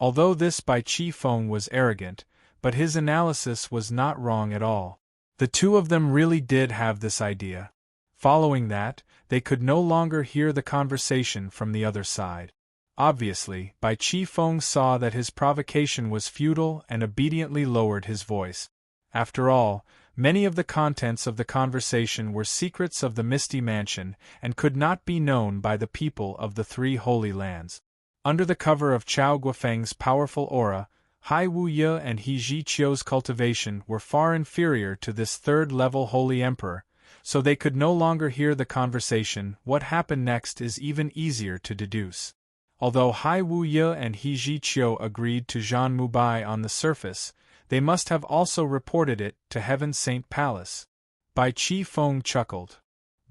S1: Although this Bai Qi Feng was arrogant, but his analysis was not wrong at all. The two of them really did have this idea. Following that, they could no longer hear the conversation from the other side. Obviously, Bai Qi Feng saw that his provocation was futile and obediently lowered his voice. After all, many of the contents of the conversation were secrets of the Misty Mansion and could not be known by the people of the 3 Holy Lands. Under the cover of Chao Guofeng's powerful aura, Hai Wu Ye and He Ji Qiu's cultivation were far inferior to this 3rd-level Holy Emperor, so they could no longer hear the conversation. What happened next is even easier to deduce. Although Hai Wu Ye and He Ji Qiu agreed to Zhan Mubai on the surface, they must have also reported it to Heaven's Saint Palace. Bai Qi Feng chuckled.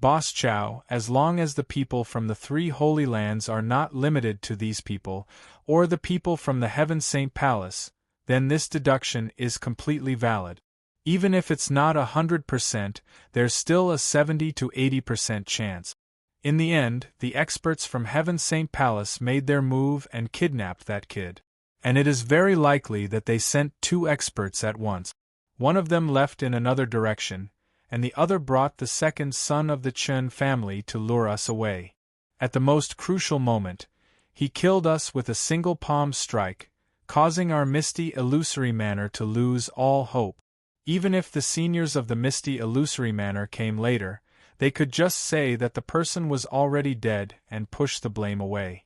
S1: Boss Chow, as long as the people from the three Holy Lands are not limited to these people, or the people from the Heaven's Saint Palace, then this deduction is completely valid. Even if it's not 100%, there's still a 70 to 80% chance. In the end, the experts from Heaven's Saint Palace made their move and kidnapped that kid. And it is very likely that they sent two experts at once. One of them left in another direction, and the other brought the second son of the Chen family to lure us away. At the most crucial moment, he killed us with a single palm strike, causing our misty illusory manor to lose all hope. Even if the seniors of the misty illusory manor came later, they could just say that the person was already dead and push the blame away.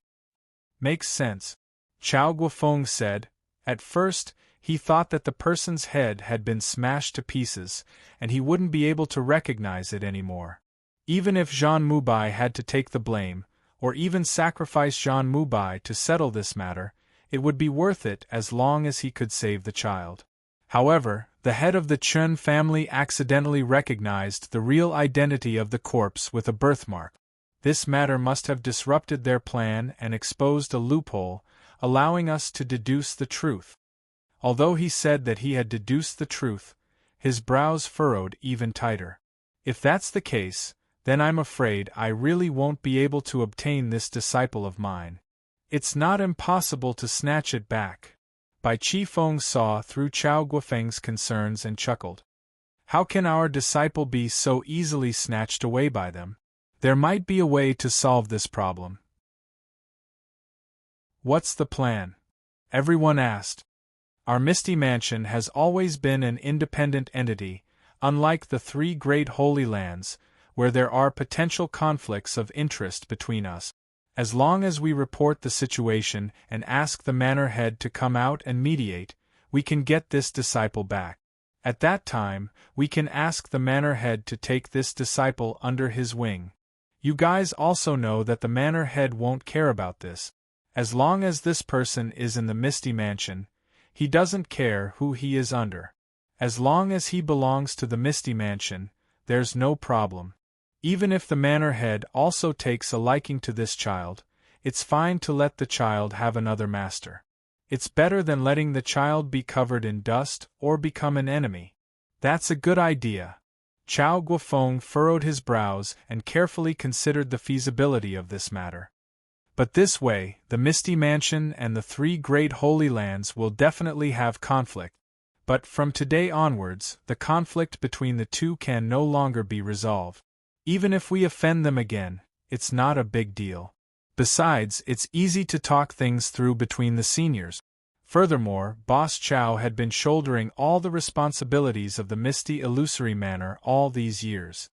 S1: Makes sense, Chao Guofeng said. At first, he thought that the person's head had been smashed to pieces, and he wouldn't be able to recognize it anymore. Even if Zhan Mubai had to take the blame, or even sacrifice Zhan Mubai to settle this matter, it would be worth it as long as he could save the child. However, the head of the Chen family accidentally recognized the real identity of the corpse with a birthmark. This matter must have disrupted their plan and exposed a loophole, allowing us to deduce the truth. Although he said that he had deduced the truth, his brows furrowed even tighter. If that's the case, then I'm afraid I really won't be able to obtain this disciple of mine. It's not impossible to snatch it back. Bai Qi Feng saw through Chao Guofeng's concerns and chuckled. How can our disciple be so easily snatched away by them? There might be a way to solve this problem. What's the plan? Everyone asked. Our Misty Mansion has always been an independent entity, unlike the three great Holy Lands, where there are potential conflicts of interest between us. As long as we report the situation and ask the manor head to come out and mediate, we can get this disciple back. At that time, we can ask the manor head to take this disciple under his wing. You guys also know that the manor head won't care about this. As long as this person is in the Misty Mansion, he doesn't care who he is under. As long as he belongs to the Misty Mansion, there's no problem. Even if the manor head also takes a liking to this child, it's fine to let the child have another master. It's better than letting the child be covered in dust or become an enemy. That's a good idea. Chao Guofeng furrowed his brows and carefully considered the feasibility of this matter. But this way, the Misty Mansion and the three great Holy Lands will definitely have conflict. But from today onwards, the conflict between the two can no longer be resolved. Even if we offend them again, it's not a big deal. Besides, it's easy to talk things through between the seniors. Furthermore, Boss Chow had been shouldering all the responsibilities of the Misty Illusory Manor all these years.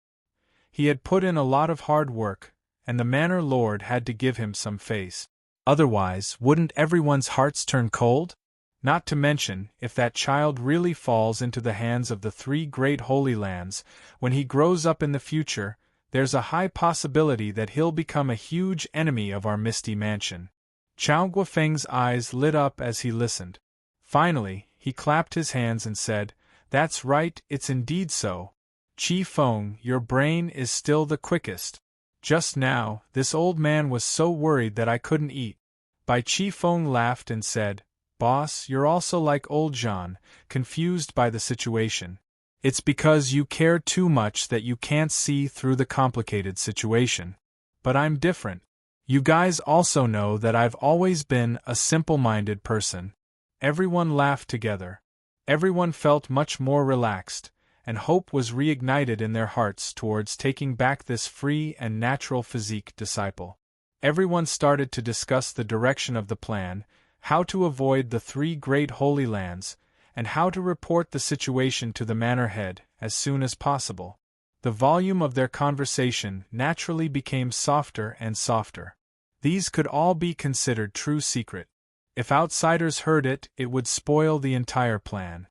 S1: He had put in a lot of hard work, and the Manor Lord had to give him some face. Otherwise, wouldn't everyone's hearts turn cold? Not to mention, if that child really falls into the hands of the three great Holy Lands, when he grows up in the future, there's a high possibility that he'll become a huge enemy of our Misty Mansion. Chao Guofeng's eyes lit up as he listened. Finally, he clapped his hands and said, "That's right, it's indeed so. Qi Feng, your brain is still the quickest. Just now, this old man was so worried that I couldn't eat." Bai Qi Feng laughed and said, "Boss, you're also like old Jean, confused by the situation. It's because you care too much that you can't see through the complicated situation. But I'm different. You guys also know that I've always been a simple-minded person." Everyone laughed together. Everyone felt much more relaxed, and hope was reignited in their hearts towards taking back this free and natural physique disciple. Everyone started to discuss the direction of the plan, how to avoid the three great Holy Lands, and how to report the situation to the manor head as soon as possible. The volume of their conversation naturally became softer and softer. These could all be considered true secret. If outsiders heard it, it would spoil the entire plan.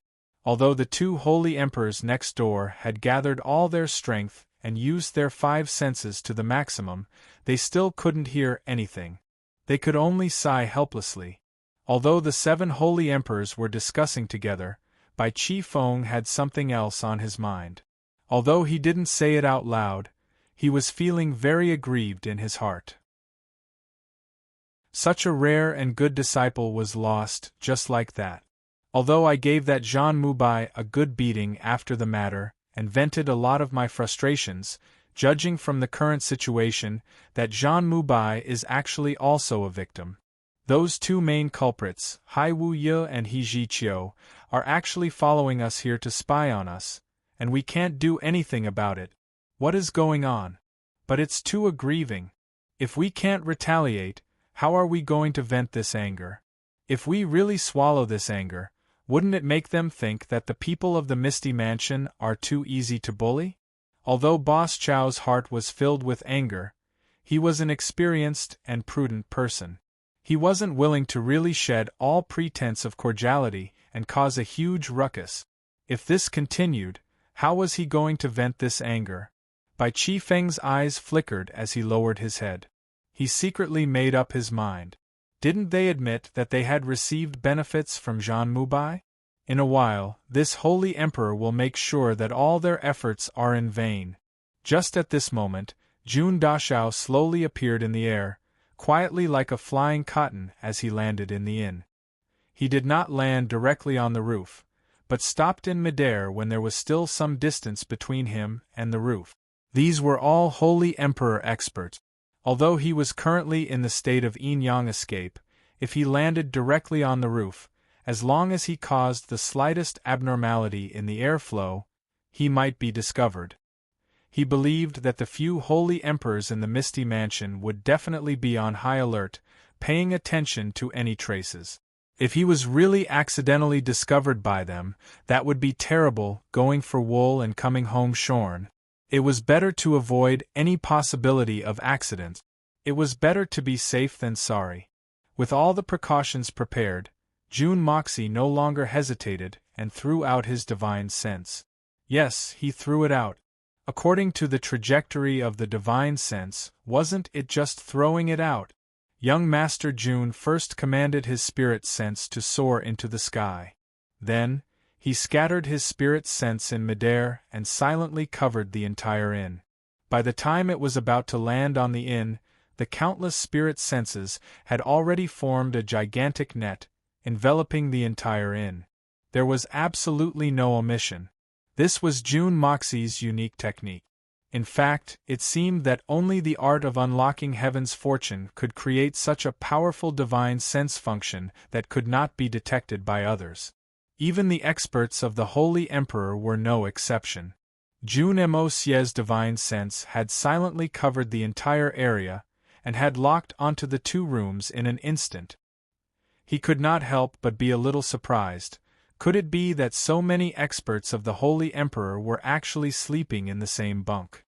S1: Although the two holy emperors next door had gathered all their strength and used their 5 senses to the maximum, they still couldn't hear anything. They could only sigh helplessly. Although the 7 holy emperors were discussing together, Bai Qi Feng had something else on his mind. Although he didn't say it out loud, he was feeling very aggrieved in his heart. Such a rare and good disciple was lost, just like that. Although I gave that Zhan Mubai a good beating after the matter, and vented a lot of my frustrations, judging from the current situation, that Zhan Mubai is actually also a victim. Those 2 main culprits, Hai Wu Ye and He Zhiqiu, are actually following us here to spy on us, and we can't do anything about it. What is going on? But it's too aggrieving. If we can't retaliate, how are we going to vent this anger? If we really swallow this anger, wouldn't it make them think that the people of the Misty Mansion are too easy to bully? Although Boss Chow's heart was filled with anger, he was an experienced and prudent person. He wasn't willing to really shed all pretense of cordiality and cause a huge ruckus. If this continued, how was he going to vent this anger? Bai Qi Feng's eyes flickered as he lowered his head. He secretly made up his mind. Didn't they admit that they had received benefits from Zhan Mubai? In a while, this holy emperor will make sure that all their efforts are in vain. Just at this moment, Jun Dashao slowly appeared in the air, quietly like a flying cotton as he landed in the inn. He did not land directly on the roof, but stopped in midair when there was still some distance between him and the roof. These were all holy emperor experts. Although he was currently in the state of yin-yang escape, if he landed directly on the roof, as long as he caused the slightest abnormality in the airflow, he might be discovered. He believed that the few holy emperors in the Misty Mansion would definitely be on high alert, paying attention to any traces. If he was really accidentally discovered by them, that would be terrible, going for wool and coming home shorn. It was better to avoid any possibility of accident. It was better to be safe than sorry. With all the precautions prepared, Jun Moxie no longer hesitated and threw out his divine sense. Yes, he threw it out. According to the trajectory of the divine sense, wasn't it just throwing it out? Young Master Jun first commanded his spirit sense to soar into the sky. Then, he scattered his spirit sense in midair and silently covered the entire inn. By the time it was about to land on the inn, the countless spirit senses had already formed a gigantic net, enveloping the entire inn. There was absolutely no omission. This was Jun Moxie's unique technique. In fact, it seemed that only the art of unlocking heaven's fortune could create such a powerful divine sense function that could not be detected by others. Even the experts of the Holy Emperor were no exception. Jun Moxie's divine sense had silently covered the entire area, and had locked onto the 2 rooms in an instant. He could not help but be a little surprised. Could it be that so many experts of the Holy Emperor were actually sleeping in the same bunk?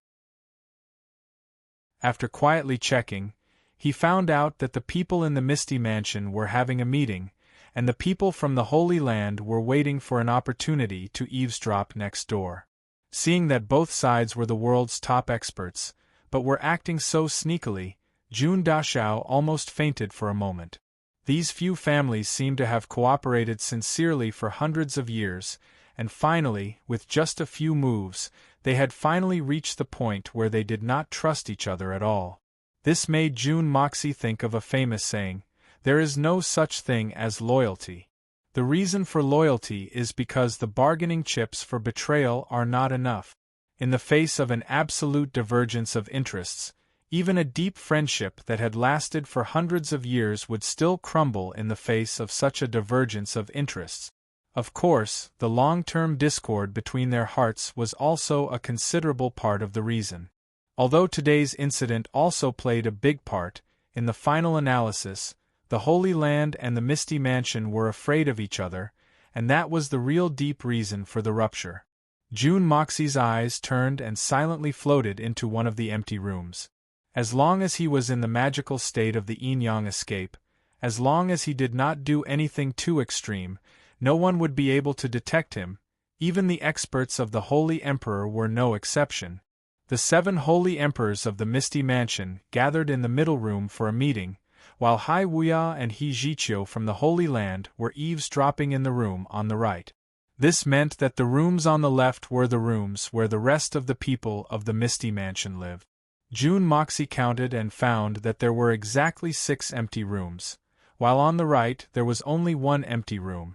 S1: After quietly checking, he found out that the people in the Misty Mansion were having a meeting, and the people from the Holy Land were waiting for an opportunity to eavesdrop next door. Seeing that both sides were the world's top experts, but were acting so sneakily, Jun Dashao almost fainted for a moment. These few families seemed to have cooperated sincerely for hundreds of years, and finally, with just a few moves, they had finally reached the point where they did not trust each other at all. This made Jun Moxie think of a famous saying, "There is no such thing as loyalty." The reason for loyalty is because the bargaining chips for betrayal are not enough. In the face of an absolute divergence of interests, even a deep friendship that had lasted for hundreds of years would still crumble in the face of such a divergence of interests. Of course, the long-term discord between their hearts was also a considerable part of the reason. Although today's incident also played a big part, in the final analysis, the Holy Land and the Misty Mansion were afraid of each other, and that was the real deep reason for the rupture. Jun Moxie's eyes turned and silently floated into one of the empty rooms. As long as he was in the magical state of the yin-yang escape, as long as he did not do anything too extreme, no one would be able to detect him. Even the experts of the Holy Emperor were no exception. The 7 Holy Emperors of the Misty Mansion gathered in the middle room for a meeting, while Hai Wuya and He Jiqiu from the Holy Land were eavesdropping in the room on the right. This meant that the rooms on the left were the rooms where the rest of the people of the Misty Mansion lived. June Moxie counted and found that there were exactly 6 empty rooms, while on the right there was only 1 empty room.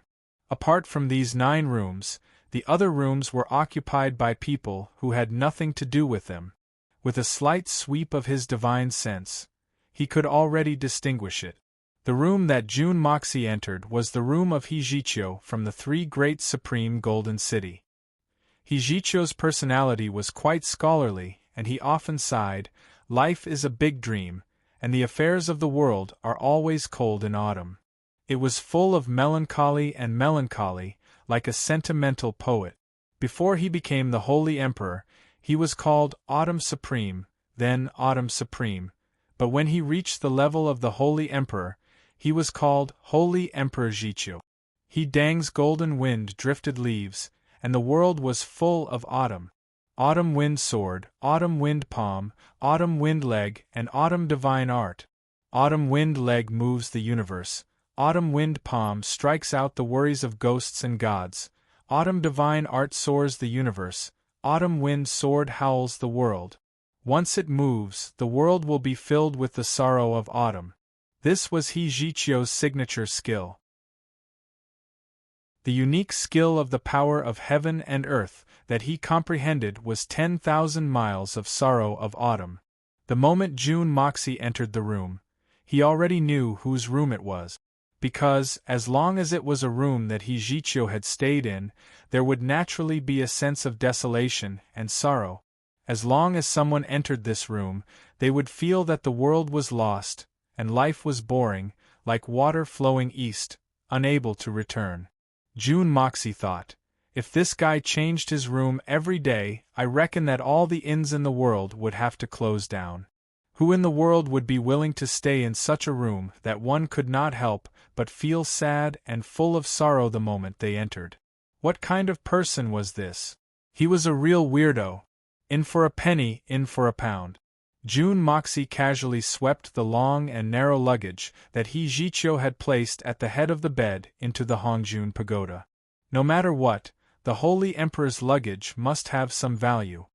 S1: Apart from these 9 rooms, the other rooms were occupied by people who had nothing to do with them. With a slight sweep of his divine sense, he could already distinguish it. The room that June Moxie entered was the room of He Jiqiu from the 3 Great Supreme Golden City. He Jiqiu's personality was quite scholarly, and he often sighed, "Life is a big dream, and the affairs of the world are always cold in autumn." It was full of melancholy and melancholy, like a sentimental poet. Before he became the Holy Emperor, he was called Autumn Supreme, then Autumn Supreme, but when he reached the level of the Holy Emperor, he was called Holy Emperor Jiqiu. He Dang's golden wind drifted leaves, and the world was full of autumn. Autumn wind sword, autumn wind palm, autumn wind leg, and autumn divine art. Autumn wind leg moves the universe. Autumn wind palm strikes out the worries of ghosts and gods. Autumn divine art soars the universe. Autumn wind sword howls the world. Once it moves, the world will be filled with the sorrow of autumn. This was He Jiqiu's signature skill. The unique skill of the power of heaven and earth that he comprehended was 10,000 miles of sorrow of autumn. The moment June Moxie entered the room, he already knew whose room it was. Because, as long as it was a room that He Jiqiu had stayed in, there would naturally be a sense of desolation and sorrow. As long as someone entered this room, they would feel that the world was lost, and life was boring, like water flowing east, unable to return. June Moxie thought, "If this guy changed his room every day, I reckon that all the inns in the world would have to close down. Who in the world would be willing to stay in such a room that one could not help but feel sad and full of sorrow the moment they entered? What kind of person was this? He was a real weirdo. In for a penny, in for a pound." June Moxie casually swept the long and narrow luggage that He Jiqiu had placed at the head of the bed into the Hongjun Pagoda. No matter what, the Holy Emperor's luggage must have some value.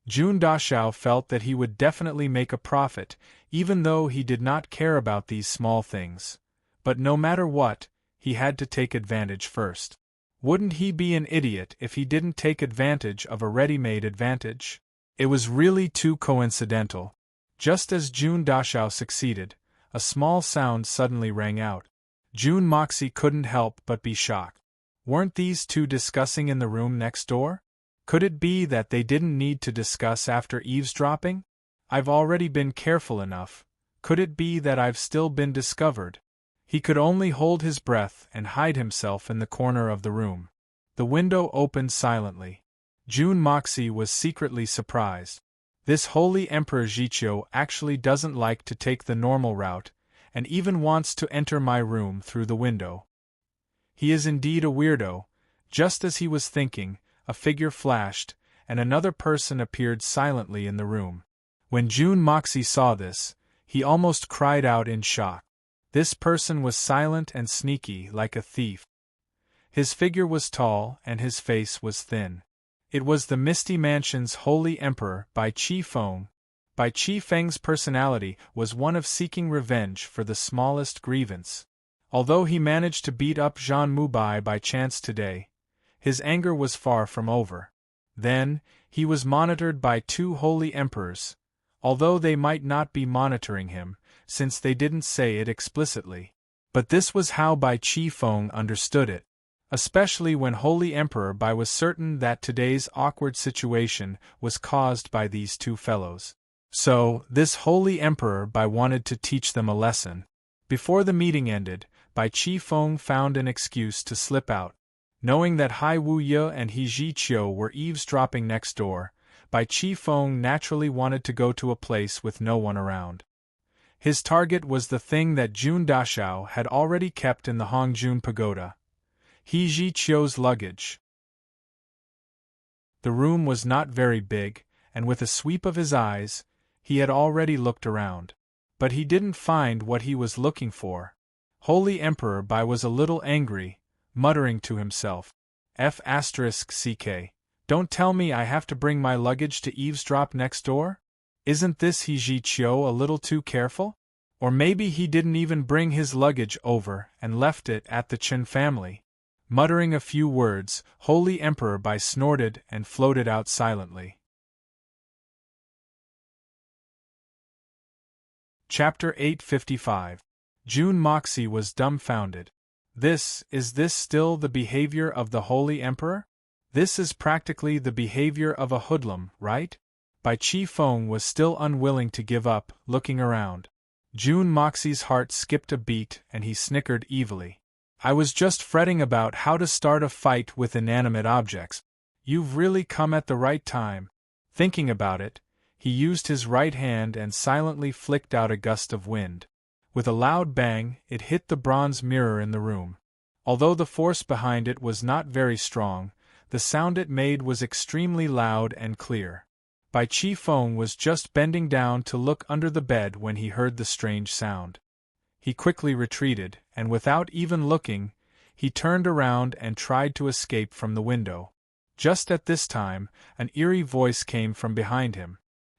S1: June Dashao felt that he would definitely make a profit, even though he did not care about these small things. But no matter what, he had to take advantage first. Wouldn't he be an idiot if he didn't take advantage of a ready-made advantage? It was really too coincidental. Just as June Dashao succeeded, a small sound suddenly rang out. June Moxie couldn't help but be shocked. Weren't these 2 discussing in the room next door? Could it be that they didn't need to discuss after eavesdropping? I've already been careful enough. Could it be that I've still been discovered? He could only hold his breath and hide himself in the corner of the room. The window opened silently. June Moxie was secretly surprised. This Holy Emperor Jiqiu actually doesn't like to take the normal route, and even wants to enter my room through the window. He is indeed a weirdo. Just as he was thinking, a figure flashed, and another person appeared silently in the room. When June Moxie saw this, he almost cried out in shock. This person was silent and sneaky like a thief. His figure was tall and his face was thin. It was the Misty Mansion's Holy Emperor, Bai Qifeng. Bai Qifeng's personality was one of seeking revenge for the smallest grievance. Although he managed to beat up Zhang Mubai by chance today, his anger was far from over. Then, he was monitored by 2 holy emperors, although they might not be monitoring him, since they didn't say it explicitly. But this was how Bai Qifeng understood it. Especially when Holy Emperor Bai was certain that today's awkward situation was caused by these 2 fellows. So, this Holy Emperor Bai wanted to teach them a lesson. Before the meeting ended, Bai Qifeng found an excuse to slip out. Knowing that Hai Wuya and He Jiqiu were eavesdropping next door, Bai Qifeng naturally wanted to go to a place with no one around. His target was the thing that June Dashao had already kept in the Hongjun Pagoda. He Jiqiu's luggage. The room was not very big, and with a sweep of his eyes, he had already looked around. But he didn't find what he was looking for. Holy Emperor Bai was a little angry, muttering to himself, F***ck, don't tell me I have to bring my luggage to eavesdrop next door? Isn't this He Chio a little too careful? Or maybe he didn't even bring his luggage over and left it at the Chen family. Muttering a few words, Holy Emperor Bai snorted and floated out silently. Chapter 855. June Moxie was dumbfounded. Is this still the behavior of the Holy Emperor? This is practically the behavior of a hoodlum, right? Bai Chi Feng was still unwilling to give up, looking around. June Moxie's heart skipped a beat and he snickered evilly. I was just fretting about how to start a fight with inanimate objects. You've really come at the right time. Thinking about it, he used his right hand and silently flicked out a gust of wind. With a loud bang, it hit the bronze mirror in the room. Although the force behind it was not very strong, the sound it made was extremely loud and clear. Bai Chi Feng was just bending down to look under the bed when he heard the strange sound. He quickly retreated, and without even looking, he turned around and tried to escape from the window. Just at this time, an eerie voice came from behind him.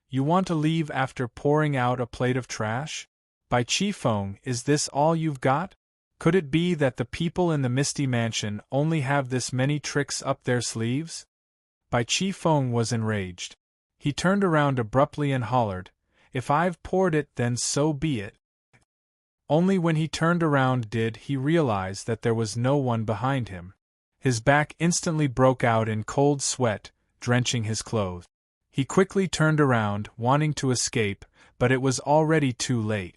S1: You want to leave after pouring out a plate of trash? Bai Chi Feng, is this all you've got? Could it be that the people in the Misty Mansion only have this many tricks up their sleeves? Bai Chi Feng was enraged. He turned around abruptly and hollered, If I've poured it, then so be it. Only when he turned around did he realize that there was no one behind him. His back instantly broke out in cold sweat, drenching his clothes. He quickly turned around, wanting to escape, but it was already too late.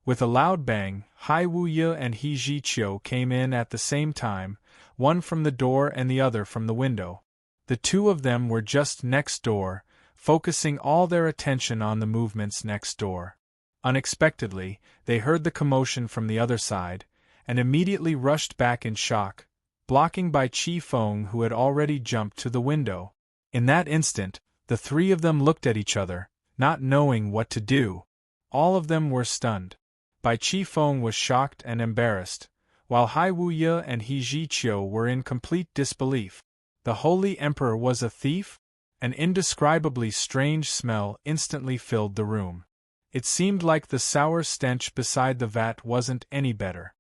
S1: With a loud bang, Hai Wuye and He Jiqiu came in at the same time, one from the door and the other from the window. The two of them were just next door, focusing all their attention on the movements next door. Unexpectedly, they heard the commotion from the other side, and immediately rushed back in shock, blocking Bai Chi Feng, who had already jumped to the window. In that instant, the three of them looked at each other, not knowing what to do. All of them were stunned. Bai Chi Feng was shocked and embarrassed, while Hai Wuye and He Jiqiu were in complete disbelief. The Holy Emperor was a thief? An indescribably strange smell instantly filled the room. It seemed like the sour stench beside the vat wasn't any better.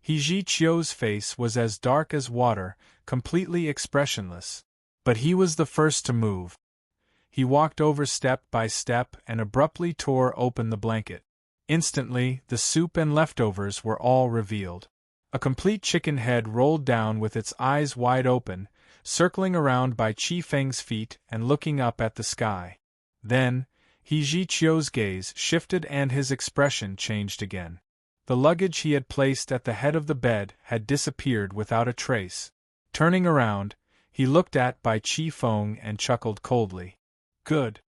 S1: He Jiqiu's face was as dark as water, completely expressionless. But he was the first to move. He walked over step by step and abruptly tore open the blanket. Instantly, the soup and leftovers were all revealed. A complete chicken head rolled down with its eyes wide open, circling around Bai Chi Feng's feet and looking up at the sky. Then, He Jiqiu's gaze shifted and his expression changed again. The luggage he had placed at the head of the bed had disappeared without a trace. Turning around, he looked at Bai Chi Feng and chuckled coldly. Good.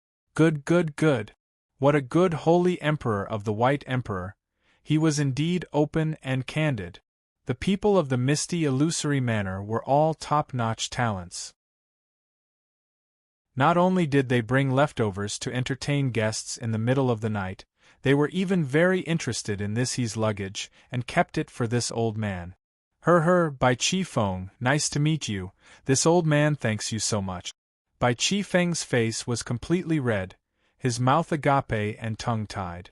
S1: What a good Holy Emperor of the White Emperor. He was indeed open and candid. The people of the misty illusory manor were all top-notch talents. Not only did they bring leftovers to entertain guests in the middle of the night, they were even very interested in his luggage and kept it for this old man. Bai Chi Feng, nice to meet you. This old man thanks you so much. Bai Chi Feng's face was completely red, his mouth agape and tongue-tied.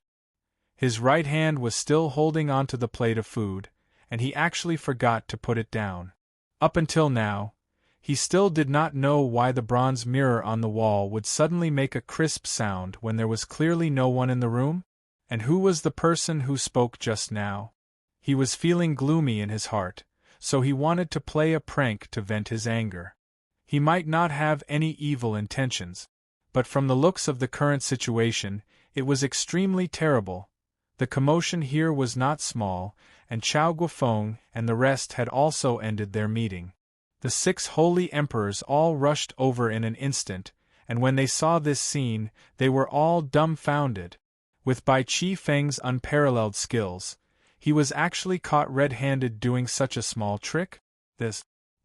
S1: His right hand was still holding onto the plate of food, and he actually forgot to put it down. Up until now, he still did not know why the bronze mirror on the wall would suddenly make a crisp sound when there was clearly no one in the room. And who was the person who spoke just now? He was feeling gloomy in his heart, so he wanted to play a prank to vent his anger. He might not have any evil intentions, but from the looks of the current situation, it was extremely terrible. The commotion here was not small, and Chao Guofeng and the rest had also ended their meeting. The 6 holy emperors all rushed over in an instant, and when they saw this scene, they were all dumbfounded. With Bai Chi Feng's unparalleled skills, he was actually caught red-handed doing such a small trick?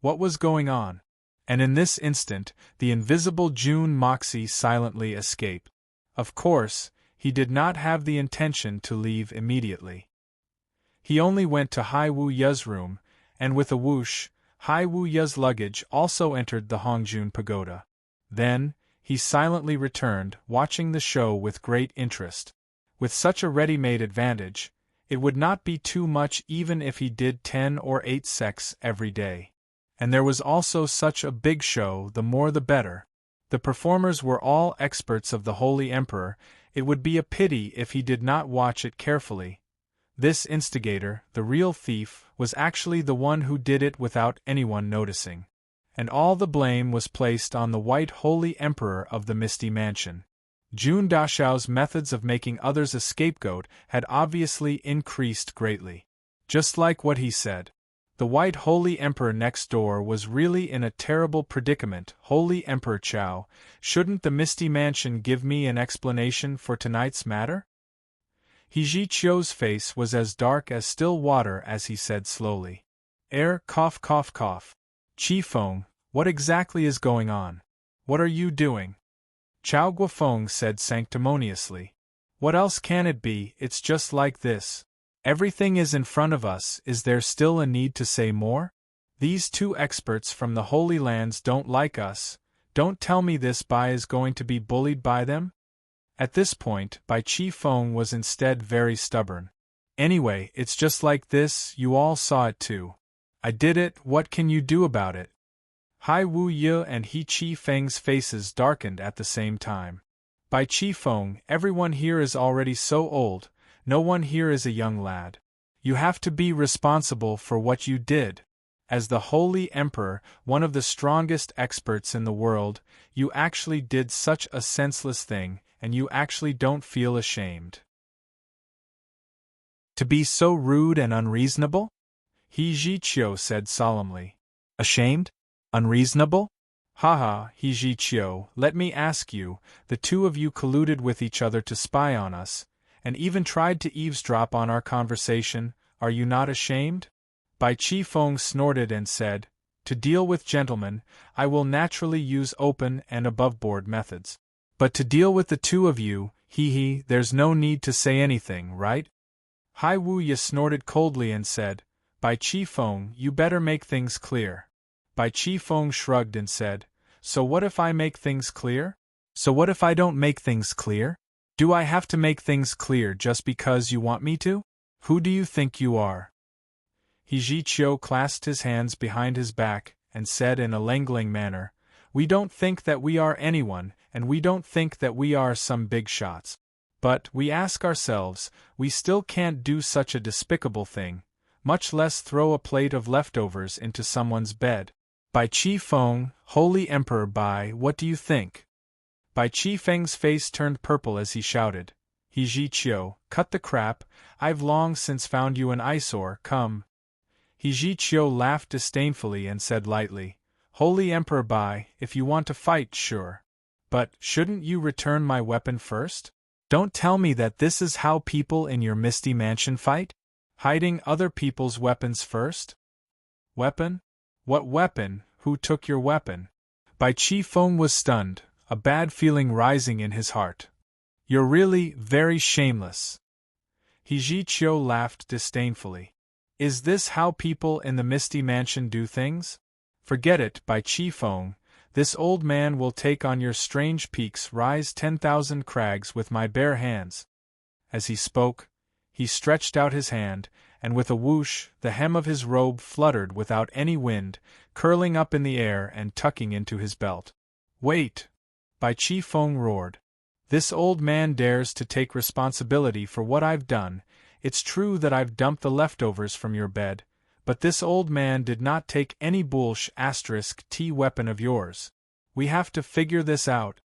S1: What was going on? And in this instant, the invisible June Moxie silently escaped. Of course, he did not have the intention to leave immediately. He only went to Hai Wu Ye's room, and with a whoosh, Hai Wu Ye's luggage also entered the Hongjun pagoda. Then, he silently returned, watching the show with great interest. With such a ready-made advantage, it would not be too much even if he did 10 or 8 sects every day. And there was also such a big show, the more the better. The performers were all experts of the Holy Emperor. It would be a pity if he did not watch it carefully. This instigator, the real thief, was actually the one who did it without anyone noticing. And all the blame was placed on the White Holy Emperor of the Misty Mansion. Jun Dashao's methods of making others a scapegoat had obviously increased greatly. Just like what he said. The White Holy Emperor next door was really in a terrible predicament. Holy Emperor Chao, shouldn't the Misty Mansion give me an explanation for tonight's matter? He Chiu's face was as dark as still water as he said slowly. Cough cough cough. Qi Feng, what exactly is going on? What are you doing? Chao Guofeng said sanctimoniously. What else can it be? It's just like this. Everything is in front of us. Is there still a need to say more? These two experts from the Holy Lands don't like us. Don't tell me this Bai is going to be bullied by them? At this point, Bai Qi Feng was instead very stubborn. Anyway, it's just like this, you all saw it too. I did it, what can you do about it? Hai Wu Ye and He Qi Feng's faces darkened at the same time. Bai Qi Feng, everyone here is already so old, no one here is a young lad. You have to be responsible for what you did. As the Holy Emperor, one of the strongest experts in the world, you actually did such a senseless thing, and you actually don't feel ashamed. To be so rude and unreasonable? He Chiu said solemnly. Ashamed? Unreasonable? Haha, He Chiu, let me ask you, the two of you colluded with each other to spy on us, and even tried to eavesdrop on our conversation, are you not ashamed? Bai Qi Feng snorted and said, to deal with gentlemen, I will naturally use open and above-board methods. But to deal with the two of you, there's no need to say anything, right? Hai Wu Ye snorted coldly and said, Bai Qi Feng, you better make things clear. Bai Qi Feng shrugged and said, so what if I make things clear? So what if I don't make things clear? Do I have to make things clear just because you want me to? Who do you think you are? He Chiu clasped his hands behind his back and said in a langling manner, we don't think that we are anyone, and we don't think that we are some big shots. But, we ask ourselves, we still can't do such a despicable thing, much less throw a plate of leftovers into someone's bed. Bai Qi Feng, Holy Emperor Bai, what do you think? Bai Qi Feng's face turned purple as he shouted, He Chiu, cut the crap, I've long since found you an eyesore, come. He Chiu laughed disdainfully and said lightly, Holy Emperor Bai, if you want to fight, sure. But, shouldn't you return my weapon first? Don't tell me that this is how people in your Misty Mansion fight? Hiding other people's weapons first? Weapon? What weapon? Who took your weapon? Bai Qi Feng was stunned, a bad feeling rising in his heart. You're really very shameless. He Chiu laughed disdainfully. Is this how people in the Misty Mansion do things? Forget it, Bai Qi Feng. This old man will take on your strange peaks, rise 10,000 crags with my bare hands. As he spoke, he stretched out his hand, and with a whoosh, the hem of his robe fluttered without any wind, curling up in the air and tucking into his belt. Wait! Bai Qi Feng roared. This old man dares to take responsibility for what I've done. It's true that I've dumped the leftovers from your bed, but this old man did not take any *T weapon of yours. We have to figure this out.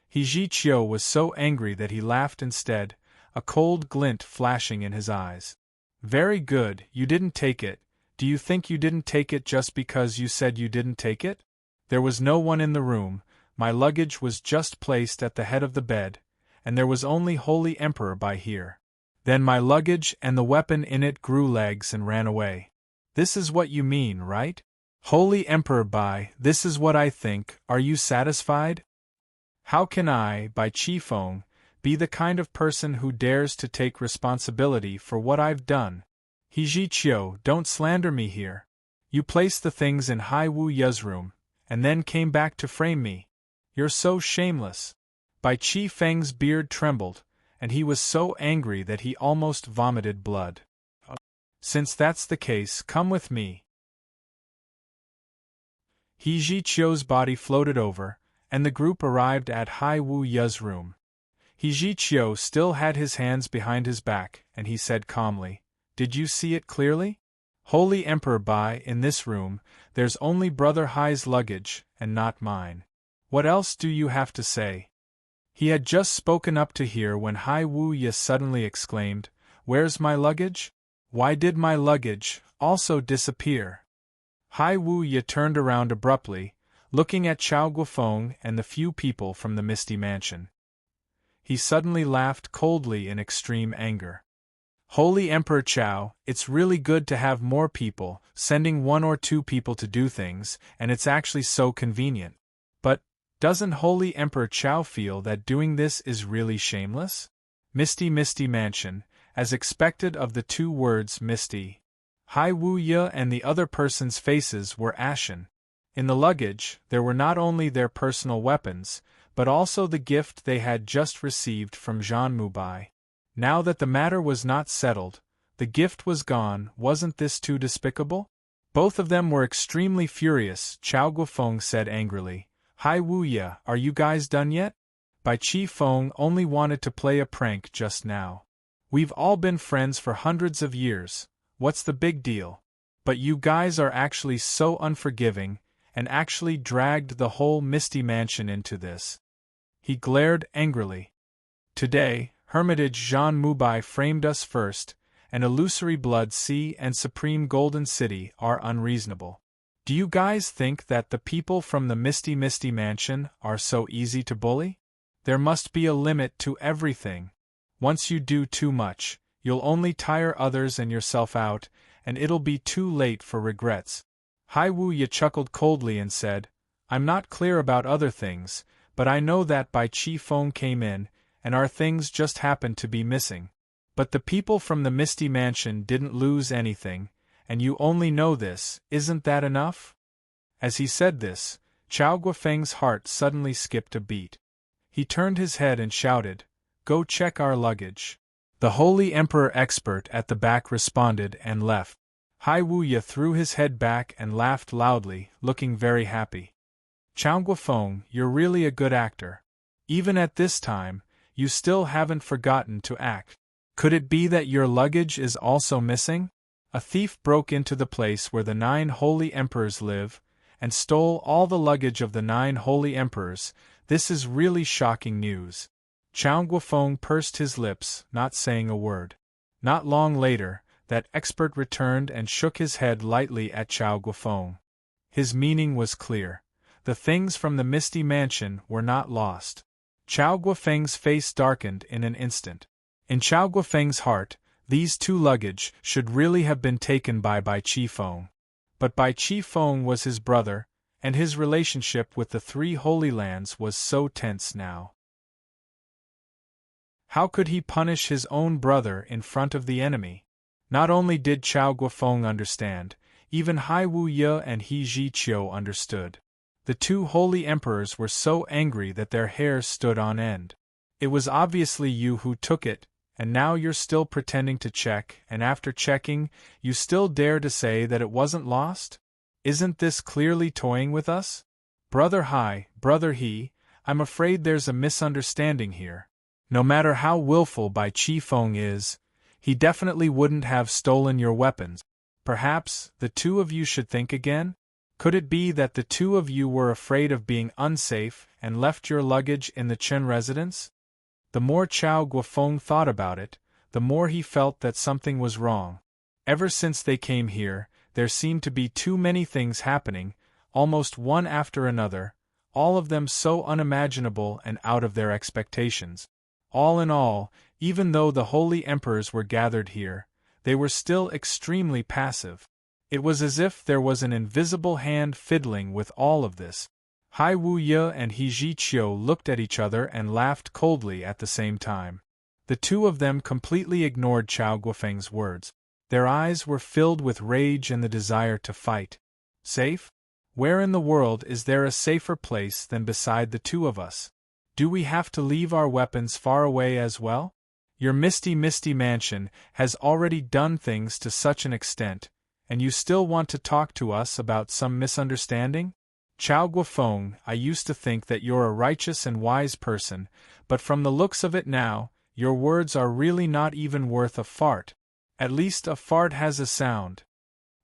S1: He Chiu was so angry that he laughed instead, a cold glint flashing in his eyes. Very good, you didn't take it. Do you think you didn't take it just because you said you didn't take it? There was no one in the room, my luggage was just placed at the head of the bed, and there was only Holy Emperor Bai here. Then my luggage and the weapon in it grew legs and ran away. This is what you mean, right? Holy Emperor Bai, this is what I think, are you satisfied? How can I, Bai Qi Feng, be the kind of person who dares to take responsibility for what I've done. Hejiqiu, don't slander me here. You placed the things in Hai Wu Ye's room, and then came back to frame me. You're so shameless. Bai Qi Feng's beard trembled, and he was so angry that he almost vomited blood. Since that's the case, come with me. Hejiqiu's body floated over, and the group arrived at Hai Wu Ye's room. Hejiqiu still had his hands behind his back, and he said calmly, "Did you see it clearly? Holy Emperor Bai, in this room, there's only Brother Hai's luggage, and not mine. What else do you have to say?" He had just spoken up to hear when Hai Wu Ye suddenly exclaimed, "Where's my luggage? Why did my luggage also disappear?" Hai Wu Ye turned around abruptly, looking at Chao Guofeng and the few people from the Misty Mansion. He suddenly laughed coldly in extreme anger. "Holy Emperor Chao, it's really good to have more people, sending 1 or 2 people to do things, and it's actually so convenient. But, doesn't Holy Emperor Chao feel that doing this is really shameless?" Misty Mansion, as expected of the 2 words misty. Hai Wu Ye and the other person's faces were ashen. In the luggage, there were not only their personal weapons, but also the gift they had just received from Zhan Mubai. Now that the matter was not settled, the gift was gone. Wasn't this too despicable? Both of them were extremely furious. Chao Guofeng said angrily, "Hai Wu Ye, are you guys done yet? Bai Qi Feng only wanted to play a prank just now. We've all been friends for hundreds of years. What's the big deal? But you guys are actually so unforgiving, and actually dragged the whole Misty Mansion into this." He glared angrily. "Today, Hermitage Zhan Mubai framed us first, and Illusory Blood Sea and Supreme Golden City are unreasonable. Do you guys think that the people from the Misty Mansion are so easy to bully? There must be a limit to everything. Once you do too much, you'll only tire others and yourself out, and it'll be too late for regrets." Hai Wu Ye chuckled coldly and said, "I'm not clear about other things, but I know that Bai Qi Feng came in, and our things just happened to be missing. But the people from the Misty Mansion didn't lose anything, and you only know this. Isn't that enough?" As he said this, Chao Guofeng's heart suddenly skipped a beat. He turned his head and shouted, "Go check our luggage." The Holy Emperor expert at the back responded and left. Hai Wu Ye threw his head back and laughed loudly, looking very happy. "Chao Guofeng, you're really a good actor. Even at this time, you still haven't forgotten to act. Could it be that your luggage is also missing? A thief broke into the place where the 9 holy emperors live, and stole all the luggage of the 9 holy emperors. This is really shocking news." Chao Guofeng pursed his lips, not saying a word. Not long later, that expert returned and shook his head lightly at Chao Guofeng. His meaning was clear. The things from the Misty Mansion were not lost. Chao Guofeng's face darkened in an instant. In Chao Guofeng's heart, these 2 luggage should really have been taken by Bai Qi Feng. But Bai Qi Feng was his brother, and his relationship with the 3 Holy Lands was so tense now. How could he punish his own brother in front of the enemy? Not only did Chao Guofeng understand, even Hai Wu Ye and Hejiqiu understood. The 2 holy emperors were so angry that their hair stood on end. "It was obviously you who took it, and now you're still pretending to check, and after checking, you still dare to say that it wasn't lost? Isn't this clearly toying with us? Brother Hai, Brother He, I'm afraid there's a misunderstanding here. No matter how willful Bai Qi Feng is, he definitely wouldn't have stolen your weapons. Perhaps the 2 of you should think again? Could it be that the 2 of you were afraid of being unsafe and left your luggage in the Chen residence?" The more Chao Guofeng thought about it, the more he felt that something was wrong. Ever since they came here, there seemed to be too many things happening, almost one after another, all of them so unimaginable and out of their expectations. All in all, even though the holy emperors were gathered here, they were still extremely passive. It was as if there was an invisible hand fiddling with all of this. Hai Wu Ye and He Ji-chio looked at each other and laughed coldly at the same time. The two of them completely ignored Chao Guofeng's words. Their eyes were filled with rage and the desire to fight. Safe? Where in the world is there a safer place than beside the two of us? Do we have to leave our weapons far away as well? Your misty mansion has already done things to such an extent, and you still want to talk to us about some misunderstanding? Chao Guofeng, I used to think that you're a righteous and wise person, but from the looks of it now, your words are really not even worth a fart. At least a fart has a sound.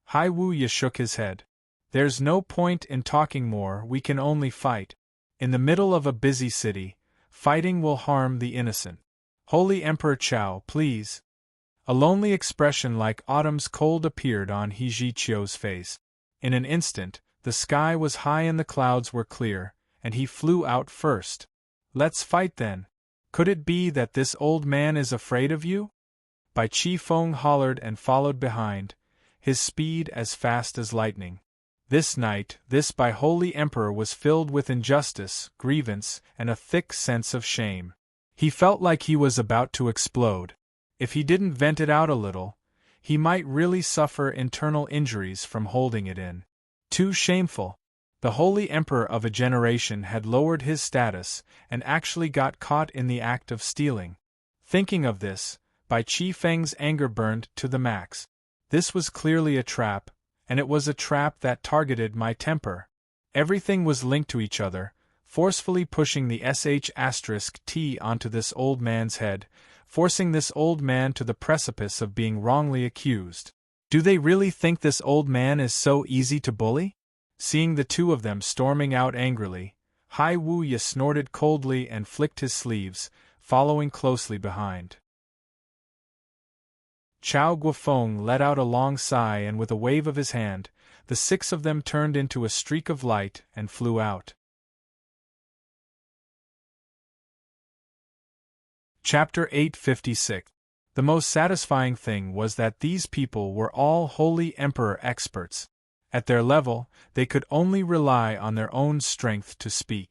S1: Hai Wu Ye shook his head. There's no point in talking more, we can only fight. In the middle of a busy city, fighting will harm the innocent. Holy Emperor Chao, please. A lonely expression like autumn's cold appeared on He Ji-chio's face. In an instant, the sky was high and the clouds were clear, and he flew out first. Let's fight then. Could it be that this old man is afraid of you? Bai Qifeng hollered and followed behind, his speed as fast as lightning. This night, this by Holy Emperor was filled with injustice, grievance, and a thick sense of shame. He felt like he was about to explode. If he didn't vent it out a little, he might really suffer internal injuries from holding it in. Too shameful. The Holy Emperor of a generation had lowered his status and actually got caught in the act of stealing. Thinking of this, Bai Qifeng's anger burned to the max. This was clearly a trap, and it was a trap that targeted my temper. Everything was linked to each other, forcefully pushing the sh*t onto this old man's head, forcing this old man to the precipice of being wrongly accused. Do they really think this old man is so easy to bully? Seeing the two of them storming out angrily, Hai Wu Ye snorted coldly and flicked his sleeves, following closely behind. Chao Guofeng let out a long sigh and with a wave of his hand, the six of them turned into a streak of light and flew out. Chapter 856. The most satisfying thing was that these people were all Holy Emperor experts. At their level, they could only rely on their own strength to speak.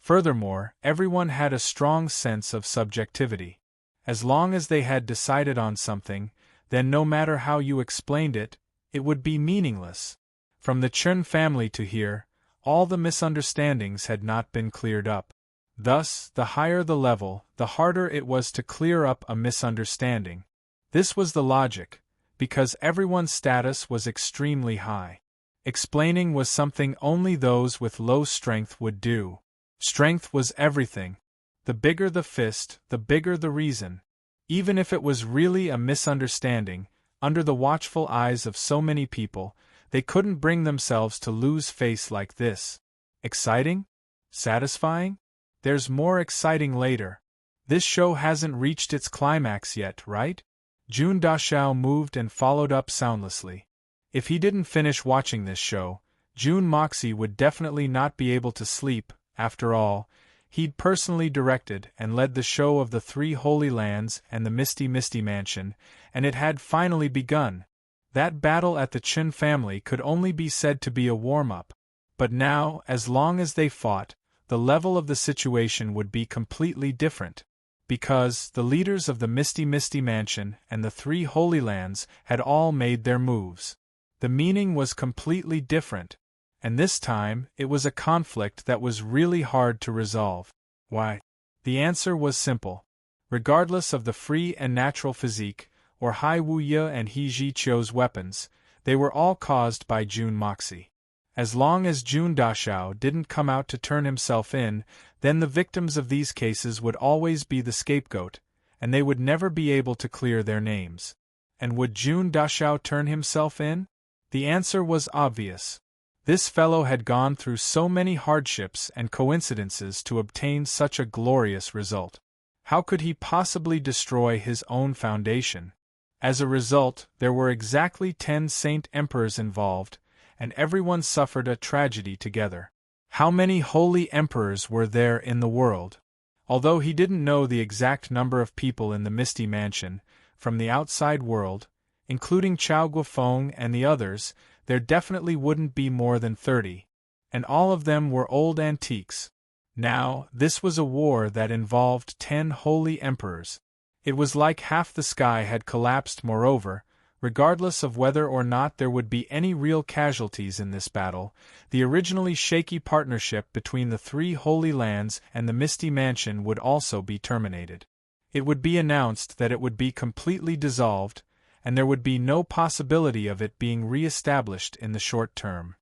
S1: Furthermore, everyone had a strong sense of subjectivity. As long as they had decided on something, then no matter how you explained it, it would be meaningless. From the Chen family to here, all the misunderstandings had not been cleared up. Thus, the higher the level, the harder it was to clear up a misunderstanding. This was the logic, because everyone's status was extremely high. Explaining was something only those with low strength would do. Strength was everything. The bigger the fist, the bigger the reason. Even if it was really a misunderstanding, under the watchful eyes of so many people, they couldn't bring themselves to lose face like this. Exciting? Satisfying? There's more exciting later. This show hasn't reached its climax yet, right? Jun Dashao moved and followed up soundlessly. If he didn't finish watching this show, Jun Moxie would definitely not be able to sleep. After all, he'd personally directed and led the show of the Three Holy Lands and the Misty Mansion, and it had finally begun. That battle at the Chen family could only be said to be a warm-up. But now, as long as they fought, the level of the situation would be completely different. Because the leaders of the Misty Mansion and the Three Holy Lands had all made their moves. The meaning was completely different, and this time it was a conflict that was really hard to resolve. Why? The answer was simple. Regardless of the free and natural physique, or Hai Wu Ye and He Ji-chio's weapons, they were all caused by Jun Moxie. As long as Jun Dashao didn't come out to turn himself in, then the victims of these cases would always be the scapegoat, and they would never be able to clear their names. And would Jun Dashao turn himself in? The answer was obvious. This fellow had gone through so many hardships and coincidences to obtain such a glorious result. How could he possibly destroy his own foundation? As a result, there were exactly 10 Saint Emperors involved, and everyone suffered a tragedy together. How many holy emperors were there in the world? Although he didn't know the exact number of people in the Misty Mansion, from the outside world, including Chao Guofeng and the others, there definitely wouldn't be more than 30. and all of them were old antiques. Now, this was a war that involved 10 holy emperors. It was like half the sky had collapsed. Moreover, regardless of whether or not there would be any real casualties in this battle, the originally shaky partnership between the 3 Holy Lands and the Misty Mansion would also be terminated. It would be announced that it would be completely dissolved, and there would be no possibility of it being re-established in the short term.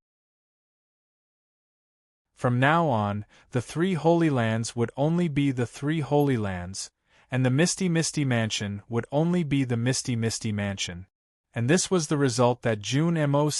S1: From now on, the 3 Holy Lands would only be the 3 Holy Lands, and the Misty Mansion would only be the Misty Mansion. And this was the result that Jun Mo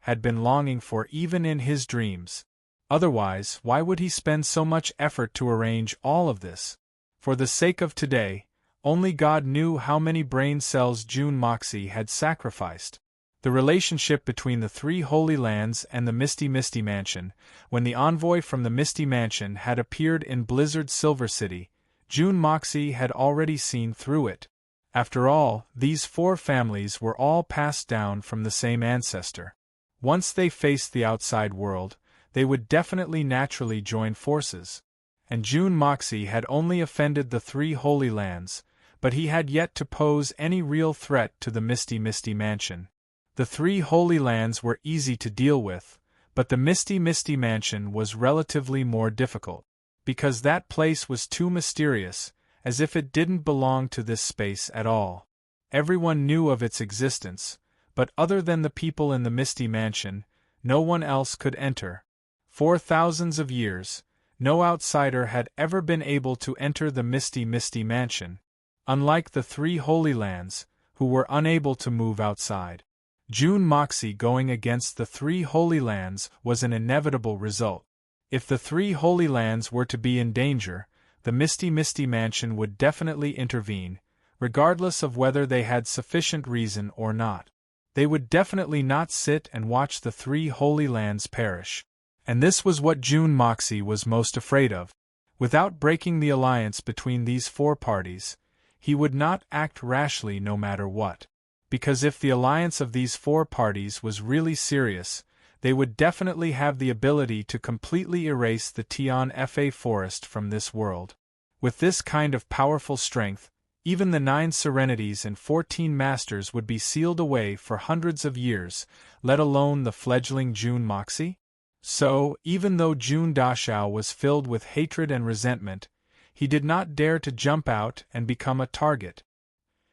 S1: had been longing for even in his dreams. Otherwise, why would he spend so much effort to arrange all of this? For the sake of today, only God knew how many brain cells Jun Moxie had sacrificed. The relationship between the 3 Holy Lands and the Misty Mansion, when the envoy from the Misty Mansion had appeared in Blizzard Silver City, Jun Moxie had already seen through it. After all, these 4 families were all passed down from the same ancestor. Once they faced the outside world, they would definitely naturally join forces. And Jun Moxie had only offended the 3 Holy Lands, but he had yet to pose any real threat to the Misty Mansion. The 3 Holy Lands were easy to deal with, but the Misty Mansion was relatively more difficult, because that place was too mysterious, as if it didn't belong to this space at all. Everyone knew of its existence, but other than the people in the Misty Mansion, no one else could enter. For thousands of years, no outsider had ever been able to enter the Misty Mansion, unlike the 3 Holy Lands, who were unable to move outside. Jun Moxie going against the 3 Holy Lands was an inevitable result. If the 3 Holy Lands were to be in danger, the Misty Mansion would definitely intervene, regardless of whether they had sufficient reason or not. They would definitely not sit and watch the 3 Holy Lands perish. And this was what Jun Moxie was most afraid of. Without breaking the alliance between these 4 parties, he would not act rashly no matter what. Because if the alliance of these 4 parties was really serious, they would definitely have the ability to completely erase the Tian Fa forest from this world. With this kind of powerful strength, even the 9 Serenities and 14 Masters would be sealed away for hundreds of years, let alone the fledgling Jun Moxie. So, even though Jun Dashao was filled with hatred and resentment, he did not dare to jump out and become a target.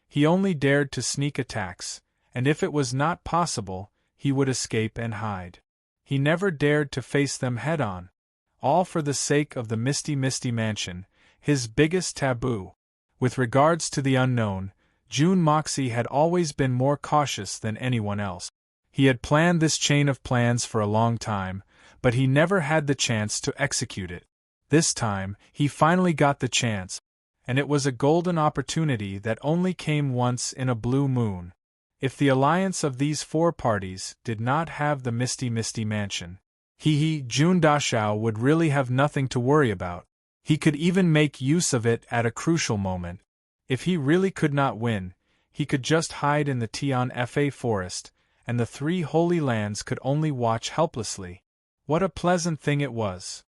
S1: He only dared to sneak attacks, and if it was not possible, he would escape and hide. He never dared to face them head-on. All for the sake of the Misty Mansion, his biggest taboo. With regards to the unknown, Jun Moxie had always been more cautious than anyone else. He had planned this chain of plans for a long time, but he never had the chance to execute it. This time, he finally got the chance, and it was a golden opportunity that only came once in a blue moon. If the alliance of these 4 parties did not have the Misty Mansion, Jun Dashao would really have nothing to worry about. He could even make use of it at a crucial moment. If he really could not win, he could just hide in the Tian Fa forest, and the 3 Holy Lands could only watch helplessly. What a pleasant thing it was!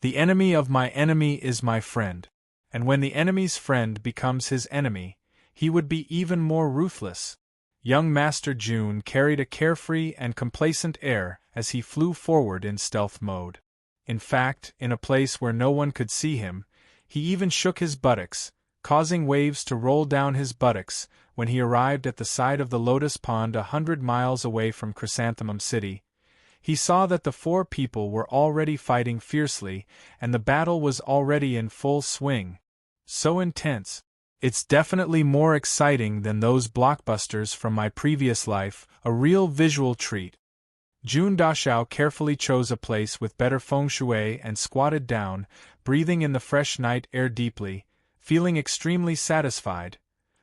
S1: The enemy of my enemy is my friend, and when the enemy's friend becomes his enemy, he would be even more ruthless. Young Master Jun carried a carefree and complacent air as he flew forward in stealth mode. In fact, in a place where no one could see him, he even shook his buttocks, causing waves to roll down his buttocks when he arrived at the side of the Lotus Pond 100 miles away from Chrysanthemum City. He saw that the 4 people were already fighting fiercely, and the battle was already in full swing. So intense. It's definitely more exciting than those blockbusters from my previous life, a real visual treat. Jun Dashao carefully chose a place with better feng shui and squatted down, breathing in the fresh night air deeply, feeling extremely satisfied.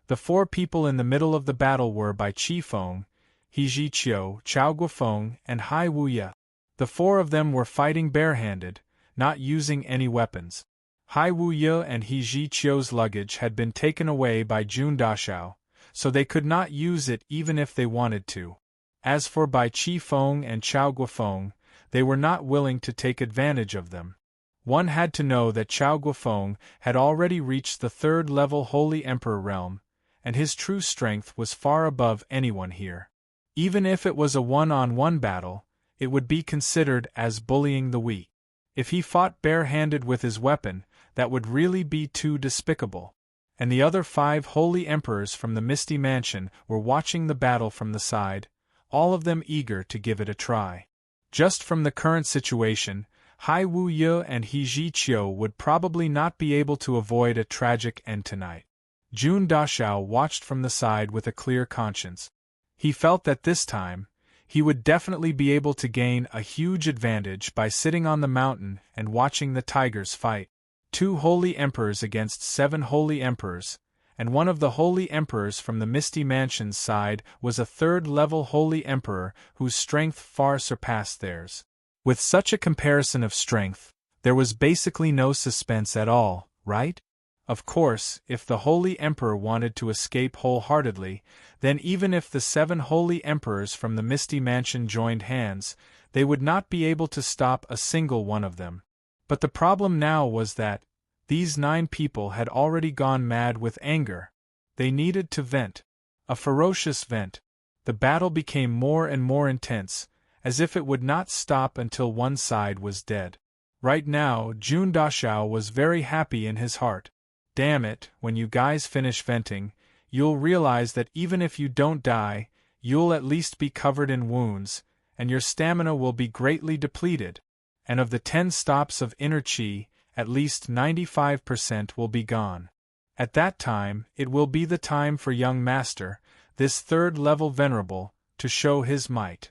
S1: The 4 people in the middle of the battle were Bai Qifeng, He Zhiqiu, Chao Guofeng, and Hai Wuye. The 4 of them were fighting barehanded, not using any weapons. Hai Wuye and He Zhiqiu's luggage had been taken away by Jun Dashao, so they could not use it even if they wanted to. As for Bai Chi Feng and Chao Guofeng, they were not willing to take advantage of them. One had to know that Chao Guofeng had already reached the third-level Holy Emperor realm, and his true strength was far above anyone here. Even if it was a one-on-one battle, it would be considered as bullying the weak. If he fought bare-handed with his weapon, that would really be too despicable. And the other 5 holy emperors from the Misty Mansion were watching the battle from the side, all of them eager to give it a try. Just from the current situation, Hai Wu Ye and He Ji-chio would probably not be able to avoid a tragic end tonight. Jun Dashao watched from the side with a clear conscience. He felt that this time, he would definitely be able to gain a huge advantage by sitting on the mountain and watching the tigers fight. 2 holy emperors against 7 holy emperors, and one of the holy emperors from the Misty Mansion's side was a third-level holy emperor whose strength far surpassed theirs. With such a comparison of strength, there was basically no suspense at all, right? Of course, if the holy emperor wanted to escape wholeheartedly, then even if the 7 holy emperors from the Misty Mansion joined hands, they would not be able to stop a single one of them. But the problem now was that these 9 people had already gone mad with anger. They needed to vent. A ferocious vent. The battle became more and more intense, as if it would not stop until one side was dead. Right now, Jun Dashao was very happy in his heart. Damn it, when you guys finish venting, you'll realize that even if you don't die, you'll at least be covered in wounds, and your stamina will be greatly depleted. And of the 10 stops of inner chi, at least 95% will be gone. At that time, it will be the time for young master, this third-level venerable, to show his might.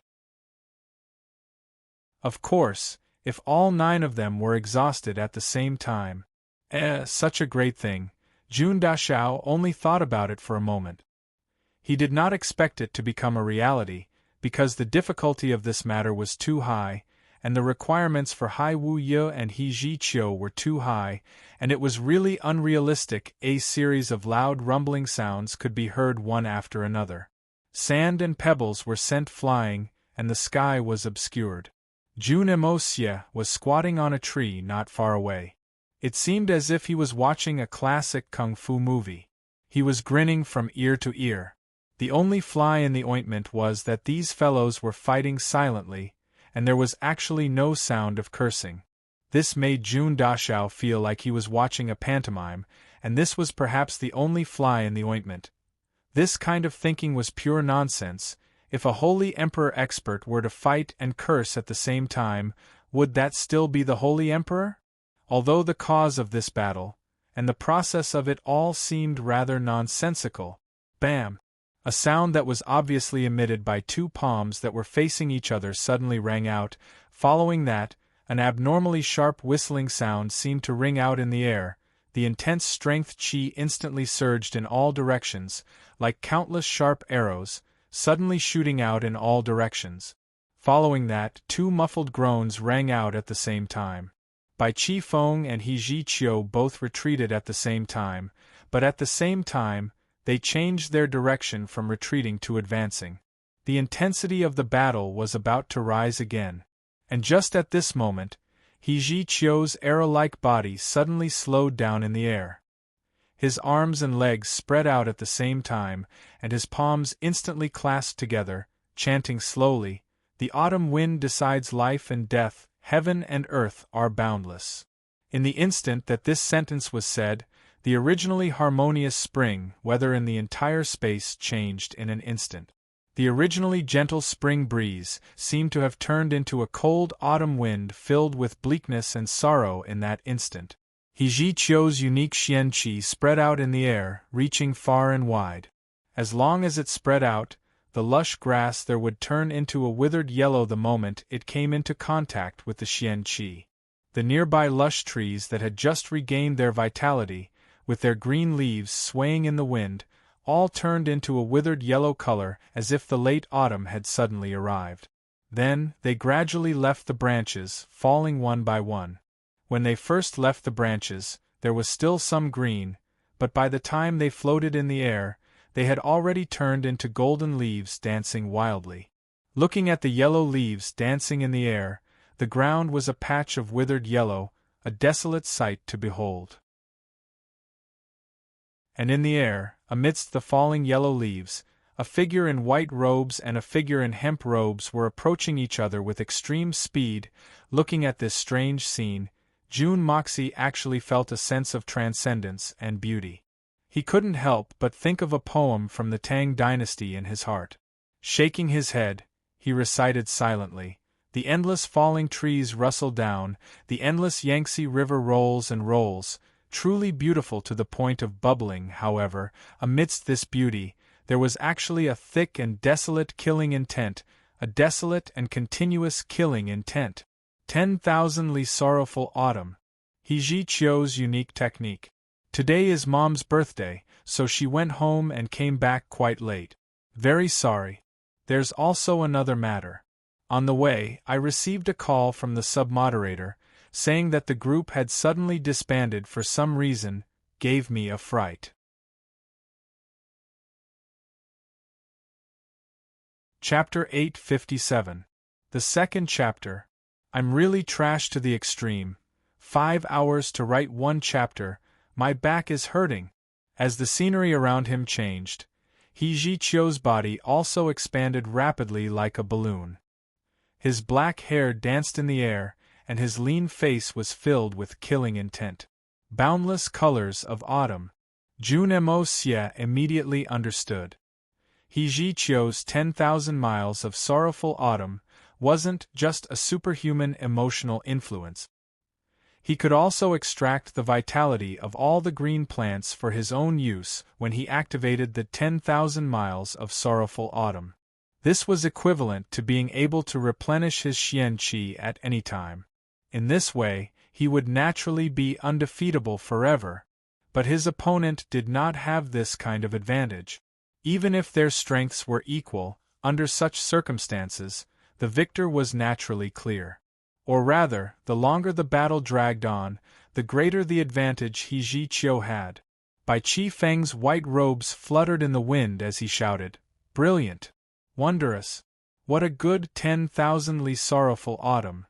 S1: Of course, if all 9 of them were exhausted at the same time. Such a great thing. Jun Dashao only thought about it for a moment. He did not expect it to become a reality, because the difficulty of this matter was too high, and the requirements for Hai Wu Ye and He Ji-chio were too high, and it was really unrealistic. A series of loud rumbling sounds could be heard one after another. Sand and pebbles were sent flying, and the sky was obscured. Jun Emosia was squatting on a tree not far away. It seemed as if he was watching a classic kung fu movie. He was grinning from ear to ear. The only fly in the ointment was that these fellows were fighting silently, and there was actually no sound of cursing. This made Jun Dashao feel like he was watching a pantomime, and this was perhaps the only fly in the ointment. This kind of thinking was pure nonsense. If a holy emperor expert were to fight and curse at the same time, would that still be the holy emperor? Although the cause of this battle, and the process of it all seemed rather nonsensical. Bam! A sound that was obviously emitted by 2 palms that were facing each other suddenly rang out. Following that, an abnormally sharp whistling sound seemed to ring out in the air. The intense strength chi instantly surged in all directions, like countless sharp arrows, suddenly shooting out in all directions. Following that, 2 muffled groans rang out at the same time. Bai Chi Feng and He Ji-chio both retreated at the same time, but at the same time, they changed their direction from retreating to advancing. The intensity of the battle was about to rise again. And just at this moment, He Ji-chio's arrow-like body suddenly slowed down in the air. His arms and legs spread out at the same time, and his palms instantly clasped together, chanting slowly, "The autumn wind decides life and death, heaven and earth are boundless." In the instant that this sentence was said, the originally harmonious spring weather in the entire space changed in an instant. The originally gentle spring breeze seemed to have turned into a cold autumn wind filled with bleakness and sorrow in that instant. He Ji-chio's unique xian qi spread out in the air, reaching far and wide. As long as it spread out, the lush grass there would turn into a withered yellow the moment it came into contact with the xian qi. The nearby lush trees that had just regained their vitality, with their green leaves swaying in the wind, all turned into a withered yellow color as if the late autumn had suddenly arrived. Then, they gradually left the branches, falling one by one. When they first left the branches, there was still some green, but by the time they floated in the air, they had already turned into golden leaves dancing wildly. Looking at the yellow leaves dancing in the air, the ground was a patch of withered yellow, a desolate sight to behold. And in the air, amidst the falling yellow leaves, a figure in white robes and a figure in hemp robes were approaching each other with extreme speed. Looking at this strange scene, Jun Moxie actually felt a sense of transcendence and beauty. He couldn't help but think of a poem from the Tang dynasty in his heart. Shaking his head, he recited silently, "The endless falling trees rustle down, the endless Yangtze River rolls and rolls," truly beautiful to the point of bubbling. However, amidst this beauty, there was actually a thick and desolate killing intent, a desolate and continuous killing intent. 10,000 sorrowful autumn. He Ji Chio's unique technique. Today is Mom's birthday, so she went home and came back quite late. Very sorry. There's also another matter. On the way, I received a call from the sub-moderator, saying that the group had suddenly disbanded for some reason. Gave me a fright. Chapter 857. The second chapter. I'm really trash to the extreme. 5 hours to write one chapter, my back is hurting. As the scenery around him changed, He Ji Chio's body also expanded rapidly like a balloon. His black hair danced in the air, and his lean face was filled with killing intent. Boundless colors of autumn. Jun Mo Xie immediately understood. He Ji Chio's 10,000 miles of sorrowful autumn wasn't just a superhuman emotional influence. He could also extract the vitality of all the green plants for his own use when he activated the 10,000 miles of sorrowful autumn. This was equivalent to being able to replenish his Xian Qi at any time. In this way, he would naturally be undefeatable forever, but his opponent did not have this kind of advantage. Even if their strengths were equal, under such circumstances, the victor was naturally clear. Or rather, the longer the battle dragged on, the greater the advantage He Ji Chio had. Bai Qi Feng's white robes fluttered in the wind as he shouted, "Brilliant! Wondrous! What a good 10,000 sorrowful autumn!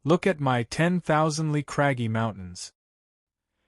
S1: Look at my 10,000 craggy mountains!"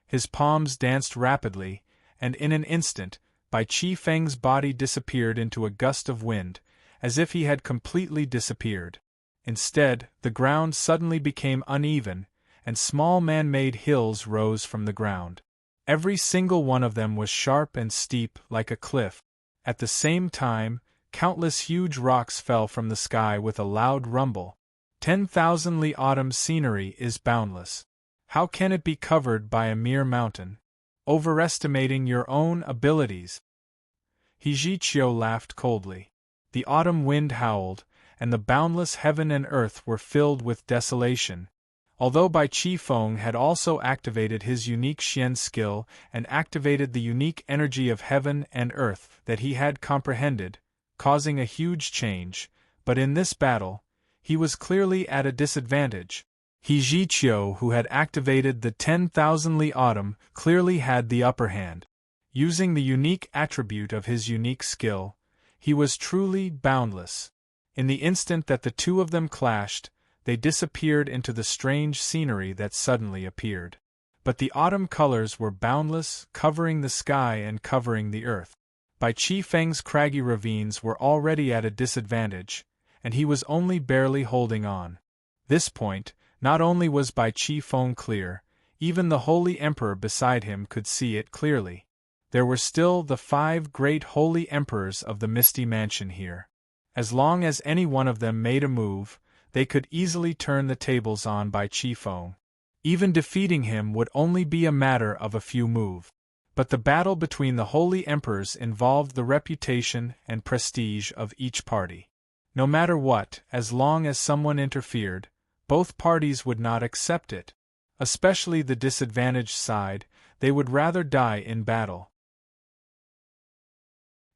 S1: His palms danced rapidly, and in an instant, Bai Qi Feng's body disappeared into a gust of wind, as if he had completely disappeared. Instead, the ground suddenly became uneven, and small man-made hills rose from the ground. Every single one of them was sharp and steep like a cliff. At the same time, countless huge rocks fell from the sky with a loud rumble. 10,000 autumn scenery is boundless. How can it be covered by a mere mountain? Overestimating your own abilities. He Ji Chio laughed coldly. The autumn wind howled, and the boundless heaven and earth were filled with desolation. Although Bai Qi Feng had also activated his unique Xian skill and activated the unique energy of heaven and earth that he had comprehended, causing a huge change, but in this battle, he was clearly at a disadvantage. He Ji Chio, who had activated the 10,000 autumn, clearly had the upper hand. Using the unique attribute of his unique skill, he was truly boundless. In the instant that the two of them clashed, they disappeared into the strange scenery that suddenly appeared. But the autumn colors were boundless, covering the sky and covering the earth. Bai Qi Feng's craggy ravines were already at a disadvantage, and he was only barely holding on. This point, not only was Bai Qi Feng clear, even the Holy Emperor beside him could see it clearly. There were still the 5 great Holy Emperors of the Misty Mansion here. As long as any one of them made a move, they could easily turn the tables on Bai Qi Feng. Even defeating him would only be a matter of a few moves. But the battle between the Holy Emperors involved the reputation and prestige of each party. No matter what, as long as someone interfered, both parties would not accept it. Especially the disadvantaged side, they would rather die in battle.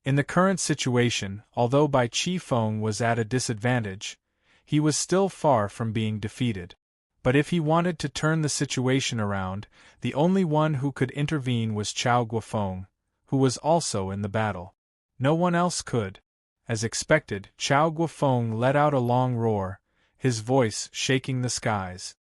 S1: In the current situation, although Bai Qi Feng was at a disadvantage, he was still far from being defeated. But if he wanted to turn the situation around, the only one who could intervene was Chao Guofeng, who was also in the battle. No one else could. as expected, Chao Guofeng let out a long roar, his voice shaking the skies.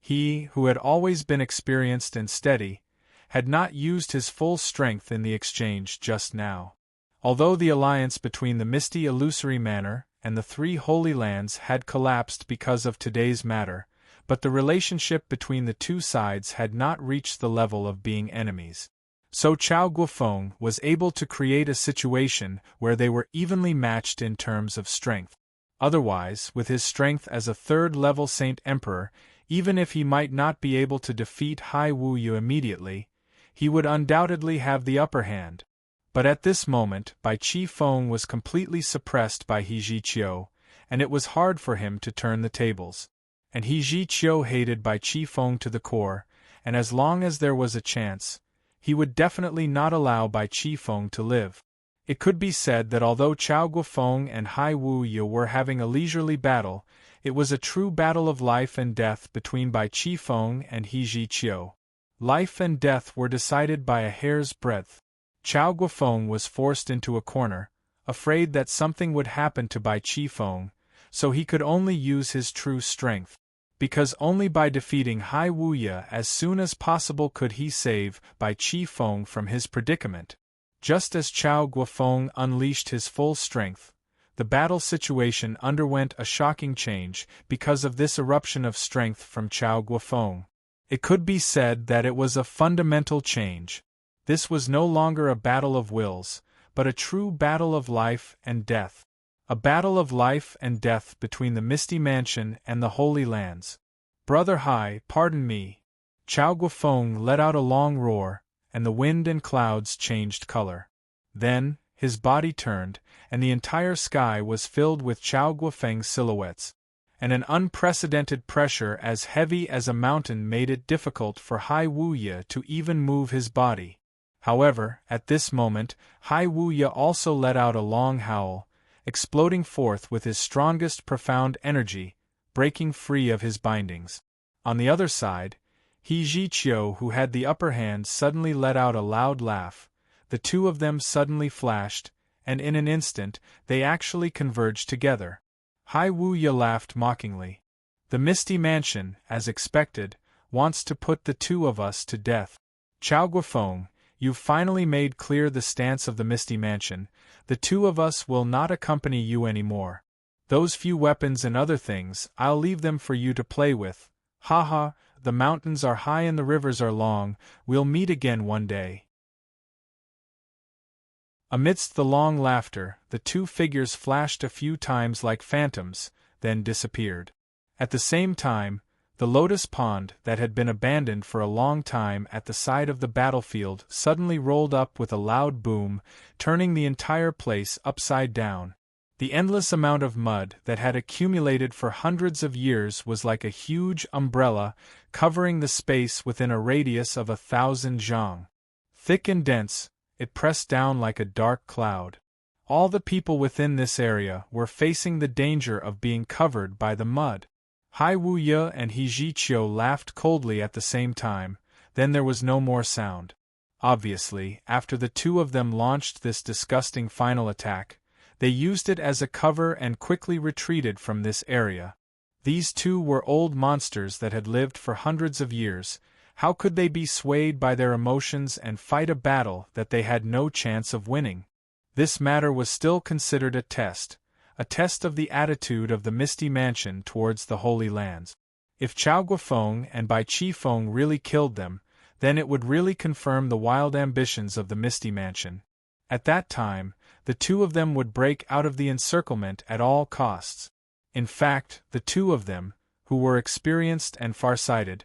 S1: He, who had always been experienced and steady, had not used his full strength in the exchange just now. Although the alliance between the misty illusory manor and the three Holy Lands had collapsed because of today's matter, but the relationship between the two sides had not reached the level of being enemies. So Chao Guofeng was able to create a situation where they were evenly matched in terms of strength. Otherwise, with his strength as a third-level Saint Emperor, even if he might not be able to defeat Hai Wu Yu immediately, he would undoubtedly have the upper hand. But at this moment, Bai Qifeng was completely suppressed by He Zhiqiu, and it was hard for him to turn the tables. And He Zhiqiu hated Bai Qifeng to the core, and as long as there was a chance, he would definitely not allow Bai Qifeng to live. It could be said that although Chao Guofeng and Hai Wu Yu were having a leisurely battle, it was a true battle of life and death between Bai Qifeng and He Zhiqiu. Life and death were decided by a hair's breadth. Chao Guofeng was forced into a corner, afraid that something would happen to Bai Qifeng, so he could only use his true strength. Because only by defeating Hai Wu Yu as soon as possible could he save Bai Qifeng from his predicament. Just as Chao Guofeng unleashed his full strength, the battle situation underwent a shocking change because of this eruption of strength from Chao Guofeng. It could be said that it was a fundamental change. This was no longer a battle of wills, but a true battle of life and death. A battle of life and death between the Misty Mansion and the Holy Lands. Brother Hai, pardon me. Chao Guofeng let out a long roar, and the wind and clouds changed color. Then, his body turned, and the entire sky was filled with Chao Guofeng's silhouettes. And an unprecedented pressure as heavy as a mountain made it difficult for Hai Wu Yu to even move his body. However, at this moment, Hai Wu Yu also let out a long howl, exploding forth with his strongest profound energy, breaking free of his bindings. On the other side, He Zhiqiu, who had the upper hand, suddenly let out a loud laugh. The two of them suddenly flashed, and in an instant, they actually converged together. Hai Wu Yu laughed mockingly. The Misty Mansion, as expected, wants to put the two of us to death. Chao Guofeng, you've finally made clear the stance of the Misty Mansion. The two of us will not accompany you anymore. Those few weapons and other things, I'll leave them for you to play with. Ha, the mountains are high and the rivers are long, we'll meet again one day. Amidst the long laughter, the two figures flashed a few times like phantoms, then disappeared. At the same time, the lotus pond that had been abandoned for a long time at the side of the battlefield suddenly rolled up with a loud boom, turning the entire place upside down. The endless amount of mud that had accumulated for hundreds of years was like a huge umbrella, covering the space within a radius of 1,000 zhang. Thick and dense, it pressed down like a dark cloud. All the people within this area were facing the danger of being covered by the mud. Hai Wu Yu and He Zhiqiu laughed coldly at the same time, then there was no more sound. Obviously, after the two of them launched this disgusting final attack, they used it as a cover and quickly retreated from this area. These two were old monsters that had lived for hundreds of years. How could they be swayed by their emotions and fight a battle that they had no chance of winning? This matter was still considered a test of the attitude of the Misty Mansion towards the Holy Lands. If Chao Guofeng and Bai Qifeng really killed them, then it would really confirm the wild ambitions of the Misty Mansion. At that time, the two of them would break out of the encirclement at all costs. In fact, the two of them, who were experienced and farsighted,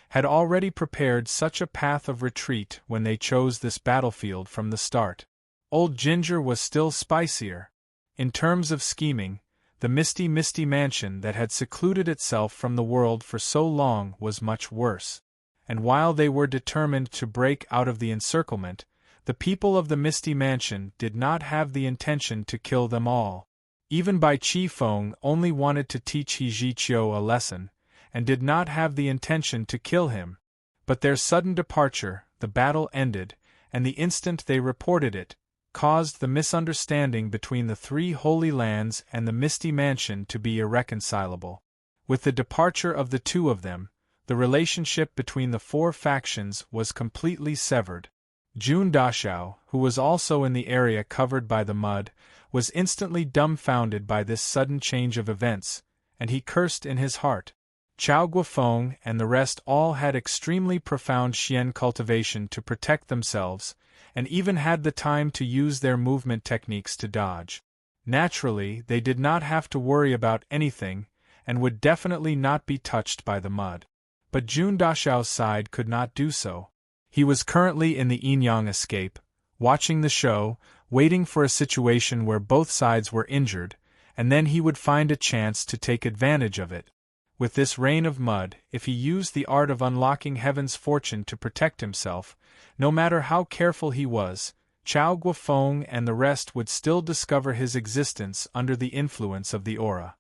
S1: had already prepared such a path of retreat when they chose this battlefield from the start. Old Ginger was still spicier. In terms of scheming, the misty mansion that had secluded itself from the world for so long was much worse. And while they were determined to break out of the encirclement, the people of the Misty Mansion did not have the intention to kill them all. Even Bai Qifeng only wanted to teach He Zhiqiu a lesson, and did not have the intention to kill him. But their sudden departure, the battle ended, and the instant they reported it, caused the misunderstanding between the three holy lands and the misty mansion to be irreconcilable. With the departure of the two of them, the relationship between the four factions was completely severed. Jun Dashao, who was also in the area covered by the mud, was instantly dumbfounded by this sudden change of events, and he cursed in his heart. Chao Guofeng and the rest all had extremely profound Xian cultivation to protect themselves, and even had the time to use their movement techniques to dodge. Naturally, they did not have to worry about anything, and would definitely not be touched by the mud. But Jun Dashao's side could not do so. He was currently in the Yin-Yang escape, watching the show, waiting for a situation where both sides were injured, and then he would find a chance to take advantage of it. With this rain of mud, if he used the art of unlocking heaven's fortune to protect himself, no matter how careful he was, Chao Guofeng and the rest would still discover his existence under the influence of the aura.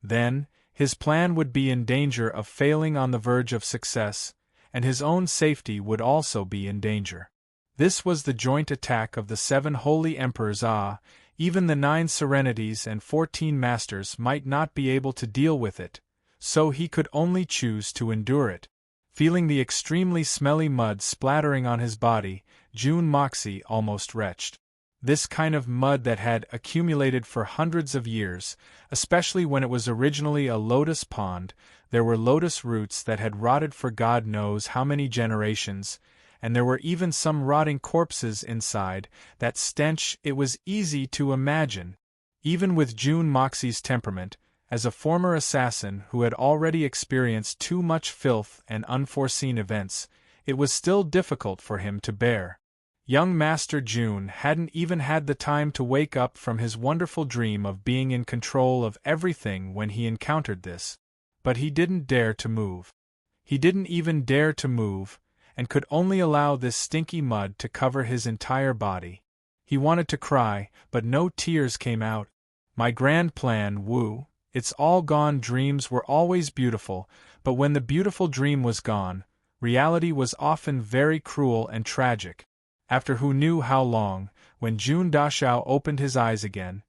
S1: Then, his plan would be in danger of failing on the verge of success, and his own safety would also be in danger. This was the joint attack of the 7 holy emperors. Even the 9 serenities and 14 masters might not be able to deal with it, so he could only choose to endure it. Feeling the extremely smelly mud splattering on his body, Jun Moxie almost retched. This kind of mud that had accumulated for hundreds of years, especially when it was originally a lotus pond, there were lotus roots that had rotted for God knows how many generations, and there were even some rotting corpses inside. That stench, it was easy to imagine. Even with Jun Moxie's temperament, as a former assassin who had already experienced too much filth and unforeseen events, it was still difficult for him to bear. Young Master Jun hadn't even had the time to wake up from his wonderful dream of being in control of everything when he encountered this. But he didn't dare to move. He didn't even dare to move, and could only allow this stinky mud to cover his entire body. He wanted to cry, but no tears came out. My grand plan, Wu, it's all gone. Dreams were always beautiful, but when the beautiful dream was gone, reality was often very cruel and tragic. After who knew how long, when Jun Dashao opened his eyes again,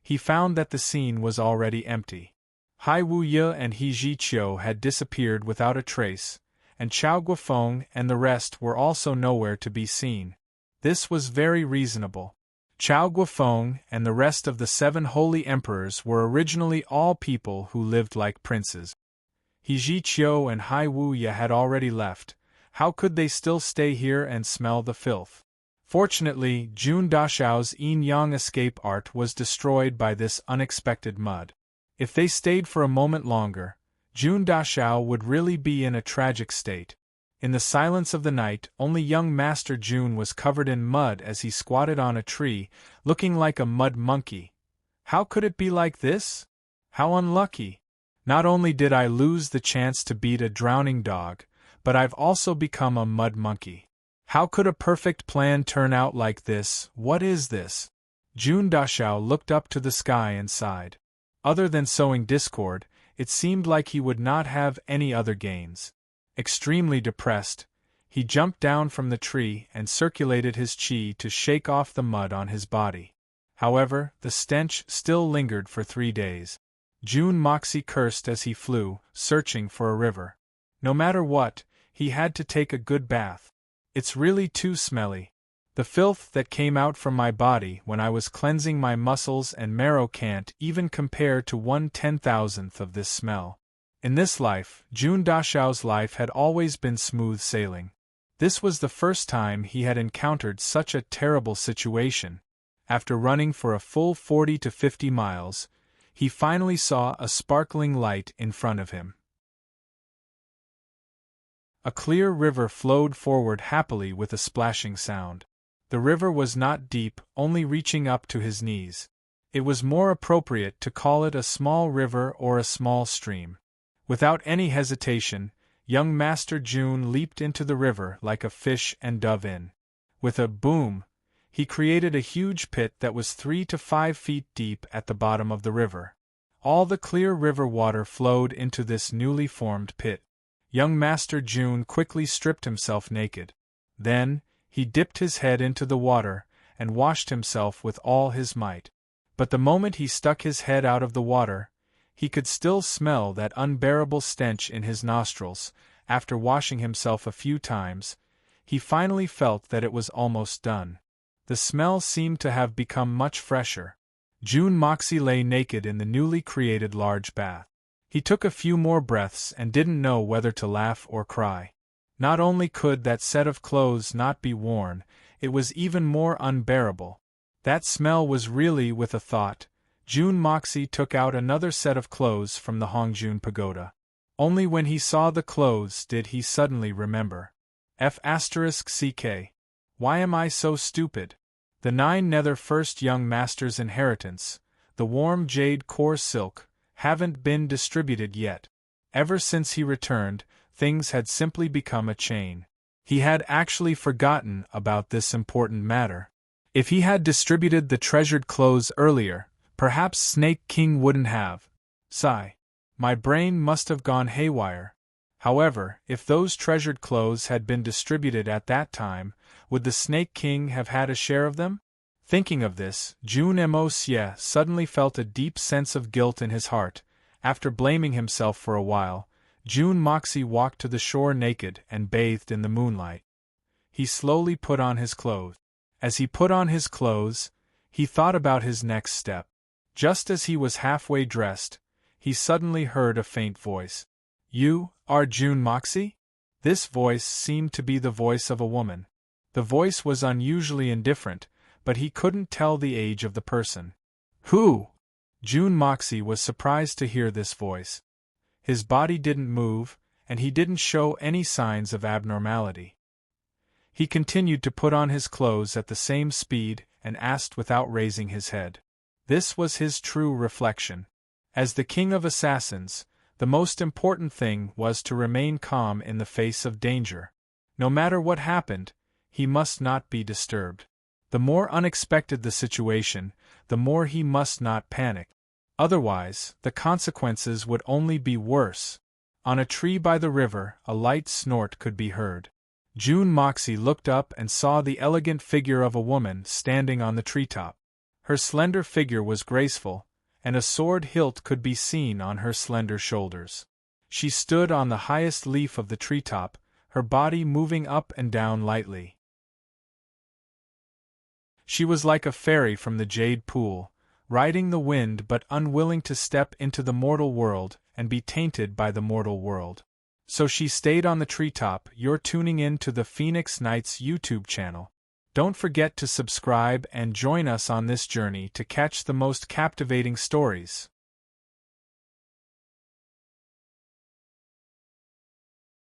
S1: he found that the scene was already empty. Hai Wu Ye and He Zhiqiu had disappeared without a trace, and Chao Guofeng and the rest were also nowhere to be seen. This was very reasonable. Chao Guofeng and the rest of the 7 holy emperors were originally all people who lived like princes. He Zhiqiu and Hai Wu Ye had already left. How could they still stay here and smell the filth? Fortunately, Jun Dashao's yin-yang escape art was destroyed by this unexpected mud. If they stayed for a moment longer, Jun Dashao would really be in a tragic state. In the silence of the night, only young Master Jun was covered in mud as he squatted on a tree, looking like a mud monkey. How could it be like this? How unlucky! Not only did I lose the chance to beat a drowning dog, but I've also become a mud monkey. How could a perfect plan turn out like this? What is this? Jun Dashao looked up to the sky and sighed. Other than sowing discord, it seemed like he would not have any other gains. Extremely depressed, he jumped down from the tree and circulated his qi to shake off the mud on his body. However, the stench still lingered for 3 days. Jun Moxie cursed as he flew, searching for a river. No matter what, he had to take a good bath. It's really too smelly. The filth that came out from my body when I was cleansing my muscles and marrow can't even compare to 1/10,000th of this smell. In this life, Jun Dashao's life had always been smooth sailing. This was the first time he had encountered such a terrible situation. After running for a full 40 to 50 miles, he finally saw a sparkling light in front of him. A clear river flowed forward happily with a splashing sound. The river was not deep, only reaching up to his knees. It was more appropriate to call it a small river or a small stream. Without any hesitation, young Master Jun leaped into the river like a fish and dove in. With a boom, he created a huge pit that was 3 to 5 feet deep at the bottom of the river. All the clear river water flowed into this newly formed pit. Young Master Jun quickly stripped himself naked. Then, He dipped his head into the water, and washed himself with all his might. But the moment he stuck his head out of the water, he could still smell that unbearable stench in his nostrils. After washing himself a few times, he finally felt that it was almost done. The smell seemed to have become much fresher. June Moxie lay naked in the newly created large bath. He took a few more breaths and didn't know whether to laugh or cry. Not only could that set of clothes not be worn, it was even more unbearable. That smell was really with a thought. June Moxie took out another set of clothes from the Hongjun pagoda. Only when he saw the clothes did he suddenly remember. F***ck. Why am I so stupid? The 9 nether first young master's inheritance, the warm jade core silk, haven't been distributed yet. Ever since he returned, things had simply become a chain. He had actually forgotten about this important matter. If he had distributed the treasured clothes earlier, perhaps Snake King wouldn't have. Sigh. My brain must have gone haywire. However, if those treasured clothes had been distributed at that time, would the Snake King have had a share of them? Thinking of this, June Moxie suddenly felt a deep sense of guilt in his heart. After blaming himself for a while, June Moxie walked to the shore naked and bathed in the moonlight. He slowly put on his clothes. As he put on his clothes, he thought about his next step. Just as he was halfway dressed, he suddenly heard a faint voice. You are June Moxie? This voice seemed to be the voice of a woman. The voice was unusually indifferent, but he couldn't tell the age of the person. Who? June Moxie was surprised to hear this voice. His body didn't move, and he didn't show any signs of abnormality. He continued to put on his clothes at the same speed and asked without raising his head. This was his true reflection. As the king of assassins, the most important thing was to remain calm in the face of danger. No matter what happened, he must not be disturbed. The more unexpected the situation, the more he must not panic. Otherwise, the consequences would only be worse. On a tree by the river, a light snort could be heard. June Moxie looked up and saw the elegant figure of a woman standing on the treetop. Her slender figure was graceful, and a sword hilt could be seen on her slender shoulders. She stood on the highest leaf of the treetop, her body moving up and down lightly. She was like a fairy from the jade pool, riding the wind but unwilling to step into the mortal world and be tainted by the mortal world. So she stayed on the treetop. You're tuning in to the Phoenix Nights YouTube channel. Don't forget to subscribe and join us on this journey to catch the most captivating stories.